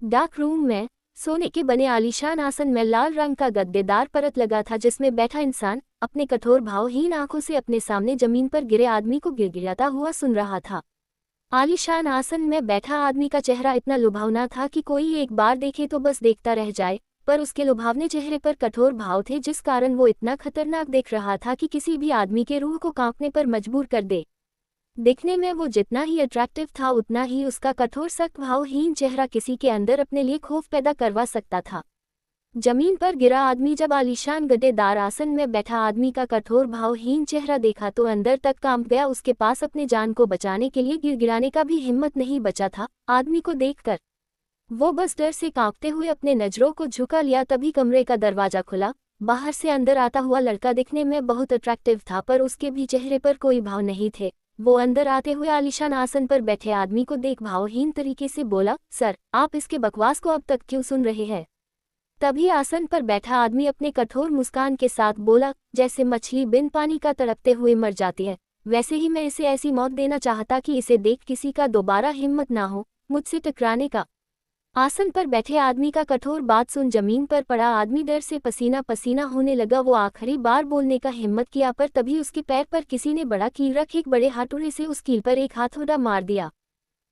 Dark room में सोने के बने आलीशान आसन में लाल रंग का गद्देदार परत लगा था, जिसमें बैठा इंसान अपने कठोर भावहीन आंखों से अपने सामने जमीन पर गिरे आदमी को गिड़गिड़ाता हुआ सुन रहा था। आलीशान आसन में बैठा आदमी का चेहरा इतना लुभावना था कि कोई एक बार देखे तो बस देखता रह जाए, पर उसके लुभावने चेहरे पर कठोर भाव थे, जिस कारण वो इतना खतरनाक देख रहा था कि किसी भी आदमी के रूह को कांपने पर मजबूर कर दे। दिखने में वो जितना ही अट्रैक्टिव था, उतना ही उसका कठोर सख्त भावहीन चेहरा किसी के अंदर अपने लिए खौफ पैदा करवा सकता था। जमीन पर गिरा आदमी जब आलीशान गद्देदार आसन में बैठा आदमी का कठोर भावहीन चेहरा देखा तो अंदर तक कांप गया। उसके पास अपने जान को बचाने के लिए गिड़गिड़ाने का भी हिम्मत नहीं बचा था। आदमी को देखकर वो बस डर से कांपते हुए अपने नजरों को झुका लिया। तभी कमरे का दरवाजा खुला। बाहर से अंदर आता हुआ लड़का दिखने में बहुत अट्रैक्टिव था, पर उसके भी चेहरे पर कोई भाव नहीं थे। वो अंदर आते हुए आलीशान आसन पर बैठे आदमी को देख भावहीन तरीके से बोला, सर, आप इसके बकवास को अब तक क्यों सुन रहे हैं? तभी आसन पर बैठा आदमी अपने कठोर मुस्कान के साथ बोला, जैसे मछली बिन पानी का तड़पते हुए मर जाती है, वैसे ही मैं इसे ऐसी मौत देना चाहता कि इसे देख किसी का दोबारा हिम्मत ना हो मुझसे टकराने का। आसन पर बैठे आदमी का कठोर बात सुन जमीन पर पड़ा आदमी डर से पसीना पसीना होने लगा। वो आखिरी बार बोलने का हिम्मत किया, पर तभी उसके पैर पर किसी ने बड़ा कील रख एक बड़े हथौड़े से उस कील पर एक हाथौड़ा मार दिया।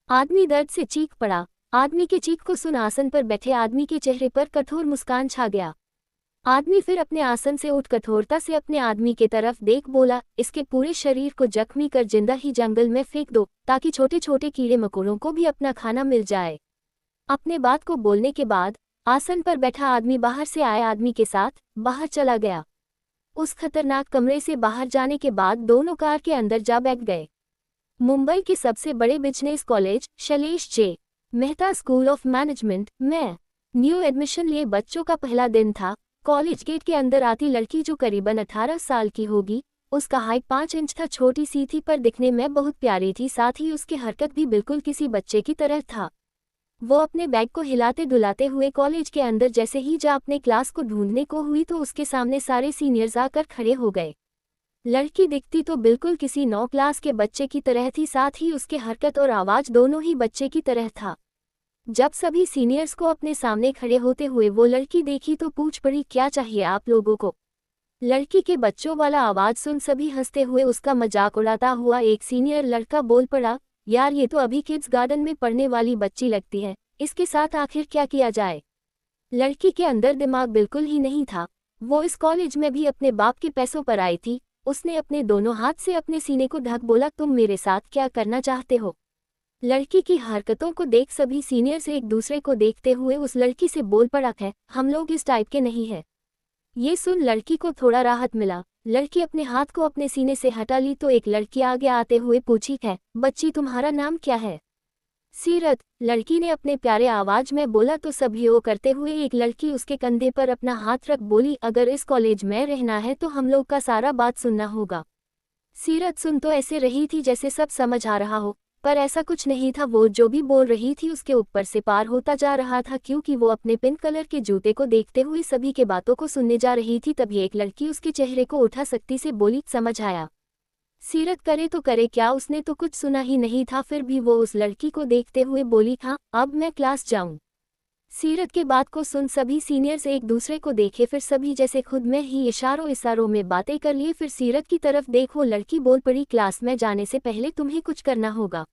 आदमी दर्द से चीख पड़ा। आदमी के चीख को सुन आसन पर बैठे आदमी के चेहरे पर कठोर मुस्कान छा गया। आदमी फिर अपने आसन से उठ कठोरता से अपने आदमी के तरफ देख बोला, इसके पूरे शरीर को जख्मी कर जिंदा ही जंगल में फेंक दो, ताकि छोटे छोटे कीड़े मकोड़ों को भी अपना खाना मिल जाए। अपने बात को बोलने के बाद आसन पर बैठा आदमी बाहर से आए आदमी के साथ बाहर चला गया। उस खतरनाक कमरे से बाहर जाने के बाद दोनों कार के अंदर जा बैठ गए। मुंबई के सबसे बड़े business college Shailesh J Mehta school of management में न्यू एडमिशन लिए बच्चों का पहला दिन था। कॉलेज गेट के अंदर आती लड़की, जो करीबन 18 साल की होगी, उसका हाइट 5 इंच था, छोटी सी थी पर दिखने में बहुत प्यारी थी। साथ ही उसकी हरकत भी बिल्कुल किसी बच्चे की तरह था। वो अपने बैग को हिलाते डुलाते हुए कॉलेज के अंदर जैसे ही जा अपने क्लास को ढूंढने को हुई तो उसके सामने सारे सीनियर्स आकर खड़े हो गए। लड़की दिखती तो बिल्कुल किसी 9 क्लास के बच्चे की तरह थी, साथ ही उसके हरकत और आवाज दोनों ही बच्चे की तरह था। जब सभी सीनियर्स को अपने सामने खड़े होते हुए वो लड़की देखी तो पूछ पड़ी, क्या चाहिए आप लोगों को? लड़की के बच्चों वाला आवाज सुन सभी हंसते हुए उसका मजाक उड़ाता हुआ एक सीनियर लड़का बोल पड़ा, यार ये तो अभी किड्स गार्डन में पढ़ने वाली बच्ची लगती है, इसके साथ आखिर क्या किया जाए? लड़की के अंदर दिमाग बिल्कुल ही नहीं था। वो इस कॉलेज में भी अपने बाप के पैसों पर आई थी। उसने अपने दोनों हाथ से अपने सीने को ढक बोला, तुम मेरे साथ क्या करना चाहते हो? लड़की की हरकतों को देख सभी सीनियर्स एक दूसरे को देखते हुए उस लड़की से बोल पड़ा, है हम लोग इस टाइप के नहीं है। ये सुन लड़की को थोड़ा राहत मिला। लड़की अपने हाथ को अपने सीने से हटा ली तो एक लड़की आगे आते हुए पूछी, है बच्ची तुम्हारा नाम क्या है? सीरत, लड़की ने अपने प्यारे आवाज में बोला तो सभी ओ करते हुए एक लड़की उसके कंधे पर अपना हाथ रख बोली, अगर इस कॉलेज में रहना है तो हम लोग का सारा बात सुनना होगा। सीरत सुन तो ऐसे रही थी जैसे सब समझ आ रहा हो, पर ऐसा कुछ नहीं था। वो जो भी बोल रही थी उसके ऊपर से पार होता जा रहा था, क्योंकि वो अपने पिंक कलर के जूते को देखते हुए सभी के बातों को सुनने जा रही थी। तभी एक लड़की उसके चेहरे को उठा सख्ती से बोली, समझ आया? सीरत करे तो करे क्या, उसने तो कुछ सुना ही नहीं था, फिर भी वो उस लड़की को देखते हुए बोली, हाँ अब मैं क्लास जाऊं। सीरत के बात को सुन सभी सीनियर्स एक दूसरे को देखे, फिर सभी जैसे खुद में ही इशारों में बातें कर लिए। फिर सीरत की तरफ देखो लड़की बोल पड़ी, क्लास में जाने से पहले तुम्हें कुछ करना होगा।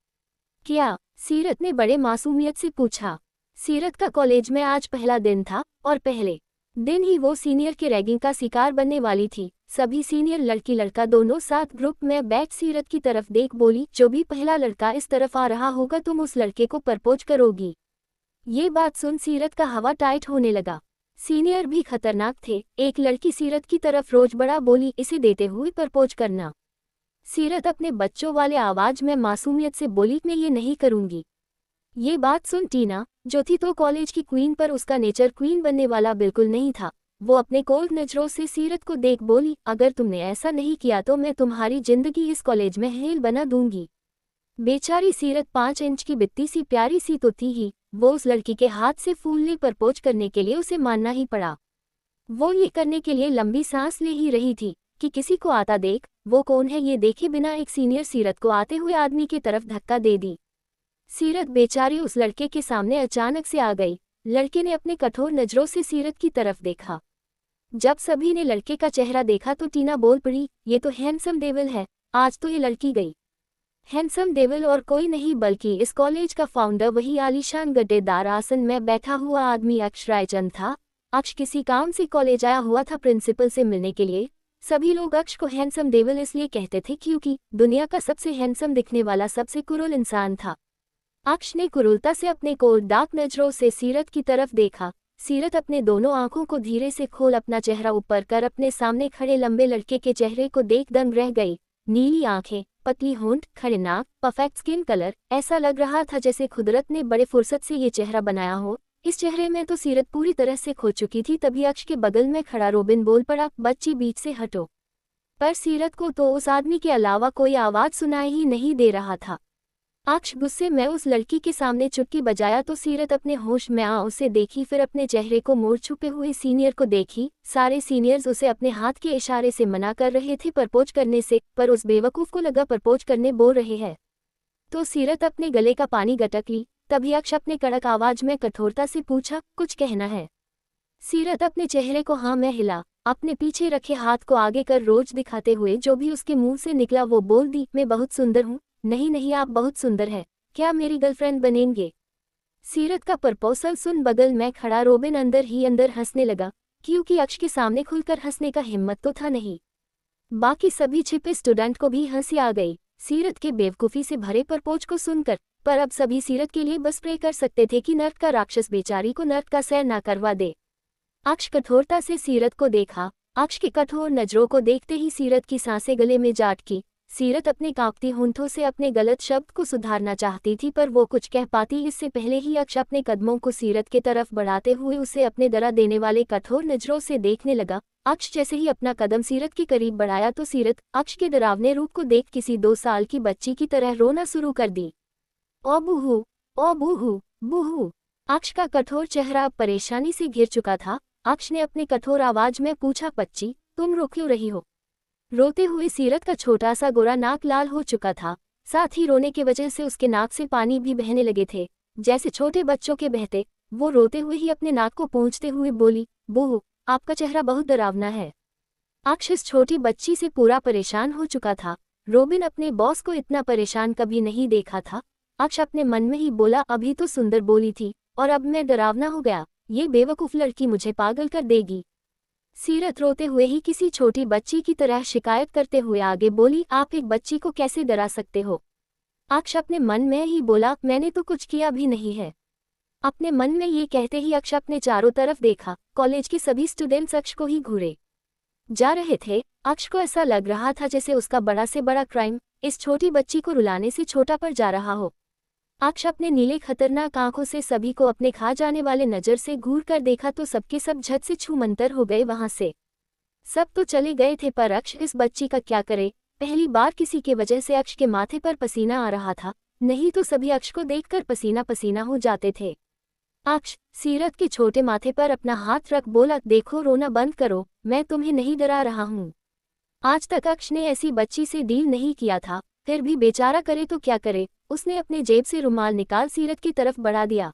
क्या? सीरत ने बड़े मासूमियत से पूछा। सीरत का कॉलेज में आज पहला दिन था और पहले दिन ही वो सीनियर के रैगिंग का शिकार बनने वाली थी। सभी सीनियर लड़की लड़का दोनों साथ ग्रुप में बैठ सीरत की तरफ देख बोली, जो भी पहला लड़का इस तरफ आ रहा होगा तुम उस लड़के को प्रपोज करोगी। ये बात सुन सीरत का हवा टाइट होने लगा। सीनियर भी खतरनाक थे। एक लड़की सीरत की तरफ रोज बड़ा बोली, इसे देते हुए प्रपोज करना। सीरत अपने बच्चों वाले आवाज में मासूमियत से बोली, मैं ये नहीं करूंगी। ये बात सुन टीना, जो थी तो कॉलेज की क्वीन, पर उसका नेचर क्वीन बनने वाला बिल्कुल नहीं था। वो अपने कोल्ड नजरों से सीरत को देख बोली, अगर तुमने ऐसा नहीं किया तो मैं तुम्हारी जिंदगी इस कॉलेज में हेल बना दूंगी। बेचारी सीरत 5 इंच की बित्ती सी प्यारी सी तो थी ही, वो उस लड़की के हाथ से फूलने प्रपोज करने के लिए उसे मानना ही पड़ा। वो ये करने के लिए लंबी सांस ले ही रही थी कि किसी को आता देख, वो कौन है ये देखे बिना एक सीनियर सीरत को आते हुए आदमी की तरफ धक्का दे दी। सीरत बेचारी उस लड़के के सामने अचानक से आ गई। लड़के ने अपने कठोर नजरों से सीरत की तरफ देखा। जब सभी ने लड़के का चेहरा देखा तो टीना बोल पड़ी, ये तो हैंडसम डेविल है, आज तो ये लड़की गई। हैंडसम डेविल और कोई नहीं बल्कि इस कॉलेज का फाउंडर, वही आलीशान गड्ढेदार आसन में बैठा हुआ आदमी अक्ष रायचंद था। अक्ष किसी काम से कॉलेज आया हुआ था प्रिंसिपल से मिलने के लिए। सभी लोग अक्ष को हैंडसम डेविल इसलिए कहते थे क्योंकि दुनिया का सबसे हैंडसम दिखने वाला सबसे कुरूल इंसान था। अक्ष ने कुरूलता से अपने कोल्ड डार्क नजरों से सीरत की तरफ देखा। सीरत अपने दोनों आंखों को धीरे से खोल अपना चेहरा ऊपर कर अपने सामने खड़े लंबे लड़के के चेहरे को देख दंग रह गई। नीली आंखें, पतली होंठ, खड़े नाक, परफेक्ट स्किन कलर, ऐसा लग रहा था जैसे कुदरत ने बड़े फुर्सत से ये चेहरा बनाया हो। इस चेहरे में तो सीरत पूरी तरह से खो चुकी थी। तभी अक्ष के बगल में खड़ा रोबिन बोल पड़ा, बच्ची बीच से हटो। पर सीरत को तो उस आदमी के अलावा कोई आवाज सुनाई ही नहीं दे रहा था। अक्ष गुस्से में उस लड़की के सामने चुटकी बजाया तो सीरत अपने होश में आ उसे देखी, फिर अपने चेहरे को मोड़ छुपे हुए सीनियर को देखी। सारे सीनियर्स उसे अपने हाथ के इशारे से मना कर रहे थे प्रपोज करने से, पर उस बेवकूफ को लगा प्रपोज करने बोल रहे हैं। तो सीरत अपने गले का पानी गटक ली। तभी अक्ष अपने कड़क आवाज में कठोरता से पूछा, कुछ कहना है? सीरत अपने चेहरे को हाँ में हिला, अपने पीछे रखे हाथ को आगे कर रोज दिखाते हुए जो भी उसके मुंह से निकला वो बोल दी, मैं बहुत सुंदर हूँ। नहीं नहीं, आप बहुत सुंदर है, क्या मेरी गर्लफ्रेंड बनेंगे? सीरत का प्रपोजल सुन बगल में खड़ा रोबिन अंदर ही अंदर हंसने लगा, क्योंकि अक्ष के सामने खुलकर हंसने का हिम्मत तो था नहीं। बाकी सभी छिपे स्टूडेंट को भी हंसी आ गई सीरत के बेवकूफ़ी से भरे प्रपोज को सुनकर। पर अब सभी सीरत के लिए बस प्रे कर सकते थे कि नर्क का राक्षस बेचारी को नर्क का सैर ना करवा दे। अक्ष कठोरता से सीरत को देखा। अक्ष की कठोर नजरों को देखते ही सीरत की सांसें गले में जा अटकी। सीरत अपने कांपती होंठों से अपने गलत शब्द को सुधारना चाहती थी, पर वो कुछ कह पाती इससे पहले ही अक्ष अपने कदमों को सीरत के तरफ बढ़ाते हुए उसे अपने डरा देने वाले कठोर नजरों से देखने लगा। अक्ष जैसे ही अपना कदम सीरत के करीब बढ़ाया तो सीरत अक्ष के डरावने रूप को देख किसी 2 साल की बच्ची की तरह रोना शुरू कर दी। ओ बूहू, ओ बूहू, बूहू। अक्ष का कठोर चेहरा अब परेशानी से घिर चुका था। अक्ष ने अपने कठोर आवाज में पूछा, बच्ची तुम रो क्यों रही हो? रोते हुए सीरत का छोटा सा गोरा नाक लाल हो चुका था, साथ ही रोने की वजह से उसके नाक से पानी भी बहने लगे थे, जैसे छोटे बच्चों के बहते। वो रोते हुए ही अपने नाक को पोंछते हुए बोली, बूहू आपका चेहरा बहुत डरावना है। अक्ष इस छोटी बच्ची से पूरा परेशान हो चुका था। रोबिन अपने बॉस को इतना परेशान कभी नहीं देखा था। अक्ष अपने मन में ही बोला, अभी तो सुंदर बोली थी और अब मैं डरावना हो गया, ये बेवकूफ़ लड़की मुझे पागल कर देगी। सीरत रोते हुए ही किसी छोटी बच्ची की तरह शिकायत करते हुए आगे बोली, आप एक बच्ची को कैसे डरा सकते हो? अक्ष अपने मन में ही बोला, मैंने तो कुछ किया भी नहीं है। अपने मन में ये कहते ही अक्ष अपने चारों तरफ देखा। कॉलेज के सभी स्टूडेंट्स अक्ष को ही घूरे जा रहे थे। अक्ष को ऐसा लग रहा था जैसे उसका बड़ा से बड़ा क्राइम इस छोटी बच्ची को रुलाने से छोटा पड़ जा रहा हो। अक्ष अपने नीले खतरनाक आंखों से सभी को अपने खा जाने वाले नज़र से घूर कर देखा तो सबके सब झट से छूमंतर हो गए वहां से। सब तो चले गए थे, पर अक्ष इस बच्ची का क्या करे? पहली बार किसी के वजह से अक्ष के माथे पर पसीना आ रहा था, नहीं तो सभी अक्ष को देखकर पसीना पसीना हो जाते थे। अक्ष सीरत के छोटे माथे पर अपना हाथ रख बोला, देखो रोना बंद करो, मैं तुम्हें नहीं डरा रहा हूँ। आज तक अक्ष ने ऐसी बच्ची से डील नहीं किया था, फिर भी बेचारा करे तो क्या करे। उसने अपने जेब से रुमाल निकाल सीरत की तरफ बढ़ा दिया।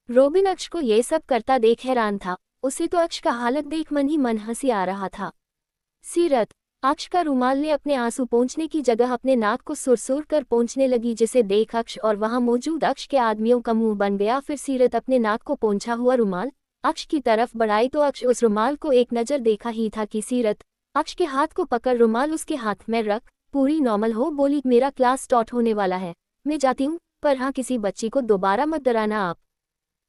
रोबिन अक्ष को ये सब करता देख हैरान था। उसे तो अक्ष का हालत देख मन ही मन हंसी आ रहा था। सीरत अक्ष का रुमाल ले अपने आंसू पोंछने की जगह अपने नाक को सुरसुर कर पोंछने लगी, जिसे देख अक्ष और वहां मौजूद अक्ष के आदमियों का मुंह बन गया। फिर सीरत अपने नाक को पोंछा हुआ रुमाल अक्ष की तरफ बढ़ाई तो अक्ष उस रुमाल को एक नज़र देखा ही था कि सीरत अक्ष के हाथ को पकड़ रुमाल उसके हाथ में रख पूरी नॉर्मल हो बोली, मेरा क्लास स्टार्ट होने वाला है, मैं जाती हूँ, पर हाँ किसी बच्ची को दोबारा मत डराना आप।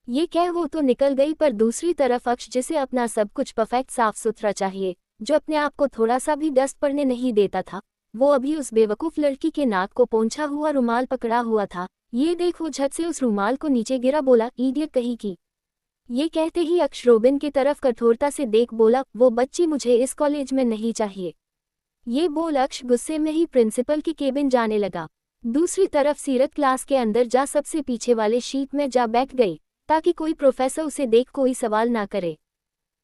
ये कह वो तो निकल गई, पर दूसरी तरफ अक्ष जिसे अपना सब कुछ परफेक्ट साफ सुथरा चाहिए, जो अपने आप को थोड़ा सा भी डस्ट पड़ने नहीं देता था, वो अभी उस बेवकूफ़ लड़की के नाक को पोंछा हुआ रुमाल पकड़ा हुआ था। ये देख वो झट से उस रुमाल को नीचे गिरा, बोला, इडियट कहीं की। ये कहते ही अक्ष रोबिन की तरफ कठोरता से देख बोला, वो बच्ची मुझे इस कॉलेज में नहीं चाहिए। ये बोल अक्ष गुस्से में ही प्रिंसिपल के केबिन जाने लगा। दूसरी तरफ सीरत क्लास के अंदर जा सबसे पीछे वाले शीट में जा बैठ गई, ताकि कोई प्रोफेसर उसे देख कोई सवाल ना करे।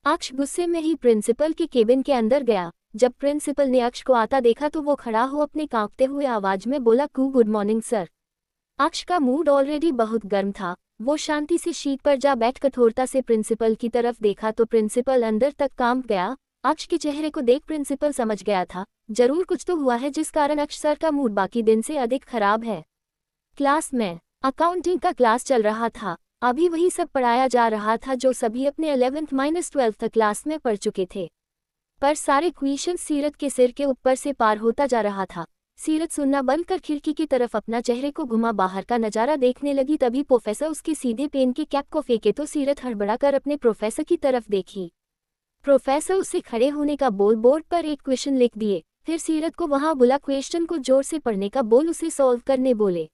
अक्ष गुस्से में ही प्रिंसिपल के केबिन के अंदर गया। जब प्रिंसिपल ने अक्ष को आता देखा तो वो खड़ा हो अपने कांपते हुए आवाज में बोला, गुड मॉर्निंग सर। अक्ष का मूड ऑलरेडी बहुत गर्म था, वो शांति से शीट पर जा बैठ कठोरता से प्रिंसिपल की तरफ देखा तो प्रिंसिपल अंदर तक कांप गया। अक्ष के चेहरे को देख प्रिंसिपल समझ गया था, जरूर कुछ तो हुआ है जिस कारण अक्ष सर का मूड बाकी दिन से अधिक खराब है। क्लास में अकाउंटिंग का क्लास चल रहा था। अभी वही सब पढ़ाया जा रहा था जो सभी अपने 11th-12th क्लास में पढ़ चुके थे, पर सारे क्वेश्चन सीरत के सिर के ऊपर से पार होता जा रहा था। सीरत सुनना बंद कर खिड़की की तरफ अपना चेहरे को घुमा बाहर का नजारा देखने लगी। तभी प्रोफेसर उसके सीधे पेन की कैप को फेंके तो सीरत हड़बड़ा कर अपने प्रोफेसर की तरफ देखी। प्रोफेसर उससे खड़े होने का बोल बोर्ड पर एक क्वेश्चन लिख दिए, फिर सीरत को वहां बुला क्वेश्चन को जोर से पढ़ने का बोल उसे सॉल्व करने बोले।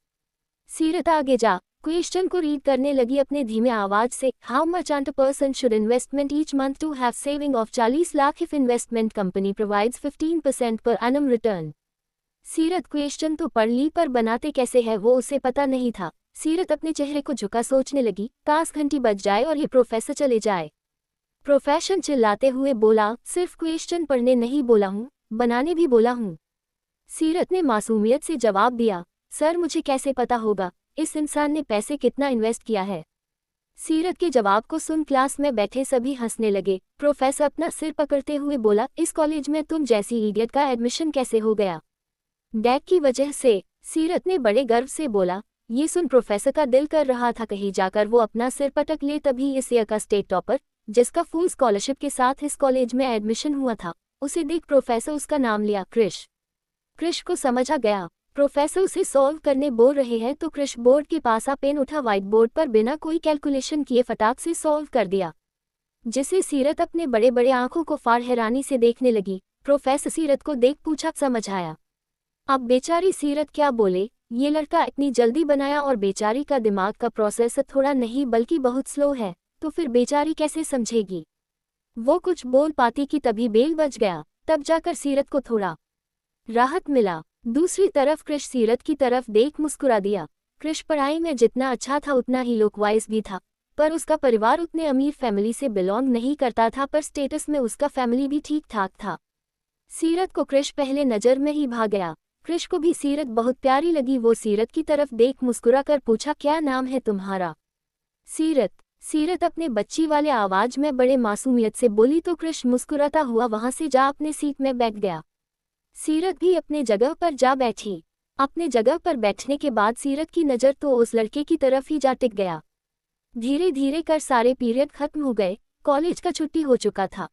सीरत आगे जा क्वेश्चन को रीड करने लगी अपने धीमे आवाज से। How much a person should investment each month to have saving of 40 lakh if investment company provides 15% per annum return. सीरत क्वेश्चन तो पढ़ ली पर बनाते कैसे है वो उसे पता नहीं था। सीरत अपने चेहरे को झुका सोचने लगी, काश घंटी बज जाए और ये प्रोफेसर चले जाए। प्रोफेसर चिल्लाते हुए बोला, सिर्फ क्वेश्चन पढ़ने नहीं बोला हूँ, बनाने भी बोला हूँ। सीरत ने मासूमियत से जवाब दिया, सर मुझे कैसे पता होगा इस इंसान ने पैसे कितना इन्वेस्ट किया है। सीरत के जवाब को सुन क्लास में बैठे सभी हंसने लगे। प्रोफेसर अपना सिर पकड़ते हुए बोला, इस कॉलेज में तुम जैसी इडियट का एडमिशन कैसे हो गया? डैड की वजह से। सीरत ने बड़े गर्व से बोला। ये सुन प्रोफेसर का दिल कर रहा था कहीं जाकर वो अपना सिर पटक ले। तभी इस ईयर का स्टेट टॉपर, जिसका फुल स्कॉलरशिप के साथ इस कॉलेज में एडमिशन हुआ था, उसे देख प्रोफेसर उसका नाम लिया, क्रिश। क्रिश को समझ आ गया प्रोफेसर उसे सॉल्व करने बोल रहे हैं तो क्रिश बोर्ड के पास पेन उठा, व्हाइट बोर्ड पर बिना कोई कैलकुलेशन किए फटाक से सॉल्व कर दिया, जिसे सीरत अपने बड़े बड़े आंखों को फाड़ हैरानी से देखने लगी। प्रोफेसर सीरत को देख पूछा, समझ आया? अब बेचारी सीरत क्या बोले, ये लड़का इतनी जल्दी बनाया और बेचारी का दिमाग का प्रोसेस थोड़ा नहीं बल्कि बहुत स्लो है, तो फिर बेचारी कैसे समझेगी? वो कुछ बोल पाती कि तभी बेल बज गया, तब जाकर सीरत को थोड़ा राहत मिला। दूसरी तरफ क्रिश सीरत की तरफ देख मुस्कुरा दिया। क्रिश पढ़ाई में जितना अच्छा था उतना ही लुकवाइज भी था, पर उसका परिवार उतने अमीर फैमिली से बिलोंग नहीं करता था, पर स्टेटस में उसका फैमिली भी ठीक ठाक था। सीरत को क्रिश पहले नज़र में ही भा गया। क्रिश को भी सीरत बहुत प्यारी लगी। वो सीरत की तरफ देख मुस्कुरा कर पूछा, क्या नाम है तुम्हारा? सीरत अपने बच्ची वाले आवाज में बड़े मासूमियत से बोली तो क्रिश मुस्कुराता हुआ वहां से जा अपने सीट में बैठ गया। सीरत भी अपने जगह पर जा बैठी। अपने जगह पर बैठने के बाद सीरत की नज़र तो उस लड़के की तरफ ही जा टिक गया। धीरे धीरे कर सारे पीरियड खत्म हो गए, कॉलेज का छुट्टी हो चुका था।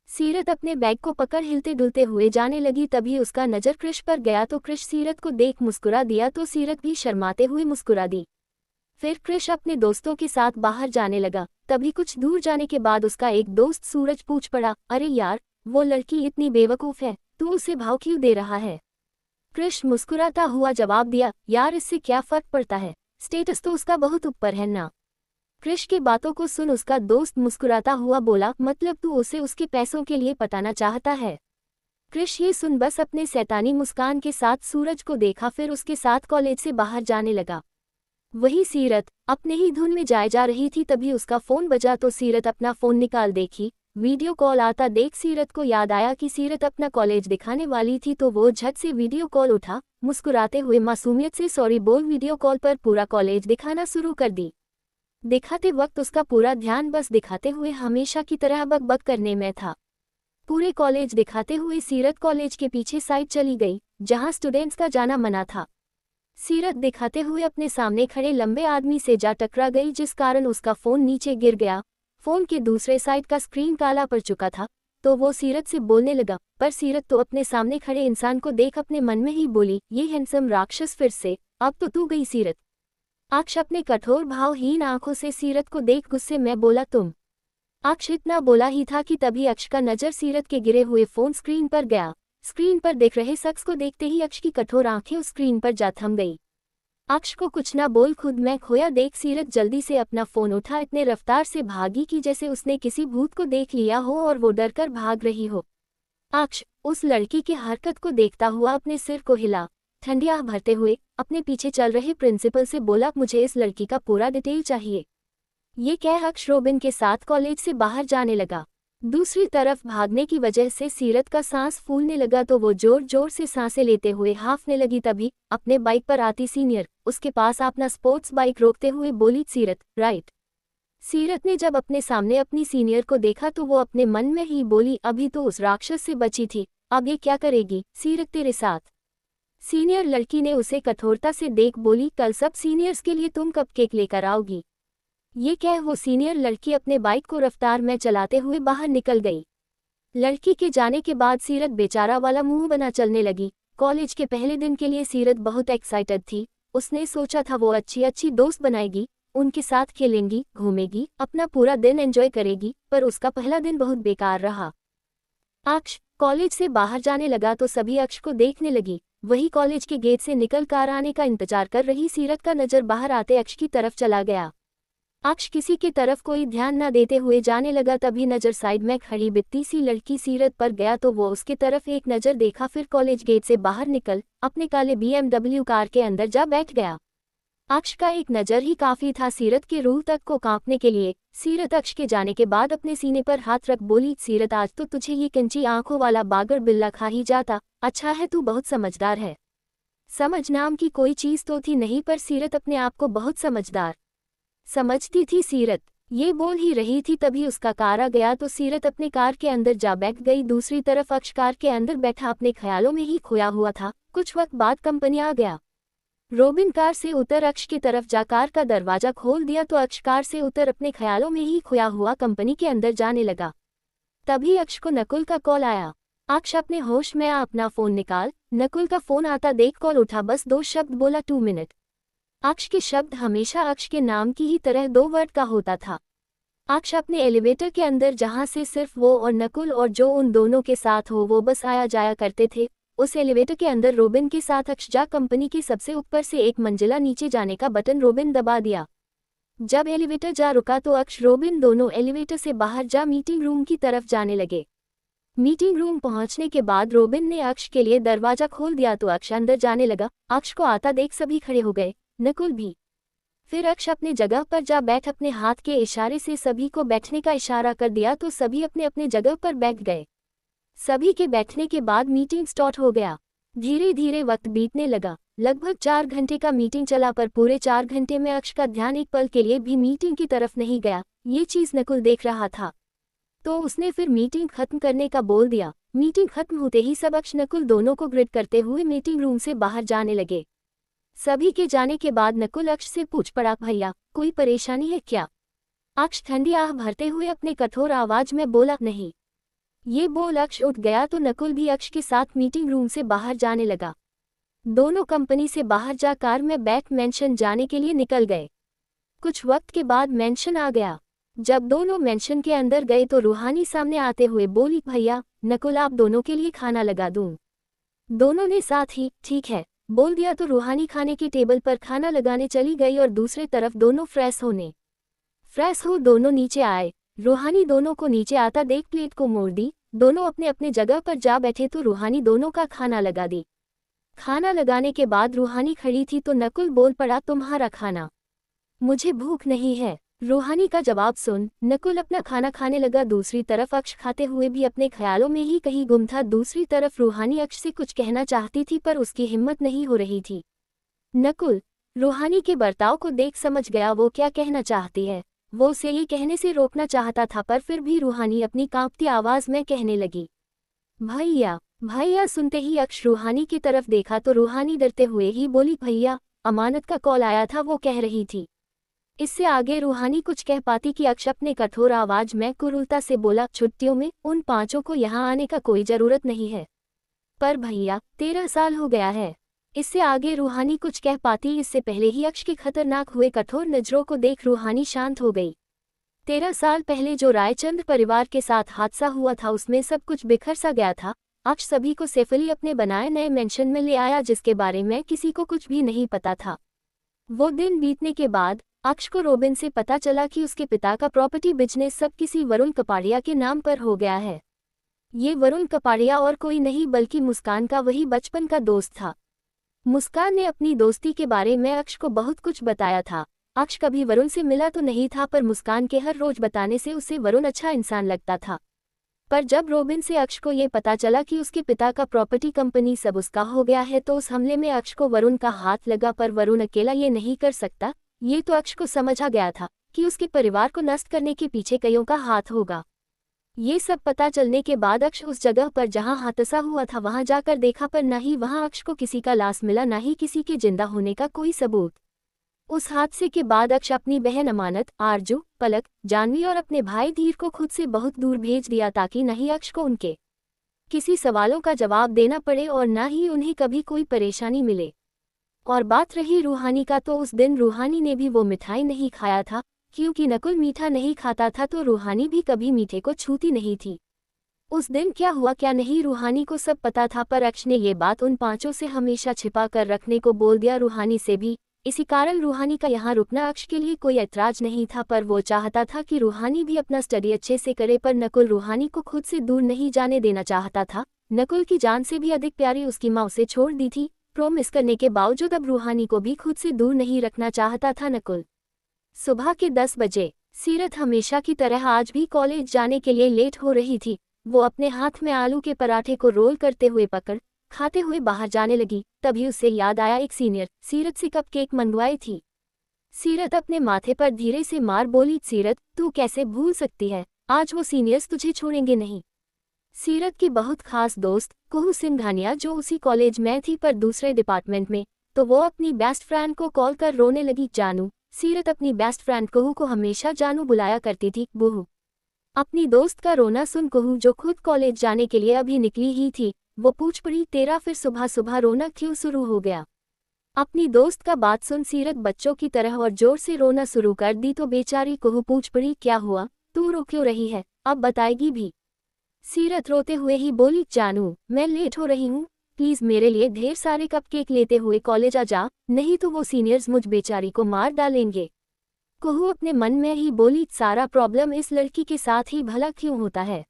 सीरत अपने बैग को पकड़ हिलते डुलते हुए जाने लगी, तभी उसका नज़र क्रिश पर गया तो क्रिश सीरत को देख मुस्कुरा दिया तो सीरत भी शर्माते हुए मुस्कुरा दी। फिर क्रिश अपने दोस्तों के साथ बाहर जाने लगा। तभी कुछ दूर जाने के बाद उसका एक दोस्त सूरज पूछ पड़ा, अरे यार, वो लड़की इतनी बेवकूफ़ है, तू उसे भाव क्यों दे रहा है? क्रिश मुस्कुराता हुआ जवाब दिया, यार इससे क्या फर्क पड़ता है, स्टेटस तो उसका बहुत ऊपर है ना। क्रिश की बातों को सुन उसका दोस्त मुस्कुराता हुआ बोला, मतलब तू उसे उसके पैसों के लिए पटाना चाहता है? क्रिश ये सुन बस अपने शैतानी मुस्कान के साथ सूरज को देखा, फिर उसके साथ कॉलेज से बाहर जाने लगा। वही सीरत अपने ही धुन में जा रही थी, तभी उसका फ़ोन बजा तो सीरत अपना फ़ोन निकाल देखी। वीडियो कॉल आता देख सीरत को याद आया कि सीरत अपना कॉलेज दिखाने वाली थी, तो वो झट से वीडियो कॉल उठा, मुस्कुराते हुए मासूमियत से सॉरी बोल वीडियो कॉल पर पूरा कॉलेज दिखाना शुरू कर दी। दिखाते वक्त उसका पूरा ध्यान बस दिखाते हुए हमेशा की तरह बक करने में था। पूरे कॉलेज दिखाते हुए सीरत कॉलेज के पीछे साइड चली गई, जहां स्टूडेंट्स का जाना मना था। सीरत दिखाते हुए अपने सामने खड़े लंबे आदमी से जा टकरा गई, जिस कारण उसका फ़ोन नीचे गिर गया। फ़ोन के दूसरे साइड का स्क्रीन काला पड़ चुका था, तो वो सीरत से बोलने लगा, पर सीरत तो अपने सामने खड़े इंसान को देख अपने मन में ही बोली, ये हैंडसम राक्षस फिर से, अब तो तू गई सीरत। अक्ष अपने कठोर भावहीन आंखों से सीरत को देख गुस्से में बोला, तुम। अक्ष इतना बोला ही था कि तभी अक्ष का नज़र सीरत के गिरे हुए फ़ोन स्क्रीन पर गया। स्क्रीन पर देख रहे शख्स को देखते ही अक्ष की कठोर आंखें उस स्क्रीन पर जा थम गई। अक्ष को कुछ ना बोल खुद में खोया देख सीरत जल्दी से अपना फ़ोन उठा इतने रफ्तार से भागी कि जैसे उसने किसी भूत को देख लिया हो और वो डर कर भाग रही हो। अक्ष उस लड़की की हरकत को देखता हुआ अपने सिर को हिला, ठंडी आह भरते हुए अपने पीछे चल रहे प्रिंसिपल से बोला, मुझे इस लड़की का पूरा डिटेल चाहिए। ये कह अक्ष रोबिन के साथ कॉलेज से बाहर जाने लगा। दूसरी तरफ भागने की वजह से सीरत का सांस फूलने लगा तो वो जोर जोर से सांसें लेते हुए हांफने लगी। तभी अपने बाइक पर आती सीनियर उसके पास अपना स्पोर्ट्स बाइक रोकते हुए बोली, सीरत राइट। सीरत ने जब अपने सामने अपनी सीनियर को देखा तो वो अपने मन में ही बोली, अभी तो उस राक्षस से बची थी, अब ये क्या करेगी सीरत तेरे साथ। सीनियर लड़की ने उसे कठोरता से देख बोली, कल सब सीनियर्स के लिए तुम कपकेक लेकर आओगी। ये कह वो सीनियर लड़की अपने बाइक को रफ्तार में चलाते हुए बाहर निकल गई। लड़की के जाने के बाद सीरत बेचारा वाला मुंह बना चलने लगी। कॉलेज के पहले दिन के लिए सीरत बहुत एक्साइटेड थी। उसने सोचा था वो अच्छी अच्छी दोस्त बनाएगी, उनके साथ खेलेंगी, घूमेगी, अपना पूरा दिन एंजॉय करेगी, पर उसका पहला दिन बहुत बेकार रहा। अक्ष कॉलेज से बाहर जाने लगा तो सभी अक्ष को देखने लगी। वही कॉलेज के गेट से निकल कार आने का इंतजार कर रही सीरत का नजर बाहर आते अक्ष की तरफ चला गया। अक्ष किसी की तरफ कोई ध्यान न देते हुए जाने लगा। तभी नजर साइड में खड़ी बित्ती सी लड़की सीरत पर गया तो वो उसके तरफ एक नजर देखा, फिर कॉलेज गेट से बाहर निकल अपने काले BMW कार के अंदर जा बैठ गया। अक्ष का एक नजर ही काफी था सीरत के रूह तक को कांपने के लिए। सीरत अक्ष के जाने के बाद अपने सीने पर हाथ रख बोली, सीरत आज तो तुझे ये कंची आंखों वाला बागर बिल्ला खा ही जाता। अच्छा है तू बहुत समझदार है। समझ नाम की कोई चीज तो थी नहीं, पर सीरत अपने आप को बहुत समझदार समझती थी। सीरत ये बोल ही रही थी तभी उसका कार आ गया तो सीरत अपने कार के अंदर जा बैठ गई। दूसरी तरफ अक्ष कार के अंदर बैठा अपने ख्यालों में ही खोया हुआ था। कुछ वक्त बाद कंपनी आ गया। रोबिन कार से उतर अक्ष की तरफ जा कार का दरवाजा खोल दिया तो अक्ष कार से उतर अपने ख्यालों में ही खोया हुआ कंपनी के अंदर जाने लगा। तभी अक्ष को नकुल का कॉल आया। अक्ष अपने होश में अपना फोन निकाल नकुल का फोन आता देख कॉल उठा, बस 2 शब्द बोला, 2 मिनट। अक्ष के शब्द हमेशा अक्ष के नाम की ही तरह 2 वर्ड का होता था। अक्ष अपने एलिवेटर के अंदर जहां से सिर्फ वो और नकुल और जो उन दोनों के साथ हो वो बस आया जाया करते थे, उस एलिवेटर के अंदर रोबिन के साथ अक्ष जा कंपनी के सबसे ऊपर से 1 मंजिला नीचे जाने का बटन रोबिन दबा दिया। जब एलिवेटर जा रुका तो अक्ष रोबिन दोनों एलिवेटर से बाहर जा मीटिंग रूम की तरफ जाने लगे। मीटिंग रूम पहुंचने के बाद रोबिन ने अक्ष के लिए दरवाजा खोल दिया तो अक्ष अंदर जाने लगा। अक्ष को आता देख सभी खड़े हो गए, नकुल भी। फिर अक्ष अपने जगह पर जा बैठ अपने हाथ के इशारे से सभी को बैठने का इशारा कर दिया तो सभी अपने अपने जगह पर बैठ गए। सभी के बैठने के बाद मीटिंग स्टार्ट हो गया। धीरे धीरे वक्त बीतने लगा। लगभग 4 घंटे का मीटिंग चला, पर पूरे 4 घंटे में अक्ष का ध्यान एक पल के लिए भी मीटिंग की तरफ नहीं गया। ये चीज नकुल देख रहा था तो उसने फिर मीटिंग खत्म करने का बोल दिया। मीटिंग खत्म होते ही सब अक्ष नकुल दोनों को ग्रिड करते हुए मीटिंग रूम से बाहर जाने लगे। सभी के जाने के बाद नकुल अक्ष से पूछ पड़ा, भैया कोई परेशानी है क्या? अक्ष ठंडी आह भरते हुए अपने कठोर आवाज में बोला, नहीं। ये बोल अक्ष उठ गया तो नकुल भी अक्ष के साथ मीटिंग रूम से बाहर जाने लगा। दोनों कंपनी से बाहर जा कार में बैठ मेंशन जाने के लिए निकल गए। कुछ वक्त के बाद मेंशन आ गया। जब दोनों मेंशन के अंदर गए तो रूहानी सामने आते हुए बोली, भैया नकुल आप दोनों के लिए खाना लगा दूं। दोनों ने साथ ही ठीक है बोल दिया तो रूहानी खाने की टेबल पर खाना लगाने चली गई और दूसरे तरफ दोनों फ्रेश हो दोनों नीचे आए। रूहानी दोनों को नीचे आता देख प्लेट को मोड़ दी। दोनों अपने अपने जगह पर जा बैठे तो रूहानी दोनों का खाना लगा दी। खाना लगाने के बाद रूहानी खड़ी थी तो नकुल बोल पड़ा, तुम्हारा खाना, मुझे भूख नहीं है। रूहानी का जवाब सुन नकुल अपना खाना खाने लगा। दूसरी तरफ अक्ष खाते हुए भी अपने ख्यालों में ही कहीं गुम था। दूसरी तरफ रूहानी अक्ष से कुछ कहना चाहती थी पर उसकी हिम्मत नहीं हो रही थी। नकुल रूहानी के बर्ताव को देख समझ गया वो क्या कहना चाहती है। वो उसे ये कहने से रोकना चाहता था पर फिर भी रूहानी अपनी कांपती आवाज में कहने लगी, भैया भैया। सुनते ही अक्ष रूहानी की तरफ देखा तो रूहानी डरते हुए ही बोली, भैया अमानत का कॉल आया था, वो कह रही थी। इससे आगे रूहानी कुछ कह पाती कि अक्ष अपने कठोर आवाज में कुरूलता से बोला, छुट्टियों में उन 5 को यहाँ आने का कोई जरूरत नहीं है, पर भैया 13 साल हो गया है। इससे आगे रूहानी कुछ कह पाती, इससे पहले ही अक्ष के खतरनाक हुए कठोर नजरों को देख रूहानी शांत हो गई। 13 साल पहले जो रायचंद्र परिवार के साथ हादसा हुआ था उसमें सब कुछ बिखर सा गया था। अक्ष सभी को सेफली अपने बनाए नए मेंशन में ले आया जिसके बारे में किसी को कुछ भी नहीं पता था। वो दिन बीतने के बाद अक्ष को रोबिन से पता चला कि उसके पिता का प्रॉपर्टी बिजनेस सब किसी वरुण कपाड़िया के नाम पर हो गया है। ये वरुण कपाड़िया और कोई नहीं बल्कि मुस्कान का वही बचपन का दोस्त था। मुस्कान ने अपनी दोस्ती के बारे में अक्ष को बहुत कुछ बताया था। अक्ष कभी वरुण से मिला तो नहीं था पर मुस्कान के हर रोज बताने से उसे वरुण अच्छा इंसान लगता था। पर जब रोबिन से अक्ष को ये पता चला कि उसके पिता का प्रॉपर्टी कंपनी सब उसका हो गया है तो उस हमले में अक्ष को वरुण का हाथ लगा, पर वरुण अकेला ये नहीं कर सकता। ये तो अक्ष को समझ आ गया था कि उसके परिवार को नष्ट करने के पीछे कईयों का हाथ होगा। ये सब पता चलने के बाद अक्ष उस जगह पर जहां हादसा हुआ था वहां जाकर देखा, पर न ही वहां अक्ष को किसी का लाश मिला, न ही किसी के जिंदा होने का कोई सबूत। उस हादसे के बाद अक्ष अपनी बहन अमानत, आरजू, पलक, जानवी और अपने भाई धीर को खुद से बहुत दूर भेज दिया ताकि न ही अक्ष को उनके किसी सवालों का जवाब देना पड़े और न ही उन्हें कभी कोई परेशानी मिले। और बात रही रूहानी का, तो उस दिन रूहानी ने भी वो मिठाई नहीं खाया था, क्योंकि नकुल मीठा नहीं खाता था तो रूहानी भी कभी मीठे को छूती नहीं थी। उस दिन क्या हुआ क्या नहीं रूहानी को सब पता था, पर अक्ष ने ये बात उन पांचों से हमेशा छिपा कर रखने को बोल दिया, रूहानी से भी। इसी कारण रूहानी का यहाँ रुकना अक्ष के लिए कोई ऐतराज नहीं था, पर वो चाहता था कि रूहानी भी अपना स्टडी अच्छे से करे। पर नकुल रूहानी को खुद से दूर नहीं जाने देना चाहता था। नकुल की जान से भी अधिक प्यारी उसकी माँ उसे छोड़ दी थी। प्रॉमिस करने के बावजूद अब रूहानी को भी खुद से दूर नहीं रखना चाहता था नकुल। सुबह के 10 बजे सीरत हमेशा की तरह आज भी कॉलेज जाने के लिए लेट हो रही थी। वो अपने हाथ में आलू के पराठे को रोल करते हुए पकड़ खाते हुए बाहर जाने लगी। तभी उसे याद आया एक सीनियर सीरत से कपकेक मंगवाई थी। सीरत अपने माथे पर धीरे से मार बोली, सीरत तू कैसे भूल सकती है, आज वो सीनियर्स तुझे छोड़ेंगे नहीं। सीरत की बहुत खास दोस्त कुहू सिंघानिया जो उसी कॉलेज में थी पर दूसरे डिपार्टमेंट में, तो वो अपनी बेस्ट फ्रेंड को कॉल कर रोने लगी, जानू। सीरत अपनी बेस्ट फ्रेंड कुहू को हमेशा जानू बुलाया करती थी। बूहू अपनी दोस्त का रोना सुन कुहू जो खुद कॉलेज जाने के लिए अभी निकली ही थी, वो पूछ पड़ी, तेरा फिर सुबह सुबह रोना क्यों शुरू हो गया। अपनी दोस्त का बात सुन सीरत बच्चों की तरह और जोर से रोना शुरू कर दी, तो बेचारी कुहू पूछ पड़ी, क्या हुआ, तू रो क्यों रही है, अब बताएगी भी। सीरत रोते हुए ही बोली, जानू मैं लेट हो रही हूँ, प्लीज मेरे लिए ढेर सारे कपकेक लेते हुए कॉलेज आ जा, नहीं तो वो सीनियर्स मुझ बेचारी को मार डालेंगे। कुहू अपने मन में ही बोली, सारा प्रॉब्लम इस लड़की के साथ ही भला क्यों होता है।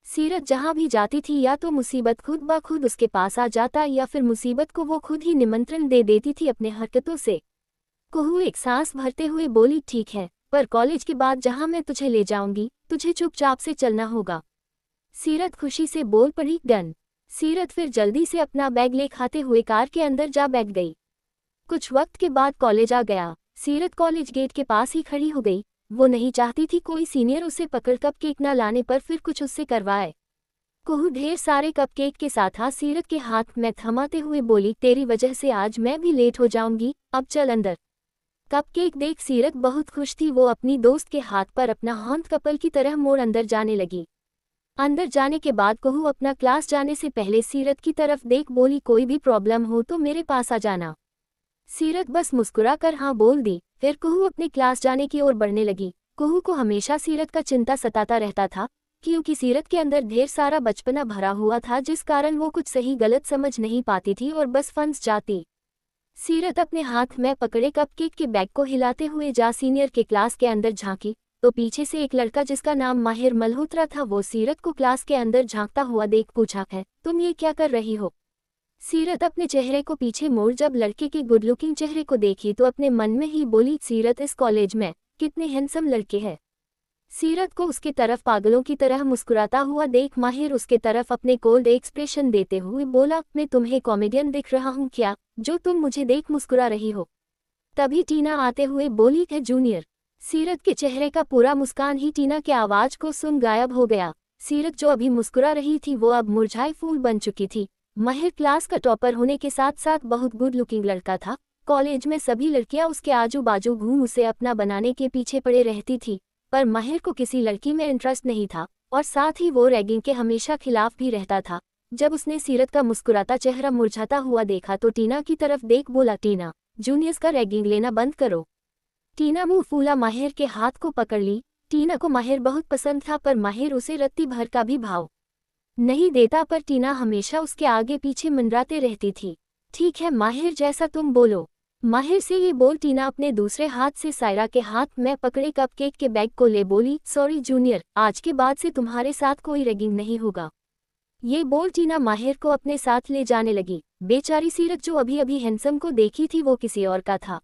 सीरत जहां भी जाती थी या तो मुसीबत खुद ब खुद उसके पास आ जाता या फिर मुसीबत को वो खुद ही निमंत्रण दे देती थी अपने हरकतों से। कुहू एक सांस भरते हुए बोली, ठीक है, पर कॉलेज के बाद जहां मैं तुझे ले जाऊंगी तुझे चुपचाप से चलना होगा। सीरत खुशी से बोल पड़ी, डन। सीरत फिर जल्दी से अपना बैग ले खाते हुए कार के अंदर जा बैठ गई। कुछ वक्त के बाद कॉलेज आ गया। सीरत कॉलेज गेट के पास ही खड़ी हो गई। वो नहीं चाहती थी कोई सीनियर उसे पकड़ कपकेक न लाने पर फिर कुछ उससे करवाए। कुहू ढेर सारे कपकेक के साथ सीरत के हाथ में थमाते हुए बोली, तेरी वजह से आज मैं भी लेट हो जाऊंगी, अब चल अंदर। कपकेक देख सीरत बहुत खुश थी। वो अपनी दोस्त के हाथ पर अपना हाथ कपल की तरह मोड़ अंदर जाने लगी। अंदर जाने के बाद कुहू अपना क्लास जाने से पहले सीरत की तरफ देख बोली, कोई भी प्रॉब्लम हो तो मेरे पास आ जाना। सीरत बस मुस्कुरा कर हाँ बोल दी। फिर कुहू अपने क्लास जाने की ओर बढ़ने लगी। कुहू को हमेशा सीरत का चिंता सताता रहता था, क्योंकि सीरत के अंदर ढेर सारा बचपना भरा हुआ था, जिस कारण वो कुछ सही गलत समझ नहीं पाती थी और बस फंस जाती। सीरत अपने हाथ में पकड़े कपकेक के बैग को हिलाते हुए जा सीनियर के क्लास के अंदर झांकी, तो पीछे से एक लड़का जिसका नाम माहिर मल्होत्रा था वो सीरत को क्लास के अंदर झांकता हुआ देख पूछा, है तुम ये क्या कर रही हो। सीरत अपने चेहरे को पीछे मोड़ जब लड़के के गुड लुकिंग चेहरे को देखी तो अपने मन में ही बोली, सीरत इस कॉलेज में कितने हैंडसम लड़के हैं। सीरत को उसके तरफ पागलों की तरह मुस्कुराता हुआ देख माहिर उसके तरफ अपने कोल्ड एक्सप्रेशन देते हुए बोला, मैं तुम्हें कॉमेडियन दिख रहा हूँ क्या, जो तुम मुझे देख मुस्कुरा रही हो। तभी टीना आते हुए बोली, है जूनियर। सीरत के चेहरे का पूरा मुस्कान ही टीना के आवाज को सुन गायब हो गया। सीरत जो अभी मुस्कुरा रही थी वो अब मुरझाई फूल बन चुकी थी। माहिर क्लास का टॉपर होने के साथ साथ बहुत गुड लुकिंग लड़का था। कॉलेज में सभी लड़कियां उसके आजू बाजू घूम उसे अपना बनाने के पीछे पड़े रहती थी, पर माहिर को किसी लड़की में इंटरेस्ट नहीं था और साथ ही वो रैगिंग के हमेशा खिलाफ भी रहता था। जब उसने सीरत का मुस्कुराता चेहरा मुरझाता हुआ देखा तो टीना की तरफ देख बोला, टीना जूनियर्स का रैगिंग लेना बंद करो। टीना मुंह फूला माहिर के हाथ को पकड़ ली। टीना को माहिर बहुत पसंद था, पर माहिर उसे रत्ती भर का भी भाव नहीं देता, पर टीना हमेशा उसके आगे पीछे मंडराते रहती थी। ठीक है माहिर, जैसा तुम बोलो। माहिर से ये बोल टीना अपने दूसरे हाथ से सायरा के हाथ में पकड़े कपकेक के बैग को ले बोली, सॉरी जूनियर, आज के बाद से तुम्हारे साथ कोई रैगिंग नहीं होगा। ये बोल टीना माहिर को अपने साथ ले जाने लगी। बेचारी सीरत जो अभी अभी हैंडसम को देखी थी वो किसी और का था,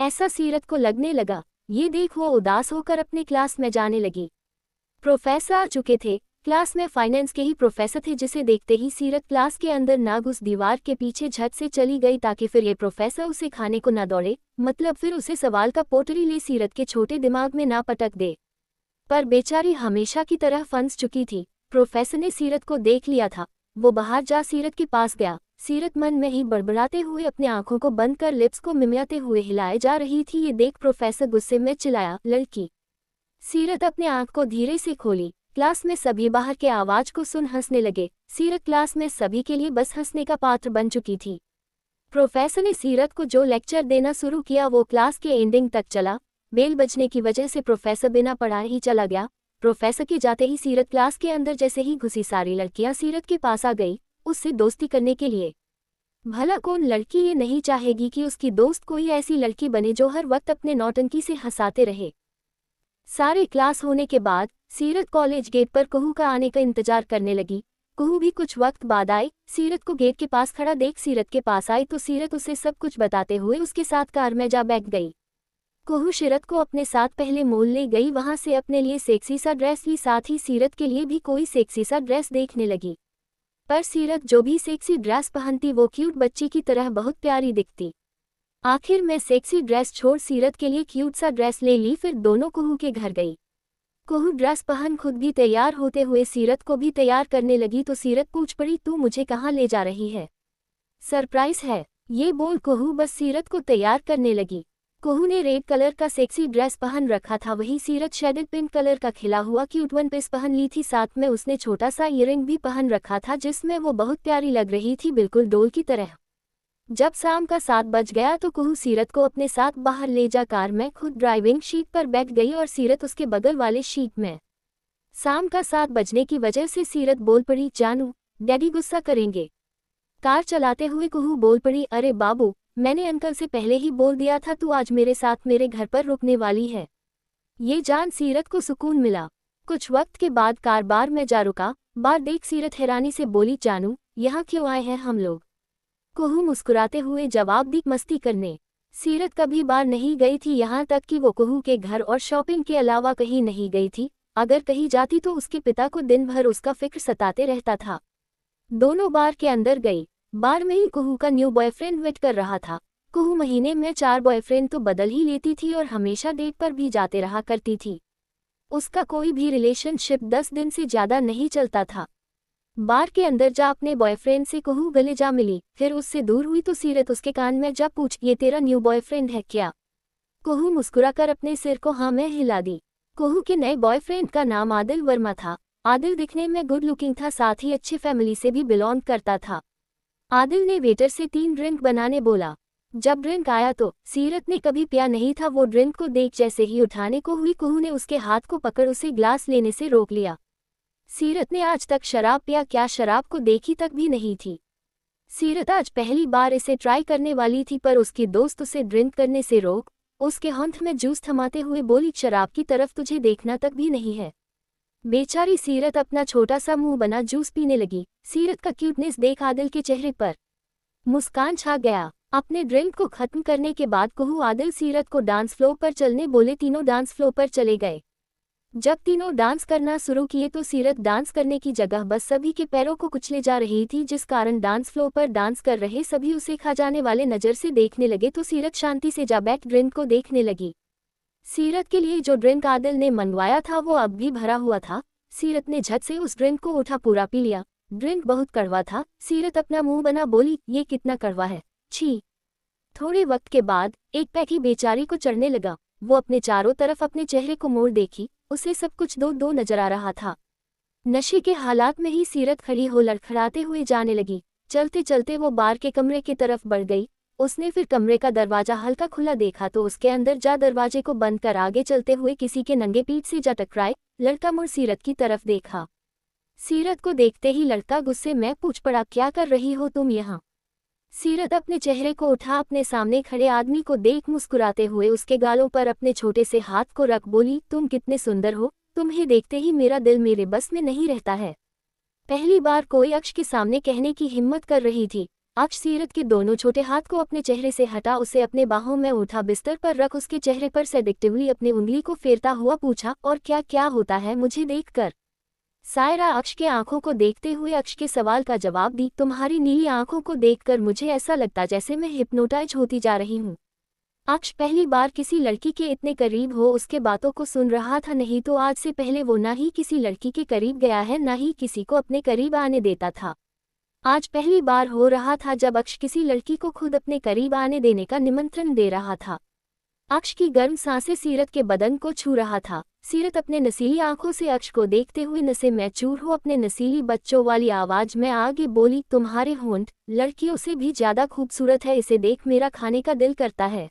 ऐसा सीरत को लगने लगा। ये देख वो उदास होकर अपने क्लास में जाने लगी। प्रोफेसर आ चुके थे। क्लास में फाइनेंस के ही प्रोफेसर थे, जिसे देखते ही सीरत क्लास के अंदर ना घुस दीवार के पीछे झट से चली गई ताकि फिर ये प्रोफेसर उसे खाने को ना दौड़े, मतलब फिर उसे सवाल का पोटरी ले सीरत के छोटे दिमाग में ना पटक दे। पर बेचारी हमेशा की तरह फंस चुकी थी। प्रोफेसर ने सीरत को देख लिया था। वो बाहर जा सीरत के पास गया। सीरत मन में ही बड़बड़ाते हुए अपने आंखों को बंद कर लिप्स को मिमियाते हुए हिलाए जा रही थी। ये देख प्रोफेसर गुस्से में चिल्लाया, लड़की। सीरत अपने आंख को धीरे से खोली। क्लास में सभी बाहर के आवाज को सुन हंसने लगे। सीरत क्लास में सभी के लिए बस हंसने का पात्र बन चुकी थी। प्रोफेसर ने सीरत को जो लेक्चर देना शुरू किया वो क्लास के एंडिंग तक चला। बेल बजने की वजह से प्रोफेसर बिना पढ़ाए ही चला गया। प्रोफेसर के जाते ही सीरत क्लास के अंदर जैसे ही घुसी, सारी लड़कियां सीरत के पास आ गई उससे दोस्ती करने के लिए। भला कौन लड़की ये नहीं चाहेगी कि उसकी दोस्त कोई ऐसी लड़की बने जो हर वक्त अपने नौटंकी से हंसाते रहे। सारे क्लास होने के बाद सीरत कॉलेज गेट पर कुहू का आने का इंतजार करने लगी। कुहू भी कुछ वक्त बाद आई। सीरत को गेट के पास खड़ा देख सीरत के पास आई तो सीरत उसे सब कुछ बताते हुए उसके साथ कार में जा बैठ गई। कुहू सीरत को अपने साथ पहले मॉल ले गई, वहां से अपने लिए सेक्सी सा ड्रेस ली, साथ ही सीरत के लिए भी कोई सेक्सी सा ड्रेस देखने लगी। पर सीरत जो भी सेक्सी ड्रेस पहनती वो क्यूट बच्ची की तरह बहुत प्यारी दिखती। आखिर में सेक्सी ड्रेस छोड़ सीरत के लिए क्यूट सा ड्रेस ले ली। फिर दोनों कुहू के घर गई। कुहू ड्रेस पहन खुद भी तैयार होते हुए सीरत को भी तैयार करने लगी तो सीरत पूछ पड़ी, तू मुझे कहाँ ले जा रही है? सरप्राइज है, ये बोल कुहू बस सीरत को तैयार करने लगी। कुहू ने रेड कलर का सेक्सी ड्रेस पहन रखा था, वही सीरत शेडेड पिंक कलर का खिला हुआ क्यूट वन पीस पहन ली थी। साथ में उसने छोटा सा ईयरिंग भी पहन रखा था जिसमें वो बहुत प्यारी लग रही थी, बिल्कुल डोल की तरह। जब शाम का 7 बज गया तो कुहू सीरत को अपने साथ बाहर ले जा कार में खुद ड्राइविंग सीट पर बैठ गई और सीरत उसके बगल वाले सीट में। शाम का 7 बजने की वजह से सीरत बोल पड़ी, जानू डैडी गुस्सा करेंगे। कार चलाते हुए कुहू बोल पड़ी, अरे बाबू, मैंने अंकल से पहले ही बोल दिया था तू आज मेरे साथ मेरे घर पर रुकने वाली है। ये जान सीरत को सुकून मिला। कुछ वक्त के बाद कार बार में जा रुका। बार देख सीरत हैरानी से बोली, जानू यहाँ क्यों आए हैं हम लोग? कुहू मुस्कुराते हुए जवाब दी, मस्ती करने। सीरत कभी बार नहीं गई थी, यहाँ तक कि वो कुहू के घर और शॉपिंग के अलावा कहीं नहीं गई थी। अगर कहीं जाती तो उसके पिता को दिन भर उसका फिक्र सताते रहता था। दोनों बार के अंदर गई। बार में ही कुहू का न्यू बॉयफ्रेंड वेट कर रहा था। कुहू महीने में 4 बॉयफ्रेंड तो बदल ही लेती थी और हमेशा डेट पर भी जाते रहा करती थी। उसका कोई भी रिलेशनशिप 10 दिन से ज्यादा नहीं चलता था। बार के अंदर जा अपने बॉयफ्रेंड से कुहू गले जा मिली, फिर उससे दूर हुई तो सीरत उसके कान में जा पूछ, ये तेरा न्यू बॉयफ्रेंड है क्या? कुहू मुस्कुराकर अपने सिर को हाँ में हिला दी। कुहू के नए बॉयफ्रेंड का नाम आदिल वर्मा था। आदिल दिखने में गुड लुकिंग था, साथ ही अच्छी फैमिली से भी बिलोंग करता था। आदिल ने वेटर से 3 ड्रिंक बनाने बोला। जब ड्रिंक आया तो सीरत ने कभी पिया नहीं था, वो ड्रिंक को देख जैसे ही उठाने को हुई कुहू ने उसके हाथ को पकड़ उसे ग्लास लेने से रोक लिया। सीरत ने आज तक शराब पिया क्या शराब को देखी तक भी नहीं थी। सीरत आज पहली बार इसे ट्राई करने वाली थी, पर उसकी दोस्त उसे ड्रिंक करने से रोक उसके हाथ में जूस थमाते हुए बोली, शराब की तरफ तुझे देखना तक भी नहीं है। बेचारी सीरत अपना छोटा सा मुंह बना जूस पीने लगी। सीरत का क्यूटनेस देख आदिल के चेहरे पर मुस्कान छा गया। अपने ड्रिंक को खत्म करने के बाद कुहू आदिल सीरत को डांस फ्लोर पर चलने बोले। तीनों डांस फ्लोर पर चले गए। जब तीनों डांस करना शुरू किए तो सीरत डांस करने की जगह बस सभी के पैरों को कुचले जा रही थी, जिस कारण डांस फ्लोर पर डांस कर रहे सभी उसे खा जाने वाले नज़र से देखने लगे तो सीरत शांति से जा बैठ ड्रिंक को देखने लगी। सीरत के लिए जो ड्रिंक आदिल ने मंगवाया था वो अब भी भरा हुआ था। सीरत ने झट से उस ड्रिंक को उठा पूरा पी लिया। ड्रिंक बहुत कड़वा था। सीरत अपना मुंह बना बोली, ये कितना कड़वा है, छी। थोड़े वक्त के बाद एक पैकी बेचारी को चढ़ने लगा। वो अपने चारों तरफ अपने चेहरे को मोड़ देखी, उसे सब कुछ दो दो नजर आ रहा था। नशे के हालात में ही सीरत खड़ी हो लड़खड़ाते हुए जाने लगी। चलते चलते वो बार के कमरे की तरफ बढ़ गई। उसने फिर कमरे का दरवाजा हल्का खुला देखा तो उसके अंदर जा दरवाजे को बंद कर आगे चलते हुए किसी के नंगे पीठ से जा टकराए। लड़का मुड़ सीरत की तरफ देखा। सीरत को देखते ही लड़का गुस्से में पूछ पड़ा, क्या कर रही हो तुम यहाँ? सीरत अपने चेहरे को उठा अपने सामने खड़े आदमी को देख मुस्कुराते हुए उसके गालों पर अपने छोटे से हाथ को रख बोली, तुम कितने सुंदर हो, तुम्हें देखते ही मेरा दिल मेरे बस में नहीं रहता है। पहली बार कोई अक्ष के सामने कहने की हिम्मत कर रही थी। अक्ष सीरत के दोनों छोटे हाथ को अपने चेहरे से हटा उसे अपने बाहों में उठा बिस्तर पर रख उसके चेहरे पर सेडिक्टिवली अपनी उंगली को फेरता हुआ पूछा, और क्या क्या होता है मुझे देखकर? सायरा अक्ष के आंखों को देखते हुए अक्ष के सवाल का जवाब दी, तुम्हारी नीली आंखों को देखकर मुझे ऐसा लगता जैसे मैं हिप्नोटाइज होती जा रही हूँ। अक्ष पहली बार किसी लड़की के इतने करीब हो उसके बातों को सुन रहा था, नहीं तो आज से पहले वो ना ही किसी लड़की के करीब गया है ना ही किसी को अपने करीब आने देता था। आज पहली बार हो रहा था जब अक्ष किसी लड़की को खुद अपने करीब आने देने का निमंत्रण दे रहा था। अक्ष की गर्म सांसें सीरत के बदन को छू रहा था। सीरत अपने नसीली आंखों से अक्ष को देखते हुए नसें में चूर हो अपने नसीली बच्चों वाली आवाज में आगे बोली, तुम्हारे होंठ लड़कियों से भी ज्यादा खूबसूरत है, इसे देख मेरा खाने का दिल करता है।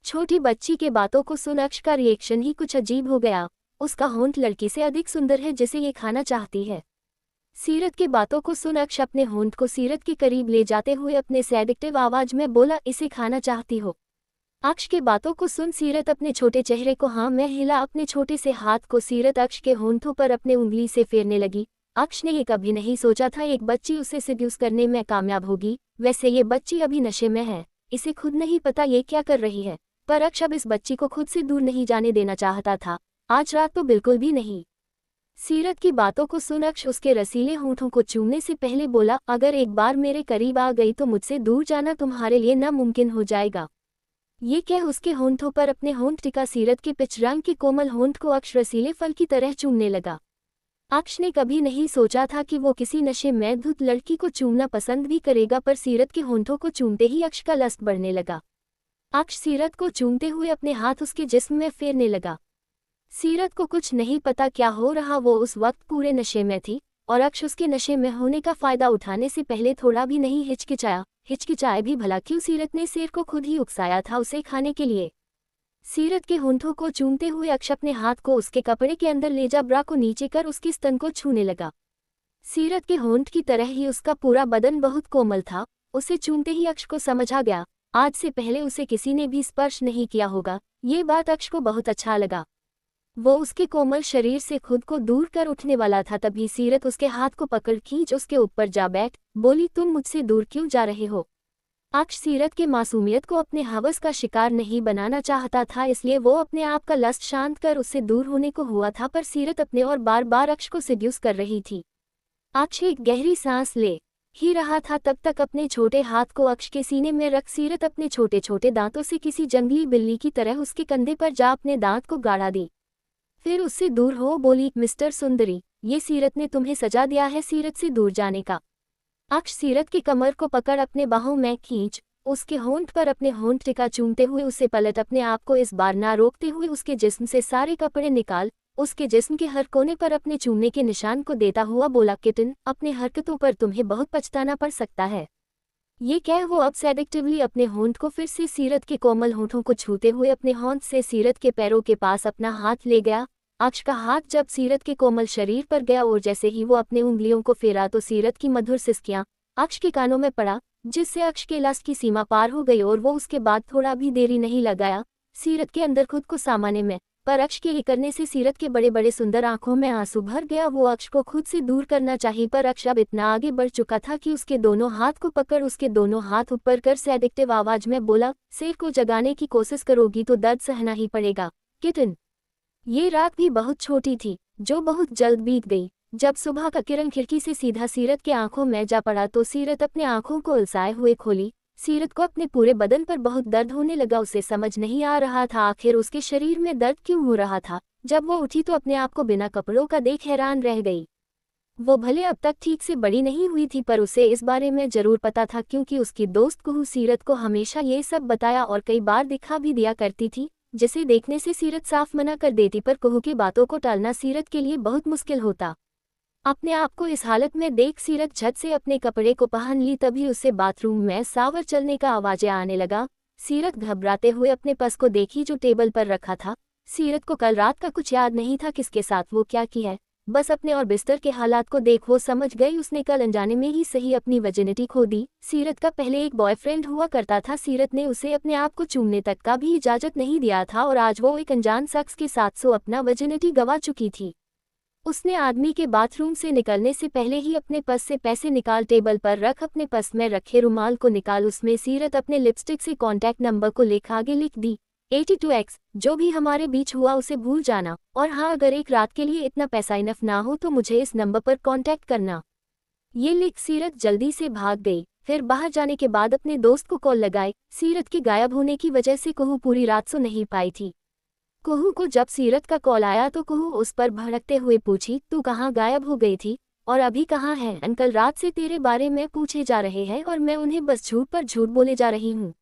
छोटी बच्ची के बातों को सुन अक्ष का रिएक्शन ही कुछ अजीब हो गया। उसका होंठ लड़की से अधिक सुंदर है जिसे ये खाना चाहती है। सीरत की बातों को सुन अक्ष अपने होंठ को सीरत के करीब ले जाते हुए अपने सेडिक्टिव आवाज में बोला, इसे खाना चाहती हो? अक्ष के बातों को सुन सीरत अपने छोटे चेहरे को हाँ में हिला अपने छोटे से हाथ को सीरत अक्ष के होंठों पर अपने उंगली से फेरने लगी। अक्ष ने ये कभी नहीं सोचा था एक बच्ची उसे सेड्यूस करने में कामयाब होगी। वैसे ये बच्ची अभी नशे में है, इसे खुद नहीं पता ये क्या कर रही है, पर अक्ष अब इस बच्ची को खुद से दूर नहीं जाने देना चाहता था, आज रात तो बिल्कुल भी नहीं। सीरत की बातों को सुन अक्ष उसके रसीले होंठों को चूमने से पहले बोला, अगर एक बार मेरे करीब आ गई तो मुझसे दूर जाना तुम्हारे लिए नामुमकिन हो जाएगा। ये कह उसके होंठों पर अपने होंठ टिका सीरत के पिच रंग के कोमल होंठ को अक्ष रसीले फल की तरह चूमने लगा। अक्ष ने कभी नहीं सोचा था कि वो किसी नशे में धुत लड़की को चूमना पसंद भी करेगा, पर सीरत के होंठों को चूमते ही अक्ष का लस्ट बढ़ने लगा। अक्ष सीरत को चूमते हुए अपने हाथ उसके जिस्म में फेरने लगा। सीरत को कुछ नहीं पता क्या हो रहा, वो उस वक्त पूरे नशे में थी और अक्ष उसके नशे में होने का फायदा उठाने से पहले थोड़ा भी नहीं हिचकिचाया भी भला क्यों, सीरत ने शेर को खुद ही उकसाया था उसे खाने के लिए। सीरत के होंठों को चूमते हुए अक्ष अपने हाथ को उसके कपड़े के अंदर ले जा ब्रा को नीचे कर उसके स्तन को छूने लगा। सीरत के होंठ की तरह ही उसका पूरा बदन बहुत कोमल था। उसे चूमते ही अक्ष को समझ आ गया, आज से पहले उसे किसी ने भी स्पर्श नहीं किया होगा। ये बात अक्ष को बहुत अच्छा लगा। वो उसके कोमल शरीर से खुद को दूर कर उठने वाला था, तभी सीरत उसके हाथ को पकड़ खींच उसके ऊपर जा बैठ बोली, तुम मुझसे दूर क्यों जा रहे हो? अक्ष सीरत के मासूमियत को अपने हवस का शिकार नहीं बनाना चाहता था, इसलिए वो अपने आप का लस्ट शांत कर उससे दूर होने को हुआ था, पर सीरत अपने और बार बार अक्ष को सेड्यूस कर रही थी। अक्ष एक गहरी सांस ले ही रहा था, तब तक अपने छोटे हाथ को अक्ष के सीने में रख सीरत अपने छोटे छोटे दांतों से किसी जंगली बिल्ली की तरह उसके कंधे पर जा अपने दांत को गाड़ा दी। फिर उससे दूर हो बोली, मिस्टर सुंदरी, ये सीरत ने तुम्हें सजा दिया है सीरत से दूर जाने का। अक्ष सीरत की कमर को पकड़ अपने बाहों में खींच उसके होंठ पर अपने होंठ टिका चूमते हुए उसे पलट अपने आप को इस बार ना रोकते हुए उसके जिस्म से सारे कपड़े निकाल उसके जिस्म के हर कोने पर अपने चूमने के निशान को देता हुआ बोला, किटन, अपने हरकतों पर तुम्हें बहुत पछताना पड़ सकता है। ये कह वो अब सेडिक्टिवली अपने होंठ को फिर से सीरत के कोमल होंठों को छूते हुए अपने होंठ से सीरत के पैरों के पास अपना हाथ ले गया। अक्ष का हाथ जब सीरत के कोमल शरीर पर गया और जैसे ही वो अपने उंगलियों को फेरा तो सीरत की मधुर सिसकियां अक्ष के कानों में पड़ा, जिससे अक्ष के लस्ट की सीमा पार हो गई और वो उसके बाद थोड़ा भी देरी नहीं लगाया सीरत के अंदर खुद को सामाने में। पर अक्ष के ये करने से सीरत के बड़े बड़े सुंदर आंखों में आंसू भर गया। वो अक्ष को खुद से दूर करना चाहिए, पर अक्ष अब इतना आगे बढ़ चुका था कि उसके दोनों हाथ को पकड़ उसके दोनों हाथ ऊपर कर सेडिक्टिव आवाज में बोला, शेर को जगाने की कोशिश करोगी तो दर्द सहना ही पड़ेगा किटन। ये रात भी बहुत छोटी थी जो बहुत जल्द बीत गई। जब सुबह का किरण खिड़की से सीधा सीरत के आंखों में जा पड़ा तो सीरत अपने आंखों को उलसाए हुए खोली। सीरत को अपने पूरे बदन पर बहुत दर्द होने लगा। उसे समझ नहीं आ रहा था आखिर उसके शरीर में दर्द क्यों हो रहा था। जब वो उठी तो अपने आप को बिना कपड़ों का देख हैरान रह गई। वो भले अब तक ठीक से बड़ी नहीं हुई थी, पर उसे इस बारे में जरूर पता था क्योंकि उसकी दोस्त कुहू सीरत को हमेशा ये सब बताया और कई बार दिखा भी दिया करती थी, जिसे देखने से सीरत साफ मना कर देती, पर कुहू की बातों को टालना सीरत के लिए बहुत मुश्किल होता। अपने आप को इस हालत में देख सीरत झट से अपने कपड़े को पहन ली। तभी उससे बाथरूम में सावर चलने का आवाज़ें आने लगा। सीरत घबराते हुए अपने पर्स को देखी जो टेबल पर रखा था। सीरत को कल रात का कुछ याद नहीं था किसके साथ वो क्या की है, बस अपने और बिस्तर के हालात को देख वो समझ गई उसने कल अनजाने में ही सही अपनी वर्जिनिटी खो दी। सीरत का पहले एक बॉयफ्रेंड हुआ करता था। सीरत ने उसे अपने आप को चूमने तक का भी इजाजत नहीं दिया था और आज वो एक अनजान शख्स के साथ अपना वर्जिनिटी गंवा चुकी थी। उसने आदमी के बाथरूम से निकलने से पहले ही अपने पर्स से पैसे निकाल टेबल पर रख अपने पर्स में रखे रुमाल को निकाल उसमें सीरत अपने लिपस्टिक से कॉन्टैक्ट नंबर को लेख आगे लिख दी। 82x, जो भी हमारे बीच हुआ उसे भूल जाना, और हाँ अगर एक रात के लिए इतना पैसा इनफ ना हो तो मुझे इस नंबर पर कांटेक्ट करना। ये लिख सीरत जल्दी से भाग गई। फिर बाहर जाने के बाद अपने दोस्त को कॉल लगाई। सीरत के गायब होने की वजह से कुहू पूरी रात सो नहीं पाई थी। कुहू को जब सीरत का कॉल आया तो कुहू उस पर भड़कते हुए पूछी, तू कहाँ गायब हो गई थी और अभी कहाँ है? अंकल रात से तेरे बारे में पूछे जा रहे हैं और मैं उन्हें बस झूठ पर झूठ बोले जा रही हूँ।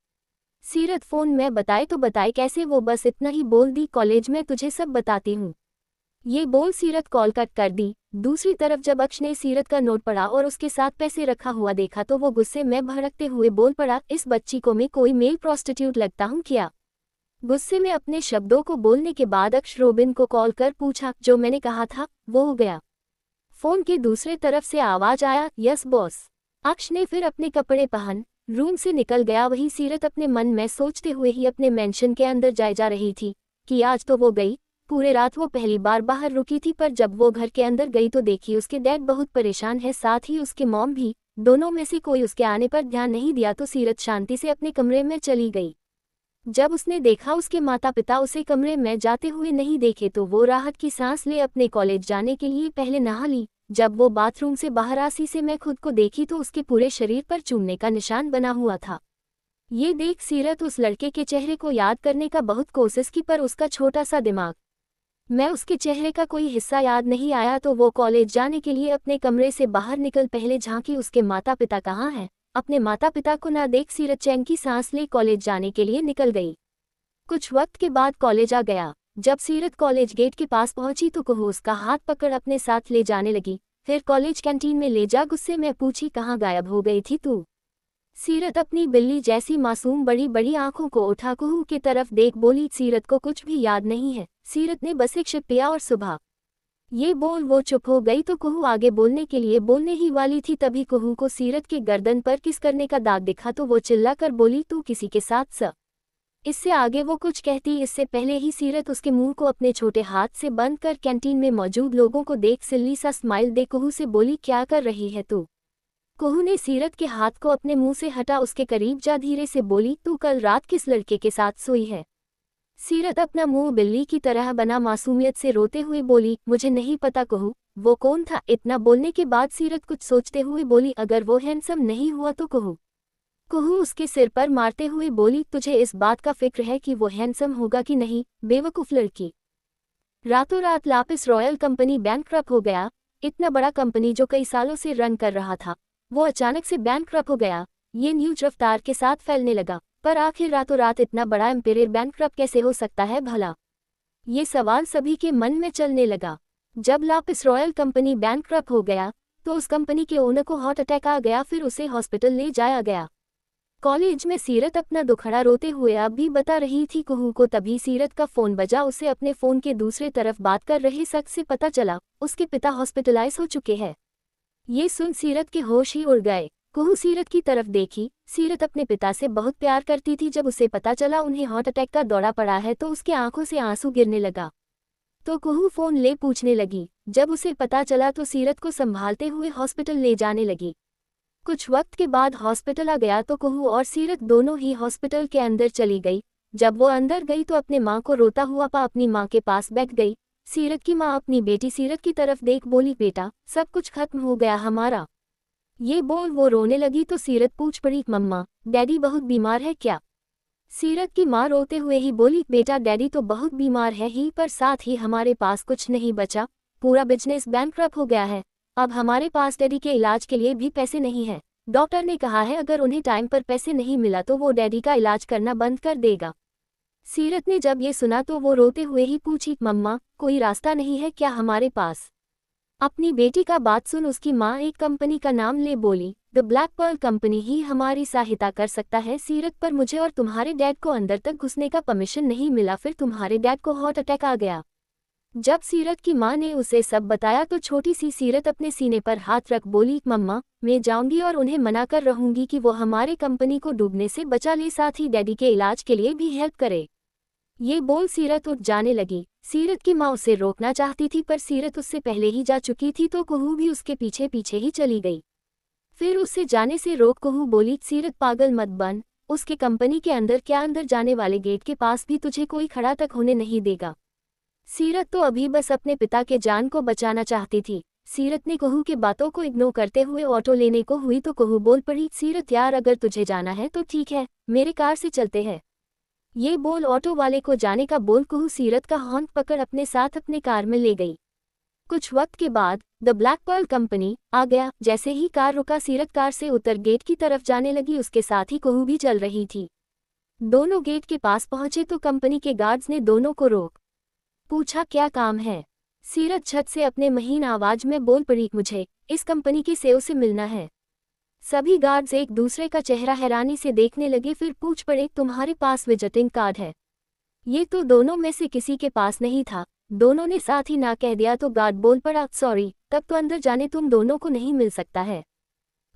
सीरत फोन में बताए तो बताए कैसे, वो बस इतना ही बोल दी, कॉलेज में तुझे सब बताती हूँ। ये बोल सीरत कॉल कट कर दी। दूसरी तरफ जब अक्ष ने सीरत का नोट पढ़ा और उसके साथ पैसे रखा हुआ देखा तो वो गुस्से में भड़कते हुए बोल पड़ा, इस बच्ची को मैं कोई मेल प्रोस्टिट्यूट लगता हूँ क्या? गुस्से में अपने शब्दों को बोलने के बाद अक्ष रोबिन को कॉल कर पूछा, जो मैंने कहा था वो हो गया? फोन के दूसरे तरफ से आवाज आया, यस बॉस। अक्ष ने फिर अपने कपड़े पहन रूम से निकल गया। वहीं सीरत अपने मन में सोचते हुए ही अपने मेंशन के अंदर जाए जा रही थी कि आज तो वो गई। पूरे रात वो पहली बार बाहर रुकी थी, पर जब वो घर के अंदर गई तो देखी उसके डैड बहुत परेशान है, साथ ही उसके मॉम भी। दोनों में से कोई उसके आने पर ध्यान नहीं दिया तो सीरत शांति से अपने कमरे में चली गई। जब उसने देखा उसके माता पिता उसे कमरे में जाते हुए नहीं देखे तो वो राहत की सांस ले अपने कॉलेज जाने के लिए पहले नहा ली। जब वो बाथरूम से बाहर आ शीशे में खुद को देखी तो उसके पूरे शरीर पर चूमने का निशान बना हुआ था। ये देख सीरत उस लड़के के चेहरे को याद करने का बहुत कोशिश की, पर उसका छोटा सा दिमाग में उसके चेहरे का कोई हिस्सा याद नहीं आया। तो वो कॉलेज जाने के लिए अपने कमरे से बाहर निकल पहले झांकी उसके माता पिता कहाँ हैं। अपने माता पिता को ना देख सीरत चैन की सांस ले कॉलेज जाने के लिए निकल गई। कुछ वक्त के बाद कॉलेज आ गया। जब सीरत कॉलेज गेट के पास पहुंची तो कुहू उसका हाथ पकड़ अपने साथ ले जाने लगी। फिर कॉलेज कैंटीन में ले जा गुस्से में पूछी, कहाँ गायब हो गई थी तू? सीरत अपनी बिल्ली जैसी मासूम बड़ी बड़ी आंखों को उठा कुहू की तरफ देख बोली, सीरत को कुछ भी याद नहीं है। सीरत ने बस एक शिप पिया और सुबह। ये बोल वो चुप हो गई तो कुहू आगे बोलने के लिए बोलने ही वाली थी, तभी कुहू को सीरत के गर्दन पर किस करने का दाग दिखा तो वो चिल्लाकर बोली, तू किसी के साथ स? इससे आगे वो कुछ कहती इससे पहले ही सीरत उसके मुंह को अपने छोटे हाथ से बंद कर कैंटीन में मौजूद लोगों को देख सिल्ली सा स्माइल दे कुहू से बोली, क्या कर रही है तू? कुहू ने सीरत के हाथ को अपने मुंह से हटा उसके करीब जा धीरे से बोली, तू कल रात किस लड़के के साथ सोई है? सीरत अपना मुंह बिल्ली की तरह बना मासूमियत से रोते हुए बोली, मुझे नहीं पता कुहू, वो कौन था? इतना बोलने के बाद सीरत कुछ सोचते हुए बोली, अगर वो हैंडसम नहीं हुआ तो कुहू? कुहू उसके सिर पर मारते हुए बोली, तुझे इस बात का फिक्र है कि वो हैंडसम होगा कि नहीं, बेवकूफ़ लड़की। रातों रात लापिस रॉयल कंपनी बैंकक्रप्ट हो गया। इतना बड़ा कंपनी जो कई सालों से रन कर रहा था, वो अचानक से बैंकक्रप्ट हो गया। ये न्यूज रफ्तार के साथ फैलने लगा, पर आखिर रातों रात इतना बड़ा एम्पायर बैंकक्रप्ट कैसे हो सकता है भला? ये सवाल सभी के मन में चलने लगा। जब लापिस रॉयल कंपनी बैंकक्रप्ट हो गया तो उस कंपनी के ओनर को हार्ट अटैक आ गया, फिर उसे हॉस्पिटल ले जाया गया। कॉलेज में सीरत अपना दुखड़ा रोते हुए अब भी बता रही थी कुहू को, तभी सीरत का फोन बजा। उसे अपने फोन के दूसरे तरफ बात कर रहे शख्स से पता चला उसके पिता हॉस्पिटलाइज हो चुके हैं। ये सुन सीरत के होश ही उड़ गए। कुहू सीरत की तरफ देखी। सीरत अपने पिता से बहुत प्यार करती थी। जब उसे पता चला उन्हें हार्ट अटैक का दौरा पड़ा है तो उसके आंखों से आंसू गिरने लगा। तो कुहू फोन ले पूछने लगी। जब उसे पता चला तो सीरत को संभालते हुए हॉस्पिटल ले जाने लगी। कुछ वक्त के बाद हॉस्पिटल आ गया तो कुहू और सीरत दोनों ही हॉस्पिटल के अंदर चली गई। जब वो अंदर गई तो अपने माँ को रोता हुआ अपनी माँ के पास बैठ गई। सीरत की माँ अपनी बेटी सीरत की तरफ देख बोली, बेटा सब कुछ खत्म हो गया हमारा। ये बोल वो रोने लगी तो सीरत पूछ पड़ी, मम्मा डैडी बहुत बीमार है क्या? सीरत की माँ रोते हुए ही बोली, बेटा डैडी तो बहुत बीमार है ही, पर साथ ही हमारे पास कुछ नहीं बचा। पूरा बिजनेस बैंकक्रप्ट हो गया है। अब हमारे पास डैडी के इलाज के लिए भी पैसे नहीं है। डॉक्टर ने कहा है अगर उन्हें टाइम पर पैसे नहीं मिला तो वो डैडी का इलाज करना बंद कर देगा। सीरत ने जब ये सुना तो वो रोते हुए ही पूछी, मम्मा कोई रास्ता नहीं है क्या हमारे पास? अपनी बेटी का बात सुन उसकी माँ एक कंपनी का नाम ले बोली, द ब्लैक पर्ल कंपनी ही हमारी सहायता कर सकता है सीरत, पर मुझे और तुम्हारे डैड को अंदर तक घुसने का परमिशन नहीं मिला, फिर तुम्हारे डैड को हार्ट अटैक आ गया। जब सीरत की माँ ने उसे सब बताया तो छोटी सी सीरत अपने सीने पर हाथ रख बोली, मम्मा मैं जाऊंगी और उन्हें मना कर रहूंगी कि वो हमारे कंपनी को डूबने से बचा ले, साथ ही डैडी के इलाज के लिए भी हेल्प करे। ये बोल सीरत उठ जाने लगी। सीरत की माँ उसे रोकना चाहती थी पर सीरत उससे पहले ही जा चुकी थी तो कुहू भी उसके पीछे पीछे ही चली गई। फिर उससे जाने से रोक कुहू बोली, सीरत पागल मत बन, उसके कंपनी के अंदर क्या, अंदर जाने वाले गेट के पास भी तुझे कोई खड़ा तक होने नहीं देगा। सीरत तो अभी बस अपने पिता के जान को बचाना चाहती थी। सीरत ने कहू की बातों को इग्नोर करते हुए ऑटो लेने को हुई तो कहू बोल पड़ी, सीरत यार अगर तुझे जाना है तो ठीक है, मेरे कार से चलते हैं। ये बोल ऑटो वाले को जाने का बोल कहू सीरत का हॉर्न पकड़ अपने साथ अपने कार में ले गई। कुछ वक्त के बाद द ब्लैक पर्ल कंपनी आ गया। जैसे ही कार रुका सीरत कार से उतर गेट की तरफ जाने लगी, उसके साथ ही कहू भी चल रही थी। दोनों गेट के पास पहुंचे तो कंपनी के गार्ड्स ने दोनों को रोक पूछा क्या काम है। सीरत छत से अपने महीन आवाज में बोल पड़ी, मुझे इस कंपनी के सीईओ से मिलना है। सभी गार्ड्स एक दूसरे का चेहरा हैरानी से देखने लगे, फिर पूछ पड़े, तुम्हारे पास विजिटिंग कार्ड है? ये तो दोनों में से किसी के पास नहीं था। दोनों ने साथ ही ना कह दिया तो गार्ड बोल पड़ा, सॉरी, तब तो अंदर जाने तुम दोनों को नहीं मिल सकता है।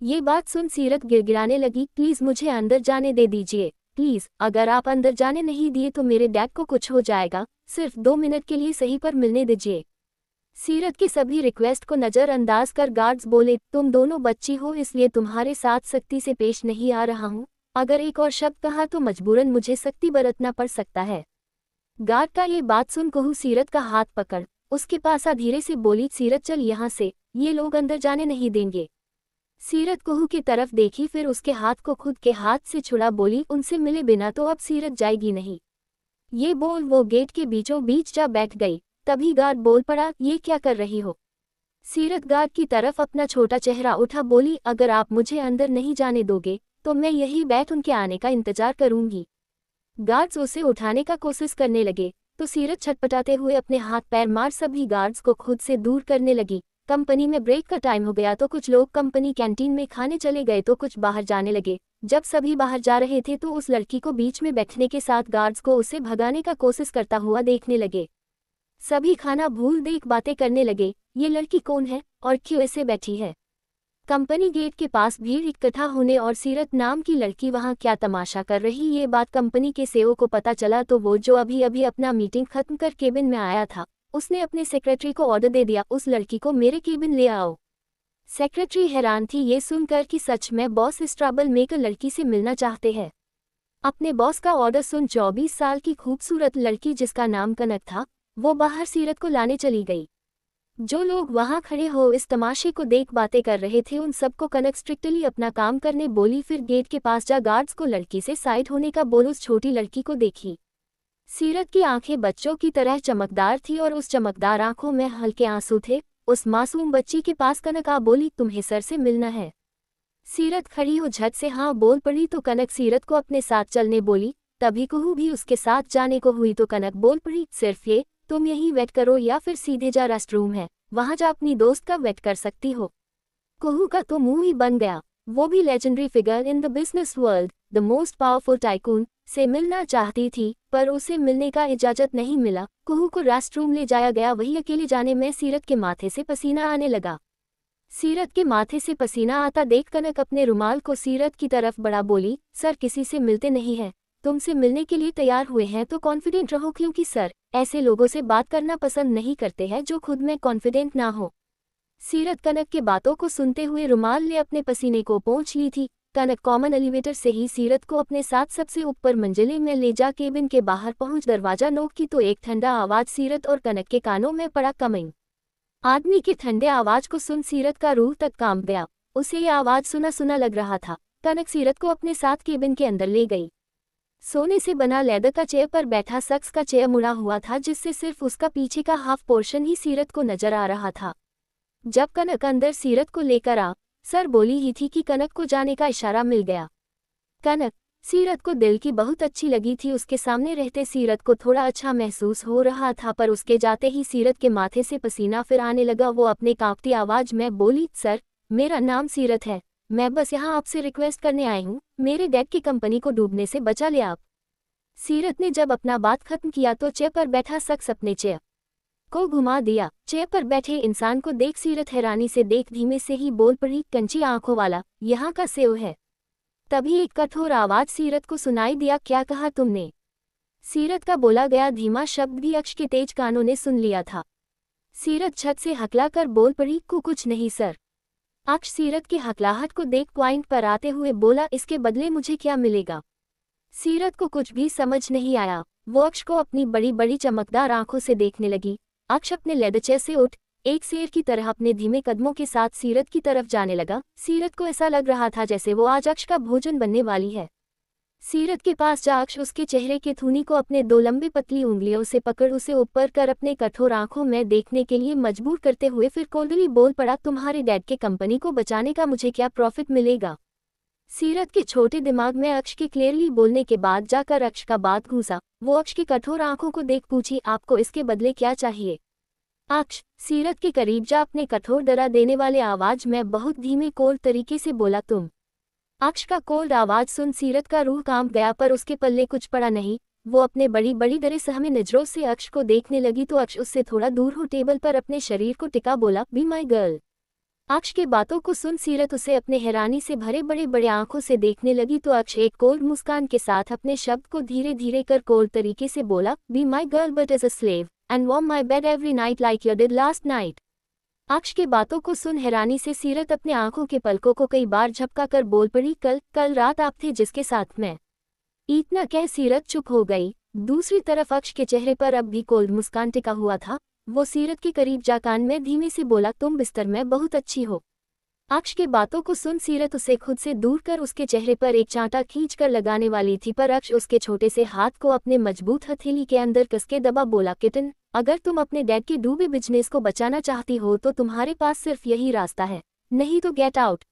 ये बात सुन सीरत गिड़गिड़ाने लगी, प्लीज मुझे अंदर जाने दे दीजिए, प्लीज, अगर आप अंदर जाने नहीं दिए तो मेरे डैड को कुछ हो जाएगा, सिर्फ 2 मिनट के लिए सही पर मिलने दीजिए। सीरत की सभी रिक्वेस्ट को नज़रअंदाज कर गार्ड्स बोले, तुम दोनों बच्ची हो इसलिए तुम्हारे साथ सख्ती से पेश नहीं आ रहा हूँ, अगर एक और शब्द कहा तो मजबूरन मुझे सख्ती बरतना पड़ सकता है। गार्ड का ये बात सुन कहू सीरत का हाथ पकड़ उसके पास आ धीरे से बोली, सीरत चल यहाँ से, ये लोग अंदर जाने नहीं देंगे। सीरत कहू की तरफ देखी, फिर उसके हाथ को खुद के हाथ से छुड़ा बोली, उनसे मिले बिना तो अब सीरत जाएगी नहीं। ये बोल वो गेट के बीचों बीच जा बैठ गई। तभी गार्ड बोल पड़ा, ये क्या कर रही हो? सीरत गार्ड की तरफ अपना छोटा चेहरा उठा बोली, अगर आप मुझे अंदर नहीं जाने दोगे तो मैं यही बैठ उनके आने का इंतजार करूंगी। गार्ड्स उसे उठाने का कोशिश करने लगे तो सीरत छटपटाते हुए अपने हाथ पैर मार सभी गार्ड्स को खुद से दूर करने लगी। कंपनी में ब्रेक का टाइम हो गया तो कुछ लोग कंपनी कैंटीन में खाने चले गए तो कुछ बाहर जाने लगे। जब सभी बाहर जा रहे थे तो उस लड़की को बीच में बैठने के साथ गार्ड्स को उसे भगाने का कोशिश करता हुआ देखने लगे। सभी खाना भूल देख बातें करने लगे, ये लड़की कौन है और क्यों ऐसे बैठी है? कंपनी गेट के पास भीड़ इकट्ठा होने और सीरत नाम की लड़की वहां क्या तमाशा कर रही, ये बात कंपनी के सीईओ को पता चला तो वो जो अभी अभी अपना मीटिंग खत्म कर केबिन में आया था, उसने अपने सेक्रेटरी को ऑर्डर दे दिया, उस लड़की को मेरे केबिन ले आओ। सेक्रेटरी हैरान थी ये सुनकर कि सच में बॉस इस ट्रबल मेकर लड़की से मिलना चाहते हैं। अपने बॉस का ऑर्डर सुन 24 साल की खूबसूरत लड़की जिसका नाम कनक था, वो बाहर सीरत को लाने चली गई। जो लोग वहां खड़े हो इस तमाशे को देख बातें कर रहे थे उन सबको कनक स्ट्रिक्टली अपना काम करने बोली, फिर गेट के पास जा गार्ड्स को लड़की से साइड होने का बोल। उस छोटी लड़की को देखी सीरत की आंखें बच्चों की तरह चमकदार थी और उस चमकदार आंखों में हल्के आंसू थे। उस मासूम बच्ची के पास कनक आ बोली, तुम्हें सर से मिलना है। सीरत खड़ी हो झट से हाँ बोल पड़ी तो कनक सीरत को अपने साथ चलने बोली। तभी कहू भी उसके साथ जाने को हुई तो कनक बोल पड़ी, सिर्फ ये, तुम यहीं वेट करो या फिर सीधे जा रेस्टरूम है, वहां जा अपनी दोस्त का वेट कर सकती हो। कहू का तो मुंह ही बन गया। वो भी legendary figure in the business world, the most powerful tycoon से मिलना चाहती थी पर उसे मिलने का इजाजत नहीं मिला। कहू को रेस्टरूम ले जाया गया। वही अकेले जाने में सीरत के माथे से पसीना आने लगा। सीरत के माथे से पसीना आता देख कनक अपने रुमाल को सीरत की तरफ बढ़ा बोली, सर किसी से मिलते नहीं हैं, तुमसे मिलने के लिए तैयार हुए हैं तो कॉन्फिडेंट रहो क्योंकि सर ऐसे लोगों से बात करना पसंद नहीं करते हैं जो खुद में कॉन्फिडेंट ना हो। सीरत कनक के बातों को सुनते हुए रुमाल ले अपने पसीने को पोंछ ली थी। कनक कॉमन एलिवेटर से ही सीरत को अपने साथ सबसे ऊपर मंजिले में ले जा केबिन के बाहर पहुंच दरवाजा नोक की तो एक ठंडा आवाज सीरत और कनक के कानों में पड़ा। कमिंग। आदमी के ठंडे आवाज को सुन सीरत का रूह तक कांप गया। उसे ये आवाज सुना सुना लग रहा था। कनक सीरत को अपने साथ केबिन के अंदर ले गई। सोने से बना लेदर का चेयर पर बैठा शख्स का चेयर मुड़ा हुआ था जिससे सिर्फ उसका पीछे का हाफ पोर्शन ही सीरत को नजर आ रहा था। जब कनक अंदर सीरत को लेकर आ, सर बोली ही थी कि कनक को जाने का इशारा मिल गया। कनक सीरत को दिल की बहुत अच्छी लगी थी। उसके सामने रहते सीरत को थोड़ा अच्छा महसूस हो रहा था पर उसके जाते ही सीरत के माथे से पसीना फिर आने लगा। वो अपने कांपती आवाज में बोली, सर मेरा नाम सीरत है, मैं बस यहाँ आपसे रिक्वेस्ट करने आई हूँ, मेरे डैड की कंपनी को डूबने से बचा ले आप। सीरत ने जब अपना बात खत्म किया तो चेयर पर बैठा शख्स अपने चेयर को घुमा दिया। चेयर पर बैठे इंसान को देख सीरत हैरानी से देख धीमे से ही बोल पड़ी, कंची आंखों वाला यहाँ का सेव है। तभी एक कठोर आवाज सीरत को सुनाई दिया, क्या कहा तुमने? सीरत का बोला गया धीमा शब्द भी अक्ष के तेज कानों ने सुन लिया था। सीरत छत से हकला कर बोल पड़ी, कुछ नहीं सर। अक्ष सीरत की हकलाहट को देख पॉइंट पर आते हुए बोला, इसके बदले मुझे क्या मिलेगा? सीरत को कुछ भी समझ नहीं आया। वो अक्ष को अपनी बड़ी बड़ी चमकदार आंखों से देखने लगी। अक्ष अपने लेदर चेयर से उठ एक शेर की तरह अपने धीमे कदमों के साथ सीरत की तरफ जाने लगा। सीरत को ऐसा लग रहा था जैसे वो आज अक्ष का भोजन बनने वाली है। सीरत के पास जा अक्ष उसके चेहरे के थूनी को अपने दो लंबी पतली उंगलियों से पकड़ उसे ऊपर कर अपने कठोर आंखों में देखने के लिए मजबूर करते हुए फिर कोल्डली बोल पड़ा, तुम्हारे डैड के कंपनी को बचाने का मुझे क्या प्रॉफिट मिलेगा। सीरत के छोटे दिमाग में अक्ष के क्लियरली बोलने के बाद जाकर अक्ष का बात घुसा। वो अक्ष की कठोर आंखों को देख पूछी, आपको इसके बदले क्या चाहिए। अक्ष सीरत के करीब जा अपने कठोर डरा देने वाले आवाज में बहुत धीमे कोल्ड तरीके से बोला, तुम। अक्ष का कोल्ड आवाज सुन सीरत का रूह कांप गया, पर उसके पल्ले कुछ पड़ा नहीं। वो अपने बड़ी बड़ी डरे सहमे नजरों से अक्ष को देखने लगी तो अक्ष उससे थोड़ा दूर हो टेबल पर अपने शरीर को टिका बोला, बी माई गर्ल। अक्ष के बातों को सुन सीरत उसे अपने हैरानी से भरे बड़े बड़े आंखों से देखने लगी तो अक्ष एक कोल्ड मुस्कान के साथ अपने शब्द को धीरे धीरे कर कोल्ड तरीके से बोला, be my girl but as a slave and warm my bed every night like you did last night. Aksh के बातों को सुन हैरानी से सीरत अपने आंखों के पलकों को कई बार झपका कर बोल पड़ी, कल रात आप थे जिसके साथ मैं। इतना कह सीरत चुप हो गई। दूसरी तरफ अक्ष के चेहरे पर अब भी कोल्ड मुस्कान टिका हुआ था। वो सीरत के करीब जा कान में धीमे से बोला, तुम बिस्तर में बहुत अच्छी हो। अक्ष के बातों को सुन सीरत उसे खुद से दूर कर उसके चेहरे पर एक चांटा खींच कर लगाने वाली थी, पर अक्ष उसके छोटे से हाथ को अपने मजबूत हथेली के अंदर कसके दबा बोला, किटन, अगर तुम अपने डैड के डूबे बिजनेस को बचाना चाहती हो तो तुम्हारे पास सिर्फ यही रास्ता है, नहीं तो गेट आउट।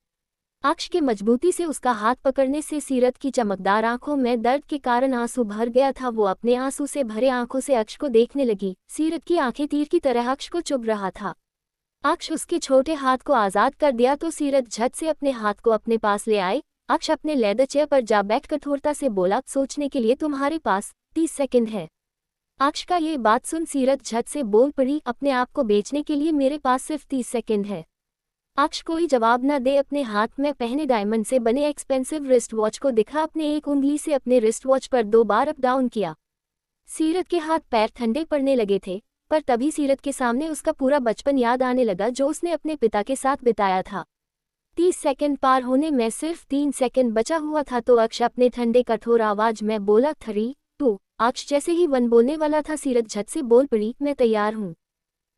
अक्ष के मजबूती से उसका हाथ पकड़ने से सीरत की चमकदार आंखों में दर्द के कारण आंसू भर गया था। वो अपने आंसू से भरे आंखों से अक्ष को देखने लगी। सीरत की आंखें तीर की तरह अक्ष को चुभ रहा था। अक्ष उसके छोटे हाथ को आजाद कर दिया तो सीरत झट से अपने हाथ को अपने पास ले आए। अक्ष अपने लेदर चेयर पर जा बैठ कठोरता से बोला, सोचने के लिए तुम्हारे पास 30 सेकंड है। अक्ष का ये बात सुन सीरत झट से बोल पड़ी, अपने आप को बेचने के लिए मेरे पास सिर्फ 30 सेकंड है। अक्ष कोई जवाब न दे अपने हाथ में पहने डायमंड से बने एक्सपेंसिव रिस्ट वॉच को दिखा, अपने एक उंगली से अपने रिस्ट वॉच पर 2 बार अप डाउन किया। सीरत के हाथ पैर ठंडे पड़ने लगे थे, पर तभी सीरत के सामने उसका पूरा बचपन याद आने लगा जो उसने अपने पिता के साथ बिताया था। 30 सेकंड पार होने में सिर्फ 3 सेकंड बचा हुआ था तो अक्ष अपने ठंडे कठोर आवाज में बोला, 3, 2। अक्ष जैसे ही 1 बोलने वाला था सीरत झट से बोल पड़ी, मैं तैयार हूँ।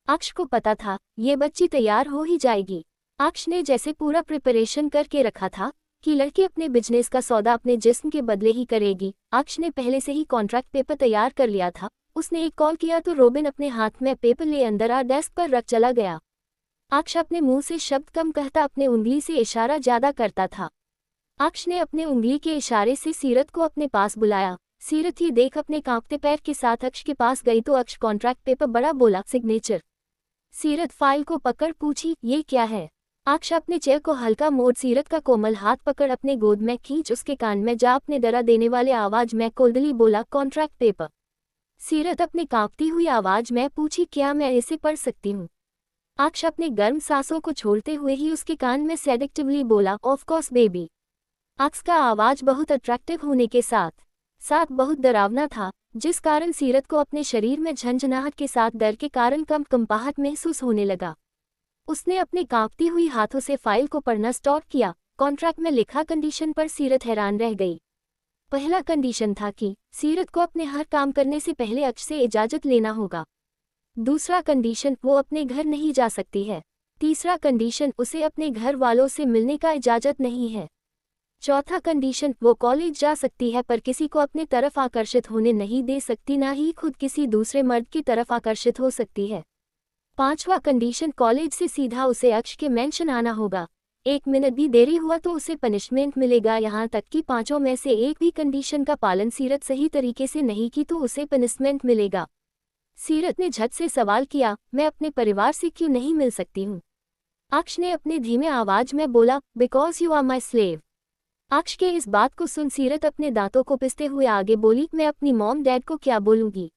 अक्ष को पता था ये बच्ची तैयार हो ही जाएगी। अक्ष ने जैसे पूरा प्रिपरेशन करके रखा था कि लड़की अपने बिजनेस का सौदा अपने जिस्म के बदले ही करेगी। अक्ष ने पहले से ही कॉन्ट्रैक्ट पेपर तैयार कर लिया था। उसने एक कॉल किया तो रोबिन अपने हाथ में पेपर ले अंदर आ डेस्क पर रख चला गया। अक्ष अपने मुंह से शब्द कम कहता अपने उंगली से इशारा ज्यादा करता था। अक्ष ने अपने उंगली के इशारे से सीरत को अपने पास बुलाया। सीरत ये देख अपने कांपते पैर के साथ अक्ष के पास गई तो अक्ष कॉन्ट्रैक्ट पेपर बड़ा बोला, सिग्नेचर। सीरत फाइल को पकड़ पूछी, ये क्या है। अक्ष अपने चेयर को हल्का मोड़ सीरत का कोमल हाथ पकड़ अपने गोद में खींच उसके कान में जा अपने डरा देने वाले आवाज में कोल्डली बोला, कॉन्ट्रैक्ट पेपर। सीरत अपनी कांपती हुई आवाज में पूछी, क्या मैं इसे पढ़ सकती हूँ। अक्ष अपने गर्म सांसों को छोड़ते हुए ही उसके कान में सेडेक्टिवली बोला, ऑफ कोर्स बेबी। अक्ष का आवाज बहुत अट्रैक्टिव होने के साथ बहुत डरावना था, जिस कारण सीरत को अपने शरीर में झंझनाहट के साथ डर के कारण कंपाहट महसूस होने लगा। उसने अपने कांपती हुई हाथों से फाइल को पढ़ना स्टार्ट किया। कॉन्ट्रैक्ट में लिखा कंडीशन पर सीरत हैरान रह गई। पहला कंडीशन था कि सीरत को अपने हर काम करने से पहले अक्ष से इजाजत लेना होगा। दूसरा कंडीशन, वो अपने घर नहीं जा सकती है। तीसरा कंडीशन, उसे अपने घर वालों से मिलने का इजाजत नहीं है। चौथा कंडीशन, वो कॉलेज जा सकती है पर किसी को अपने तरफ आकर्षित होने नहीं दे सकती, ना ही खुद किसी दूसरे मर्द की तरफ आकर्षित हो सकती है। पांचवा कंडीशन, कॉलेज से सीधा उसे अक्ष के मेंशन आना होगा। 1 मिनट भी देरी हुआ तो उसे पनिशमेंट मिलेगा। यहाँ तक कि 5 में से एक भी कंडीशन का पालन सीरत सही तरीके से नहीं की तो उसे पनिशमेंट मिलेगा। सीरत ने झट से सवाल किया, मैं अपने परिवार से क्यों नहीं मिल सकती हूँ। अक्ष ने अपने धीमे आवाज में बोला, because you are my slave. Aksh के इस बात को सुन सीरत अपने दांतों को पिसते हुए आगे बोली, मैं अपनी मॉम डैड को क्या बोलूंगी।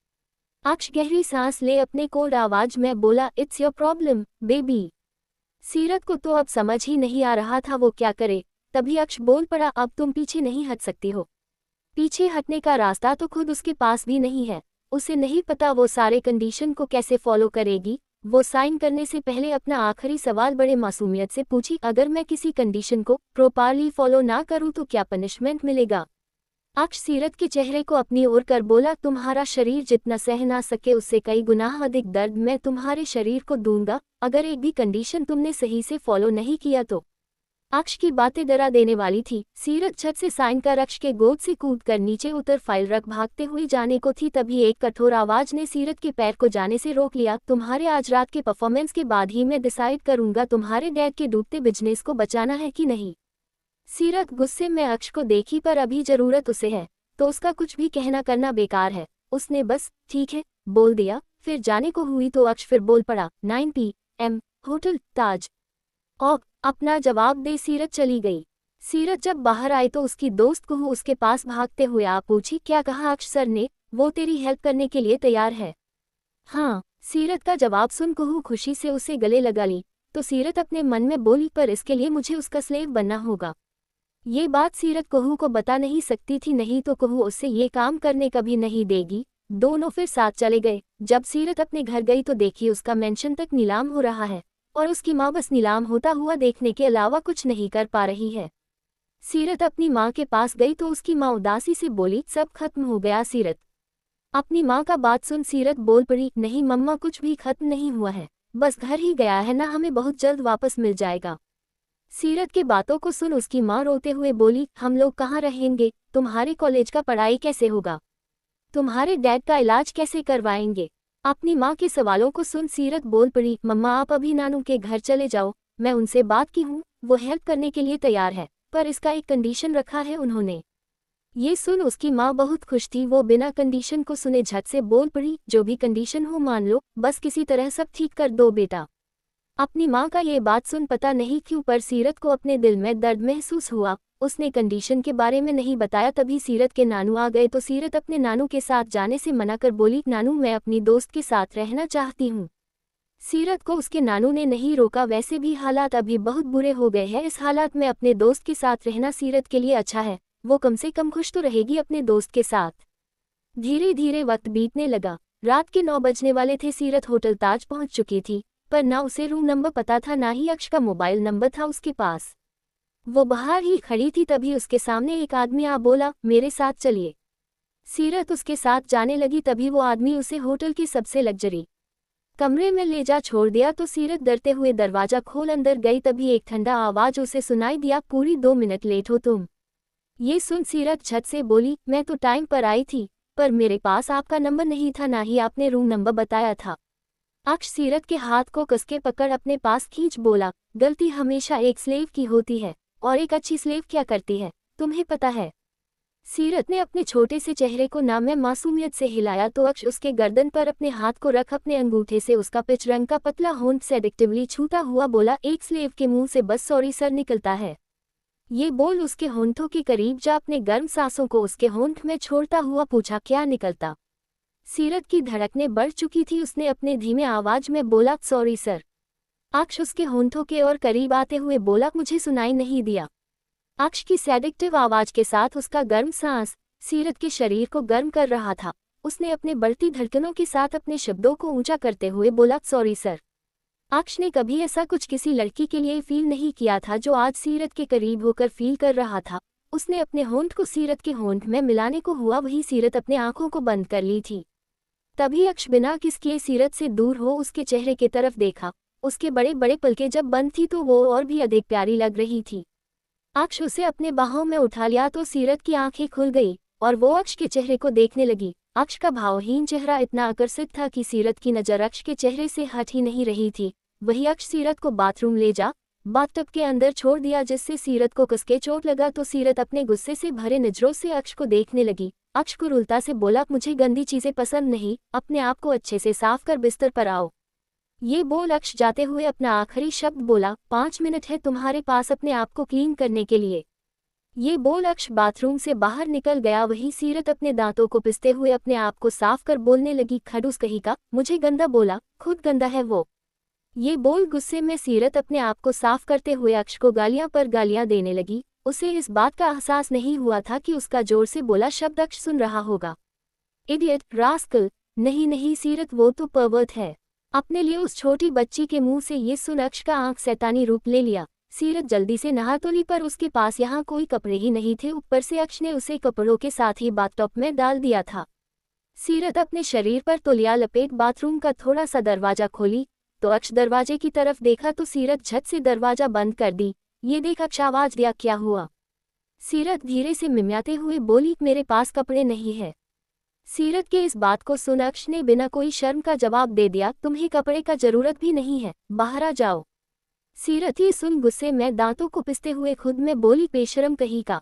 अक्ष गहरी सांस ले अपने कोल्ड आवाज में बोला, इट्स योर प्रॉब्लम बेबी। सीरत को तो अब समझ ही नहीं आ रहा था वो क्या करे। तभी अक्ष बोल पड़ा, अब तुम पीछे नहीं हट सकती हो। पीछे हटने का रास्ता तो खुद उसके पास भी नहीं है। उसे नहीं पता वो सारे कंडीशन को कैसे फॉलो करेगी। वो साइन करने से पहले अपना आखिरी सवाल बड़े मासूमियत से पूछी, अगर मैं किसी कंडीशन को प्रॉपरली फॉलो ना करूं तो क्या पनिशमेंट मिलेगा। अक्ष सीरत के चेहरे को अपनी ओर कर बोला, तुम्हारा शरीर जितना सह ना सके उससे कई गुना अधिक दर्द मैं तुम्हारे शरीर को दूंगा, अगर एक भी कंडीशन तुमने सही से फॉलो नहीं किया तो। अक्ष की बातें डरा देने वाली थी। सीरत छत से साइन कर अक्ष के गोद से कूद कर नीचे उतर फाइल रख भागते हुए जाने को थी, तभी एक कठोर आवाज ने सीरत के पैर को जाने से रोक लिया। तुम्हारे आज रात के परफॉर्मेंस के बाद ही मैं डिसाइड करूंगा तुम्हारे डैड के डूबते बिजनेस को बचाना है कि नहीं। सीरत गुस्से में अक्ष को देखी, पर अभी जरूरत उसे है तो उसका कुछ भी कहना करना बेकार है। उसने बस ठीक है बोल दिया, फिर जाने को हुई तो अक्ष फिर बोल पड़ा, 9 PM होटल ताज। और अपना जवाब दे सीरत चली गई। सीरत जब बाहर आई तो उसकी दोस्त कुहू उसके पास भागते हुए आ पूछी, क्या कहा अक्ष सर ने, वो तेरी हेल्प करने के लिए तैयार है। हाँ, सीरत का जवाब सुन कुहू खुशी से उसे गले लगा ली। तो सीरत अपने मन में बोली, पर इसके लिए मुझे उसका स्लेव बनना होगा। ये बात सीरत कुहू को बता नहीं सकती थी, नहीं तो कुहू उससे ये काम करने कभी नहीं देगी। दोनों फिर साथ चले गए। जब सीरत अपने घर गई तो देखी उसका मेंशन तक नीलाम हो रहा है और उसकी माँ बस नीलाम होता हुआ देखने के अलावा कुछ नहीं कर पा रही है। सीरत अपनी माँ के पास गई तो उसकी माँ उदासी से बोली, सब खत्म हो गया। सीरत अपनी माँ का बात सुन सीरत बोल पड़ी, नहीं मम्मा कुछ भी खत्म नहीं हुआ है, बस घर ही गया है ना, हमें बहुत जल्द वापस मिल जाएगा। सीरत की बातों को सुन उसकी माँ रोते हुए बोली, हम लोग कहाँ रहेंगे, तुम्हारे कॉलेज का पढ़ाई कैसे होगा, तुम्हारे डैड का इलाज कैसे करवाएंगे। अपनी माँ के सवालों को सुन सीरत बोल पड़ी, मम्मा आप अभी नानू के घर चले जाओ, मैं उनसे बात की हूँ, वो हेल्प करने के लिए तैयार है, पर इसका एक कंडीशन रखा है उन्होंने। ये सुन उसकी माँ बहुत खुश थी, वो बिना कंडीशन को सुने झट से बोल पड़ी, जो भी कंडीशन हो मान लो, बस किसी तरह सब ठीक कर दो बेटा। अपनी माँ का ये बात सुन पता नहीं क्यों पर सीरत को अपने दिल में दर्द महसूस हुआ। उसने कंडीशन के बारे में नहीं बताया, तभी सीरत के नानू आ गए तो सीरत अपने नानू के साथ जाने से मना कर बोली, नानू मैं अपनी दोस्त के साथ रहना चाहती हूँ। सीरत को उसके नानू ने नहीं रोका, वैसे भी हालात अभी बहुत बुरे हो गए हैं, इस हालात में अपने दोस्त के साथ रहना सीरत के लिए अच्छा है, वो कम से कम खुश तो रहेगी अपने दोस्त के साथ। धीरे धीरे वक्त बीतने लगा। रात के 9 बजने वाले थे। सीरत होटल ताज पहुंच चुकी थी, पर ना उसे रूम नंबर पता था ना ही अक्ष का मोबाइल नंबर था उसके पास। वो बाहर ही खड़ी थी, तभी उसके सामने एक आदमी आ बोला, मेरे साथ चलिए। सीरत उसके साथ जाने लगी, तभी वो आदमी उसे होटल की सबसे लग्जरी कमरे में ले जा छोड़ दिया तो सीरत डरते हुए दरवाजा खोल अंदर गई, तभी एक ठंडा आवाज उसे सुनाई दिया, पूरी 2 मिनट लेट हो तुम। ये सुन सीरत झट से बोली, मैं तो टाइम पर आई थी, पर मेरे पास आपका नंबर नहीं था, ना ही आपने रूम नंबर बताया था। अक्ष सीरत के हाथ को कसके पकड़ अपने पास खींच बोला, गलती हमेशा एक स्लेव की होती है, और एक अच्छी स्लेव क्या करती है तुम्हें पता है। सीरत ने अपने छोटे से चेहरे को नाम में मासूमियत से हिलाया तो अक्ष उसके गर्दन पर अपने हाथ को रख अपने अंगूठे से उसका पिच रंग का पतला होंठ सेडिक्टिवली छूता हुआ बोला, एक स्लेव के मुंह से बस सॉरी सर निकलता है। ये बोल उसके होंठों के करीब जा अपने गर्म सांसों को उसके होंठ में छोड़ता हुआ पूछा, क्या निकलता। सीरत की धड़कनें बढ़ चुकी थी, उसने अपने धीमे आवाज में बोला, सॉरी सर। अक्ष उसके होंठों के और करीब आते हुए बोला, मुझे सुनाई नहीं दिया। अक्ष की सेडिक्टिव आवाज के साथ उसका गर्म सांस सीरत के शरीर को गर्म कर रहा था। उसने अपने बढ़ती धड़कनों के साथ अपने शब्दों को ऊंचा करते हुए बोला, सॉरी सर। अक्ष ने कभी ऐसा कुछ किसी लड़की के लिए फील नहीं किया था जो आज सीरत के करीब होकर फील कर रहा था। उसने अपने होंठ को सीरत के होंठ में मिलाने को हुआ, वही सीरत अपने आंखों को बंद कर ली थी। तभी अक्ष बिना किसके सीरत से दूर हो उसके चेहरे की तरफ देखा। उसके बड़े बड़े पलके जब बंद थी तो वो और भी अधिक प्यारी लग रही थी। अक्ष उसे अपने बाहों में उठा लिया तो सीरत की आंखें खुल गई और वो अक्ष के चेहरे को देखने लगी। अक्ष का भावहीन चेहरा इतना आकर्षित था कि सीरत की नज़र अक्ष के चेहरे से हट ही नहीं रही थी। वही अक्ष सीरत को बाथरूम ले जा बाथटब के अंदर छोड़ दिया, जिससे सीरत को कसके चोट लगा तो सीरत अपने गुस्से से भरे नजरों से अक्ष को देखने लगी। अक्ष को रुलता से बोला, मुझे गंदी चीजें पसंद नहीं, अपने आप को अच्छे से साफ कर बिस्तर पर आओ। ये बोल अक्ष जाते हुए अपना आखिरी शब्द बोला, 5 मिनट है तुम्हारे पास अपने आप को क्लीन करने के लिए। ये बोल अक्ष बाथरूम से बाहर निकल गया। वही सीरत अपने दांतों को पिसते हुए अपने आप को साफ कर बोलने लगी, खड़ूस कहीं का, मुझे गंदा बोला, खुद गंदा है वो। ये बोल गुस्से में सीरत अपने आप को साफ करते हुए अक्ष को गालियां पर गालियां देने लगी। उसे इस बात का एहसास नहीं हुआ था कि उसका जोर से बोला शब्द अक्ष सुन रहा होगा। इडियट, रास्कल, नहीं नहीं सीरत, वो तो परवर्ट है। अपने लिए उस छोटी बच्ची के मुंह से ये सुन अक्ष का आंख शैतानी रूप ले लिया। सीरत जल्दी से नहा तो ली, पर उसके पास यहाँ कोई कपड़े ही नहीं थे। ऊपर से अक्ष ने उसे कपड़ों के साथ ही बाथटब में डाल दिया था। सीरत अपने शरीर पर तौलिया लपेट बाथरूम का थोड़ा सा दरवाजा खोली तो अक्ष दरवाजे की तरफ देखा तो सीरत झट से दरवाजा बंद कर दी। ये देख अक्ष आवाज दिया, क्या हुआ? सीरत धीरे से मिमियाते हुए बोली, मेरे पास कपड़े नहीं है। सीरत के इस बात को सुन अक्ष ने बिना कोई शर्म का जवाब दे दिया, तुम्हें कपड़े का जरूरत भी नहीं है, बाहर आ जाओ। सीरत ये सुन गुस्से में दांतों को पिसते हुए खुद में बोली, बेशरम कहीं का।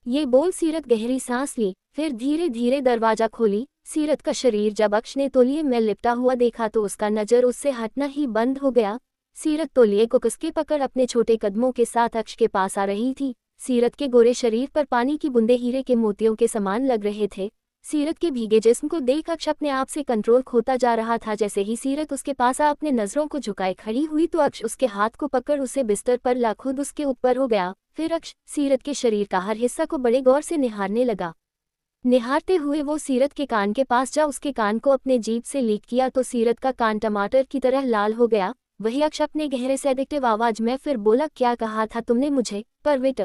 ये बोल सीरत गहरी सांस ली, फिर धीरे धीरे दरवाजा खोली। सीरत का शरीर जब अक्ष ने तौलिए में लिपटा हुआ देखा तो उसका नजर उससे हटना ही बंद हो गया। सीरत तौलिए को कसके पकड़ अपने छोटे कदमों के साथ अक्ष के पास आ रही थी। सीरत के गोरे शरीर पर पानी की बूंदें हीरे के मोतियों के समान लग रहे थे। सीरत के भीगे जिस्म को देख अक्ष अपने आप से कंट्रोल खोता जा रहा था। जैसे ही सीरत उसके पास आ अपने नजरों को झुकाए खड़ी हुई तो अक्ष उसके हाथ को पकड़ उसे बिस्तर पर ला खुद उसके ऊपर हो गया। फिर अक्ष सीरत के शरीर का हर हिस्सा को बड़े गौर से निहारने लगा। निहारते हुए वो सीरत के कान के पास जा उसके कान को अपने जीभ से लीक किया तो सीरत का कान टमाटर की तरह लाल हो गया। वही अक्ष अपने गहरे सेडिक्टिव आवाज में फिर बोला, क्या कहा था तुमने मुझे? परविट।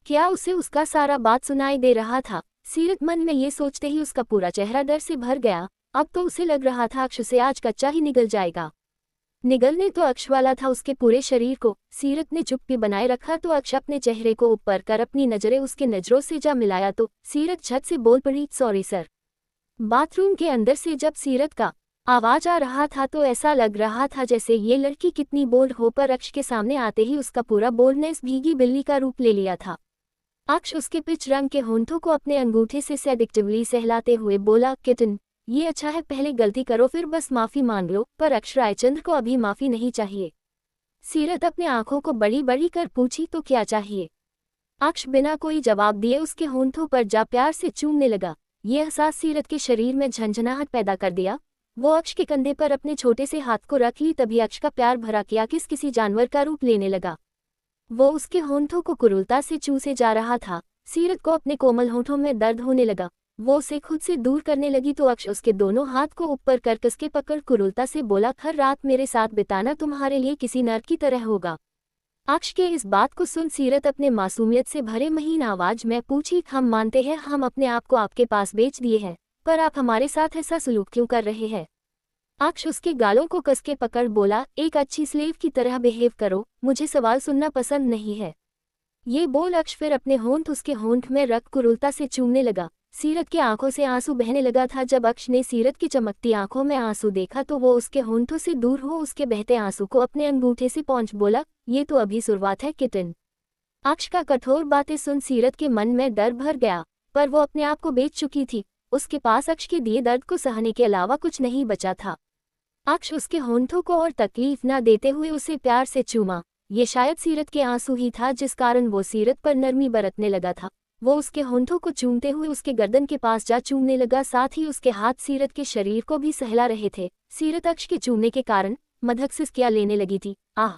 क्या उसे उसका सारा बात सुनाई दे रहा था? सीरत मन में ये सोचते ही उसका पूरा चेहरा डर से भर गया। अब तो उसे लग रहा था अक्ष से आज कच्चा ही निगल जाएगा। निगलने तो अक्ष वाला था उसके पूरे शरीर को। सीरत ने चुप्पी बनाए रखा तो अक्ष अपने चेहरे को ऊपर कर अपनी नजरें उसके नजरों से जा मिलाया तो सीरत झट से बोल पड़ी, सॉरी सर। बाथरूम के अंदर से जब सीरत का आवाज आ रहा था तो ऐसा लग रहा था जैसे ये लड़की कितनी बोल्ड हो, पर अक्ष के सामने आते ही उसका पूरा बोल्डनेस भीगी बिल्ली का रूप ले लिया था। अक्ष उसके पिच रंग के होंठों को अपने अंगूठे से सेडिक्टिवली सहलाते हुए बोला, किटन ये अच्छा है, पहले गलती करो फिर बस माफी मांग लो, पर अक्ष रायचंद्र को अभी माफी नहीं चाहिए। सीरत अपने आंखों को बड़ी बड़ी कर पूछी, तो क्या चाहिए? अक्ष बिना कोई जवाब दिए उसके होंठों पर जा प्यार से चूमने लगा। ये एहसास सीरत के शरीर में झंझनाहट पैदा कर दिया। वो अक्ष के कंधे पर अपने छोटे से हाथ को रख ली, तभी अक्ष का प्यार भरा किया किसी जानवर का रूप लेने लगा। वो उसके होंठों को कुरूलता से चूसे जा रहा था। सीरत को अपने कोमल होंठों में दर्द होने लगा। वो उसे खुद से दूर करने लगी तो अक्ष उसके दोनों हाथ को ऊपर कर कसके पकड़ कुरूलता से बोला, हर रात मेरे साथ बिताना तुम्हारे लिए किसी नर की तरह होगा। अक्ष के इस बात को सुन सीरत अपने मासूमियत से भरे महीन आवाज में पूछी, हम मानते हैं हम अपने आप को आपके पास बेच दिए हैं, पर आप हमारे साथ ऐसा सलूक क्यों कर रहे हैं? अक्ष उसके गालों को कसके पकड़ बोला, एक अच्छी स्लेव की तरह बिहेव करो, मुझे सवाल सुनना पसंद नहीं है। ये बोल अक्ष फिर अपने होंठ उसके होंठ में रख कुरूलता से चूमने लगा। सीरत की आंखों से आंसू बहने लगा था। जब अक्ष ने सीरत की चमकती आंखों में आंसू देखा तो वो उसके होंठों से दूर हो उसके बहते आंसू को अपने अंगूठे से पोंछ बोला, ये तो अभी शुरुआत है किटन। अक्ष का कठोर बातें सुन सीरत के मन में डर भर गया, पर वो अपने आप को बेच चुकी थी। उसके पास अक्ष के दिए दर्द को सहने के अलावा कुछ नहीं बचा था। अक्ष उसके होंठों को और तकलीफ न देते हुए उसे प्यार से चूमा। ये शायद सीरत के आंसू ही था जिस कारण वो सीरत पर नरमी बरतने लगा था। वो उसके होंठों को चूमते हुए उसके गर्दन के पास जा चूमने लगा, साथ ही उसके हाथ सीरत के शरीर को भी सहला रहे थे। सीरत अक्ष के चूमने के कारण मधक सिसकियां लेने लगी थी। आह!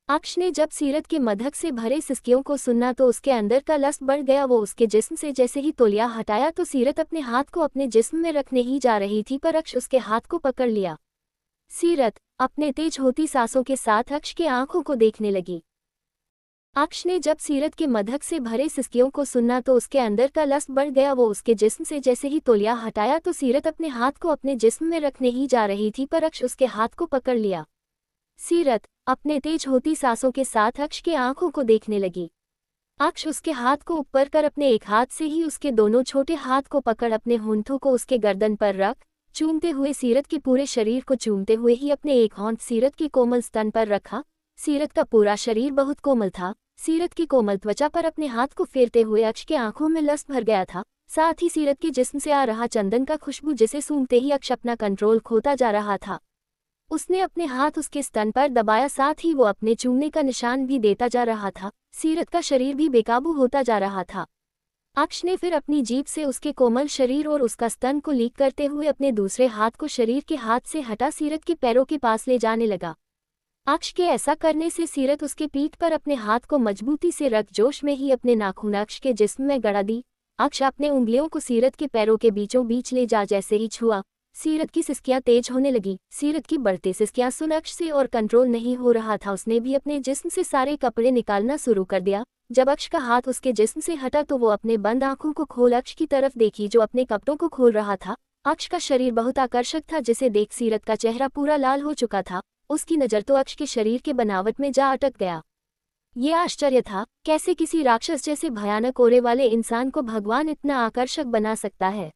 अक्ष ने जब सीरत के मधक से भरे सिसकियों को सुना तो उसके अंदर का लस्ट बढ़ गया। वो उसके जिस्म से जैसे ही तौलिया हटाया तो सीरत अपने हाथ को अपने जिस्म में रखने ही जा रही थी, पर अक्ष उसके हाथ को पकड़ लिया। सीरत अपने तेज होती सांसों के साथ अक्ष के आंखों को देखने लगी। अक्ष ने जब सीरत के मधक से भरे सिसकियों को सुना तो उसके अंदर का लस्ट बढ़ गया। वो उसके जिस्म से जैसे ही तौलिया हटाया तो सीरत अपने हाथ को अपने जिस्म में रखने ही जा रही थी, पर अक्ष उसके हाथ को पकड़ लिया। सीरत अपने तेज होती सांसों के साथ अक्ष के आंखों को देखने लगी। अक्ष उसके हाथ को ऊपर कर अपने एक हाथ से ही उसके दोनों छोटे हाथ को पकड़ अपने होंठों को उसके गर्दन पर रख चूमते हुए सीरत के पूरे शरीर को चूमते हुए ही अपने एक होंठ सीरत की कोमल स्तन पर रखा। सीरत का पूरा शरीर बहुत कोमल था। सीरत की कोमल त्वचा पर अपने हाथ को फेरते हुए अक्ष के आंखों में लस्ट भर गया था। साथ ही सीरत के जिस्म से आ रहा चंदन का खुशबू जिसे सूंघते ही अक्ष अपना कंट्रोल खोता जा रहा था। उसने अपने हाथ उसके स्तन पर दबाया, साथ ही वो अपने चूमने का निशान भी देता जा रहा था। सीरत का शरीर भी बेकाबू होता जा रहा था। अक्ष ने फिर अपनी जीभ से उसके कोमल शरीर और उसका स्तन को लीक करते हुए अपने दूसरे हाथ को शरीर के हाथ से हटा सीरत के पैरों के पास ले जाने लगा। अक्ष के ऐसा करने से सीरत उसके पीठ पर अपने हाथ को मजबूती से रख जोश में ही अपने नाखून अक्ष के जिस्म में गड़ा दी। अक्ष अपने उंगलियों को सीरत के पैरों के बीचों बीच ले जा जैसे ही छुआ, सीरत की सिसकियां तेज होने लगी। सीरत की बढ़ती सिसकियां सुन अक्ष से और कंट्रोल नहीं हो रहा था। उसने भी अपने जिस्म से सारे कपड़े निकालना शुरू कर दिया। जब अक्ष का हाथ उसके जिस्म से हटा तो वो अपने बंद आंखों को खोल अक्ष की तरफ देखी जो अपने कपड़ों को खोल रहा था। अक्ष का शरीर बहुत आकर्षक था जिसे देख सीरत का चेहरा पूरा लाल हो चुका था। उसकी नज़र तो अक्ष के शरीर के बनावट में जा अटक गया। ये आश्चर्य था, कैसे किसी राक्षस जैसे भयानक ओरे वाले इंसान को भगवान इतना आकर्षक बना सकता है।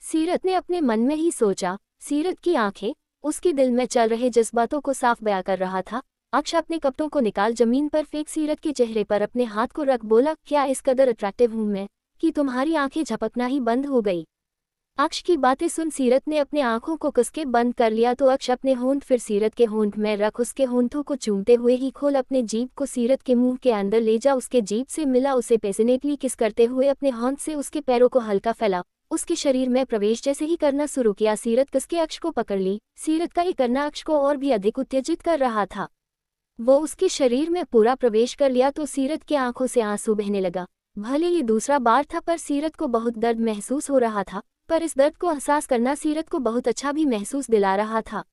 सीरत ने अपने मन में ही सोचा। सीरत की आंखें उसके दिल में चल रहे जज्बातों को साफ बयां कर रहा था। अक्ष अपने कपड़ों को निकाल जमीन पर फेंक सीरत के चेहरे पर अपने हाथ को रख बोला, क्या इस कदर अट्रैक्टिव हूं मैं कि तुम्हारी आंखें झपकना ही बंद हो गई। अक्ष की बातें सुन सीरत ने अपने आंखों को कसके बंद कर लिया तो अक्ष अपने होंठ फिर सीरत के होंठ में रख उसके होंठों को चूमते हुए ही खोल अपने जीभ को सीरत के मुंह के अंदर ले जा। उसके जीभ से मिला, उसे पैशनेटली किस करते हुए अपने होंठ से उसके पैरों को हल्का फैला, उसके शरीर में प्रवेश जैसे ही करना शुरू किया। सीरत कसके अक्ष को पकड़ ली। सीरत का ये करना अक्ष को और भी अधिक उत्तेजित कर रहा था। वो उसके शरीर में पूरा प्रवेश कर लिया तो सीरत की आंखों से आंसू बहने लगा। भले ये दूसरा बार था पर सीरत को बहुत दर्द महसूस हो रहा था, पर इस दर्द को एहसास करना सीरत को बहुत अच्छा भी महसूस दिला रहा था।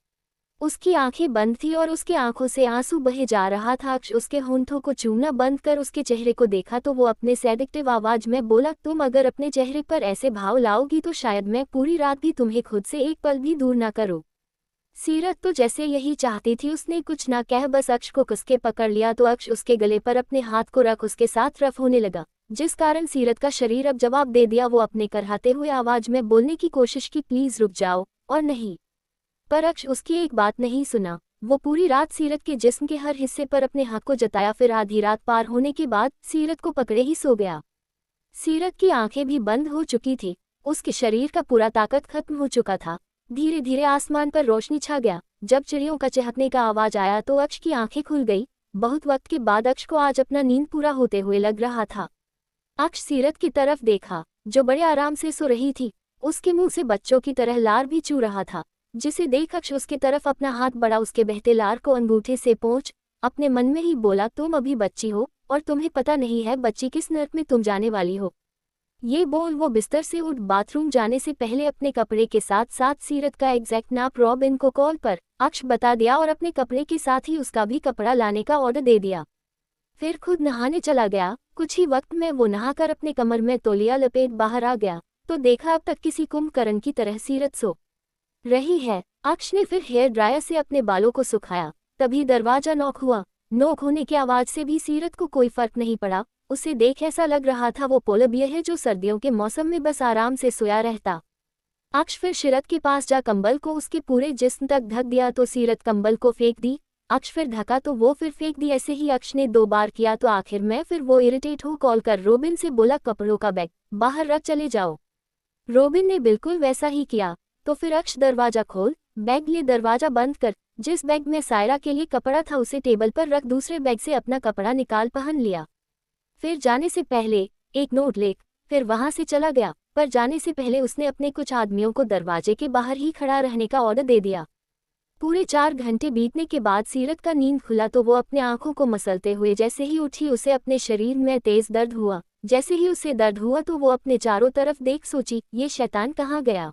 उसकी आंखें बंद थी और उसकी आंखों से आंसू बहे जा रहा था। अक्ष उसके होंठों को चूमना बंद कर उसके चेहरे को देखा तो वो अपने सेडिक्टिव आवाज में बोला, तुम अगर अपने चेहरे पर ऐसे भाव लाओगी तो शायद मैं पूरी रात भी तुम्हें खुद से एक पल भी दूर ना करूं। सीरत तो जैसे यही चाहती थी, उसने कुछ ना कह बस अक्ष को कसके पकड़ लिया तो अक्ष उसके गले पर अपने हाथ को रख उसके साथ रफ होने लगा, जिस कारण सीरत का शरीर अब जवाब दे दिया। वो अपने करहाते हुए आवाज में बोलने की कोशिश की, प्लीज रुक जाओ, और नहीं। पर अक्ष उसकी एक बात नहीं सुना। वो पूरी रात सीरत के जिस्म के हर हिस्से पर अपने हक को जताया। फिर आधी रात पार होने के बाद सीरत को पकड़े ही सो गया। सीरत की आंखें भी बंद हो चुकी थी, उसके शरीर का पूरा ताकत खत्म हो चुका था। धीरे धीरे आसमान पर रोशनी छा गया। जब चिड़ियों का चहकने का आवाज आया तो अक्ष की आंखें खुल गई। बहुत वक्त के बाद अक्ष को आज अपना नींद पूरा होते हुए लग रहा था। अक्ष सीरत की तरफ देखा जो बड़े आराम से सो रही थी। उसके मुंह से बच्चों की तरह लार भी चू रहा था, जिसे देख अक्ष उसके तरफ अपना हाथ बढ़ा, उसके बहते लार को अंगूठे से पोंछ अपने मन में ही बोला, तुम अभी बच्ची हो और तुम्हें पता नहीं है बच्ची किस नर्क में तुम जाने वाली हो। ये बोल वो बिस्तर से उठ बाथरूम जाने से पहले अपने कपड़े के साथ साथ सीरत का एग्जैक्ट नाप रॉबिन को कॉल पर अक्ष बता दिया और अपने कपड़े के साथ ही उसका भी कपड़ा लाने का ऑर्डर दे दिया। फिर खुद नहाने चला गया। कुछ ही वक्त में वो नहाकर अपने कमर में तौलिया लपेट बाहर आ गया तो देखा अब तक किसी कुंभकर्ण की तरह सीरत सो रही है। अक्ष ने फिर हेयर ड्रायर से अपने बालों को सुखाया, तभी दरवाजा नॉक हुआ। नॉक होने की आवाज से भी सीरत को कोई फर्क नहीं पड़ा। उसे देख ऐसा लग रहा था वो पोलर बियर है जो सर्दियों के मौसम में बस आराम से सोया रहता। अक्ष फिर सीरत के पास जा कंबल को उसके पूरे जिस्म तक ढक दिया तो सीरत कंबल को फेंक दी। अक्ष फिर ढका तो वो फिर फेंक दी। ऐसे ही अक्ष ने 2 बार किया तो आखिर में फिर वो इरिटेट हो कॉल कर रोबिन से बोला, कपड़ों का बैग बाहर रख चले जाओ। रोबिन ने बिल्कुल वैसा ही किया। तो फिर अक्ष दरवाजा खोल, बैग ले, दरवाजा बंद कर। जिस बैग में सायरा के लिए कपड़ा था उसे टेबल पर रख, दूसरे बैग से अपना कपड़ा निकाल पहन लिया। फिर जाने से पहले एक नोट लिख, फिर वहां से चला गया। पर जाने से पहले उसने अपने कुछ आदमियों को दरवाजे के बाहर ही खड़ा रहने का ऑर्डर दे दिया। पूरे 4 घंटे बीतने के बाद सीरत का नींद खुला तो वो अपने आंखों को मसलते हुए जैसे ही उठी उसे अपने शरीर में तेज दर्द हुआ। जैसे ही उसे दर्द हुआ तो वो अपने चारों तरफ देख सोची, ये शैतान कहाँ गया।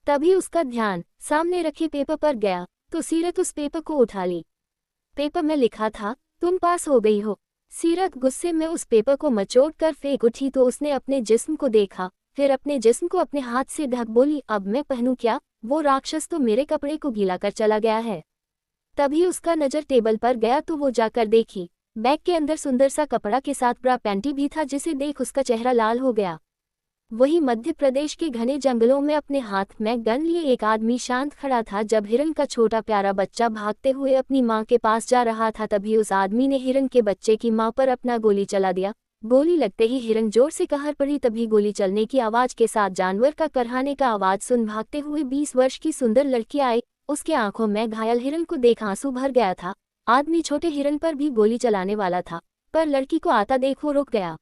तभी उसका ध्यान सामने रखे पेपर पर गया तो सीरत उस पेपर को उठा ली। पेपर में लिखा था, तुम पास हो गई हो। सीरत गुस्से में उस पेपर को मचोड़ कर फेंक उठी तो उसने अपने जिस्म को देखा, फिर अपने जिस्म को अपने हाथ से ढक बोली, अब मैं पहनूं क्या, वो राक्षस तो मेरे कपड़े को गीला कर चला गया है। तभी उसका नजर टेबल पर गया तो वो जाकर देखी बैग के अंदर सुंदर सा कपड़ा के साथ ब्रा पैंटी भी था, जिसे देख उसका चेहरा लाल हो गया। वही मध्य प्रदेश के घने जंगलों में अपने हाथ में गन लिए एक आदमी शांत खड़ा था। जब हिरन का छोटा प्यारा बच्चा भागते हुए अपनी मां के पास जा रहा था तभी उस आदमी ने हिरन के बच्चे की मां पर अपना गोली चला दिया। गोली लगते ही हिरन जोर से कहर पड़ी। तभी गोली चलने की आवाज के साथ जानवर का करहाने का आवाज सुन भागते हुए 20 वर्ष की सुंदर लड़की आई। उसके आंखों में घायल हिरन को देख आंसू भर गया था। आदमी छोटे हिरन पर भी गोली चलाने वाला था, पर लड़की को आता देख वो रुक गया।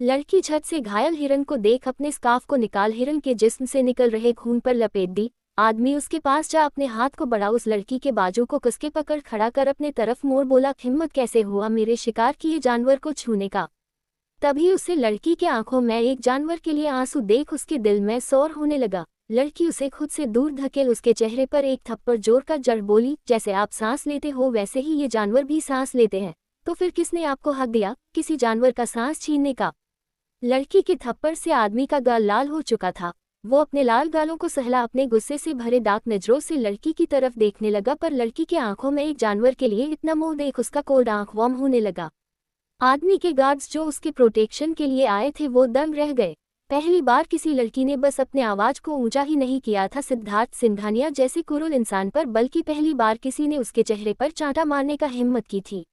लड़की छत से घायल हिरन को देख अपने स्कार्फ को निकाल हिरन के जिस्म से निकल रहे खून पर लपेट दी। आदमी उसके पास जा अपने हाथ को बढ़ा, उस लड़की के बाजू को कसके पकड़ खड़ा कर अपने तरफ मोड़ बोला, हिम्मत कैसे हुआ मेरे शिकार किए जानवर को छूने का। तभी उसे लड़की के आंखों में एक जानवर के लिए आंसू देख उसके दिल में सौर होने लगा। लड़की उसे खुद से दूर धकेल उसके चेहरे पर एक थप्पड़ जोड़कर जड़ बोली, जैसे आप सांस लेते हो वैसे ही ये जानवर भी सांस लेते हैं, तो फिर किसने आपको हक दिया किसी जानवर का सांस छीनने का। लड़की के थप्पड़ से आदमी का गाल लाल हो चुका था। वो अपने लाल गालों को सहला अपने गुस्से से भरे डार्क नजरों से लड़की की तरफ देखने लगा, पर लड़की के आंखों में एक जानवर के लिए इतना मोह देख उसका कोल्ड आंख वार्म होने लगा। आदमी के गार्ड्स जो उसके प्रोटेक्शन के लिए आए थे वो दंग रह गए। पहली बार किसी लड़की ने बस अपने आवाज को ऊंचा ही नहीं किया था सिद्धार्थ सिंघानिया जैसे क्रूर इंसान पर, बल्कि पहली बार किसी ने उसके चेहरे पर चांटा मारने का हिम्मत की थी।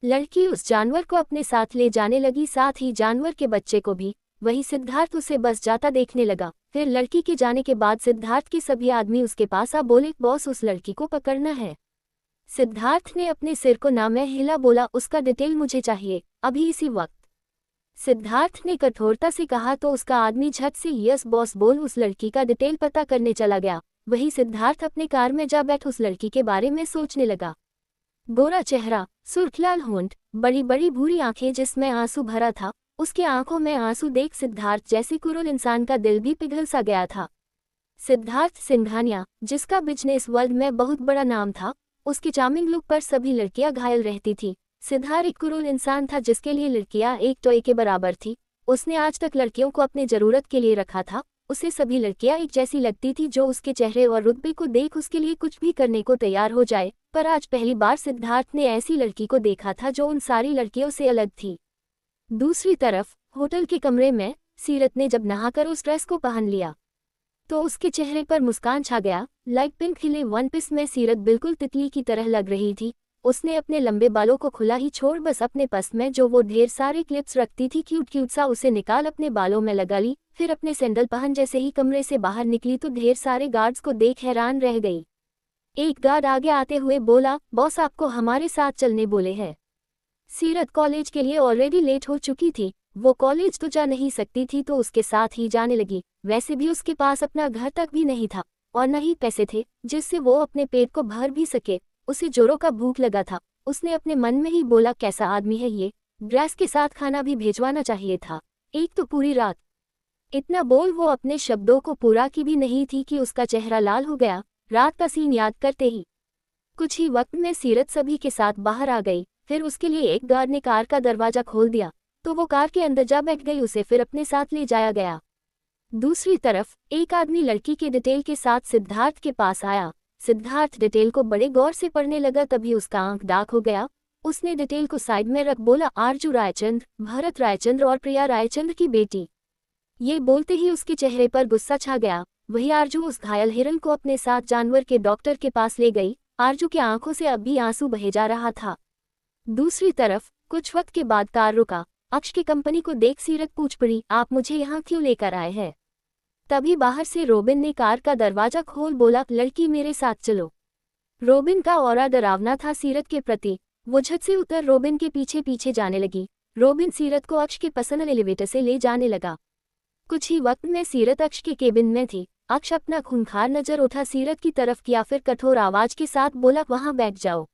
लड़की उस जानवर को अपने साथ ले जाने लगी, साथ ही जानवर के बच्चे को भी। वही सिद्धार्थ उसे बस जाता देखने लगा। फिर लड़की के जाने के बाद सिद्धार्थ के सभी आदमी उसके पास आ बोले, बॉस उस लड़की को पकड़ना है। सिद्धार्थ ने अपने सिर को ना में हिला, बोला उसका डिटेल मुझे चाहिए अभी इसी वक्त। सिद्धार्थ ने कठोरता से कहा तो उसका आदमी झट से यस बॉस बोल उस लड़की का डिटेल पता करने चला गया। वही सिद्धार्थ अपने कार में जा बैठ उस लड़की के बारे में सोचने लगा। गोरा चेहरा, सुर्खलाल होंठ, बड़ी बड़ी भूरी आंखें जिसमें आंसू भरा था। उसके आंखों में आंसू देख सिद्धार्थ जैसे क्रूर इंसान का दिल भी पिघल सा गया था। सिद्धार्थ सिंघानिया जिसका बिजनेस वर्ल्ड में बहुत बड़ा नाम था, उसकी चार्मिंग लुक पर सभी लड़कियां घायल रहती थी। सिद्धार्थ एक क्रूर इंसान था जिसके लिए लड़कियां एक टॉय के बराबर थी। उसने आज तक लड़कियों को अपने जरूरत के लिए रखा था। उसे सभी लड़कियां एक जैसी लगती थी जो उसके चेहरे और रुतबे को देख उसके लिए कुछ भी करने को तैयार हो जाए, पर आज पहली बार सिद्धार्थ ने ऐसी लड़की को देखा था जो उन सारी लड़कियों से अलग थी। दूसरी तरफ होटल के कमरे में सीरत ने जब नहाकर उस ड्रेस को पहन लिया तो उसके चेहरे पर मुस्कान छा गया। लाइट पिंक खिले वन पीस में सीरत बिल्कुल तितली की तरह लग रही थी। उसने अपने लंबे बालों को खुला ही छोड़ बस अपने पर्स में जो वो ढेर सारे क्लिप्स रखती थी क्यूट क्यूट सा उसे निकाल अपने बालों में लगा ली। फिर अपने सैंडल पहन जैसे ही कमरे से बाहर निकली तो ढेर सारे गार्ड्स को देख हैरान रह गई। एक गार्ड आगे आते हुए बोला, बॉस आपको हमारे साथ चलने बोले हैं। सीरत कॉलेज के लिए ऑलरेडी लेट हो चुकी थी। वो कॉलेज तो जा नहीं सकती थी तो उसके साथ ही जाने लगी। वैसे भी उसके पास अपना घर तक भी नहीं था और न ही पैसे थे जिससे वो अपने पेट को भर भी सके। उसे जोरों का भूख लगा था। उसने अपने मन में ही बोला, कैसा आदमी है ये, ड्रेस के साथ खाना भी भेजवाना चाहिए था, एक तो पूरी रात। इतना बोल वो अपने शब्दों को पूरा की भी नहीं थी कि उसका चेहरा लाल हो गया। रात का सीन याद करते ही कुछ ही वक्त में सीरत सभी के साथ बाहर आ गई। फिर उसके लिए एक गार्ड ने कार का दरवाजा खोल दिया तो वो कार के अंदर जा बैठ गई। उसे फिर अपने साथ ले जाया गया। दूसरी तरफ एक आदमी लड़की के डिटेल के साथ सिद्धार्थ के पास आया। सिद्धार्थ डिटेल को बड़े गौर से पढ़ने लगा, तभी उसका आंख डार्क हो गया। उसने डिटेल को साइड में रख बोला, आरजू रायचंद्र, भरत रायचंद्र और प्रिया रायचंद्र की बेटी। ये बोलते ही उसके चेहरे पर गुस्सा छा गया। वही आरजू उस घायल हिरन को अपने साथ जानवर के डॉक्टर के पास ले गई। आरजू की आंखों से अब भी आंसू बहे जा रहा था। दूसरी तरफ कुछ वक्त के बाद कार रुका। अक्ष की कंपनी को देख सीरत पूछ पड़ी, आप मुझे यहाँ क्यों लेकर आए हैं। तभी बाहर से रोबिन ने कार का दरवाजा खोल बोला, लड़की मेरे साथ चलो। रोबिन का ऑरा डरावना था सीरत के प्रति। वो झट से उतर रोबिन के पीछे पीछे जाने लगी। रोबिन सीरत को अक्ष के पर्सनल एलिवेटर से ले जाने लगा। कुछ ही वक्त में सीरत अक्ष के केबिन में थी। अक्ष अपना खूंखार नजर उठा सीरत की तरफ किया, फिर कठोर आवाज के साथ बोला, वहां बैठ जाओ।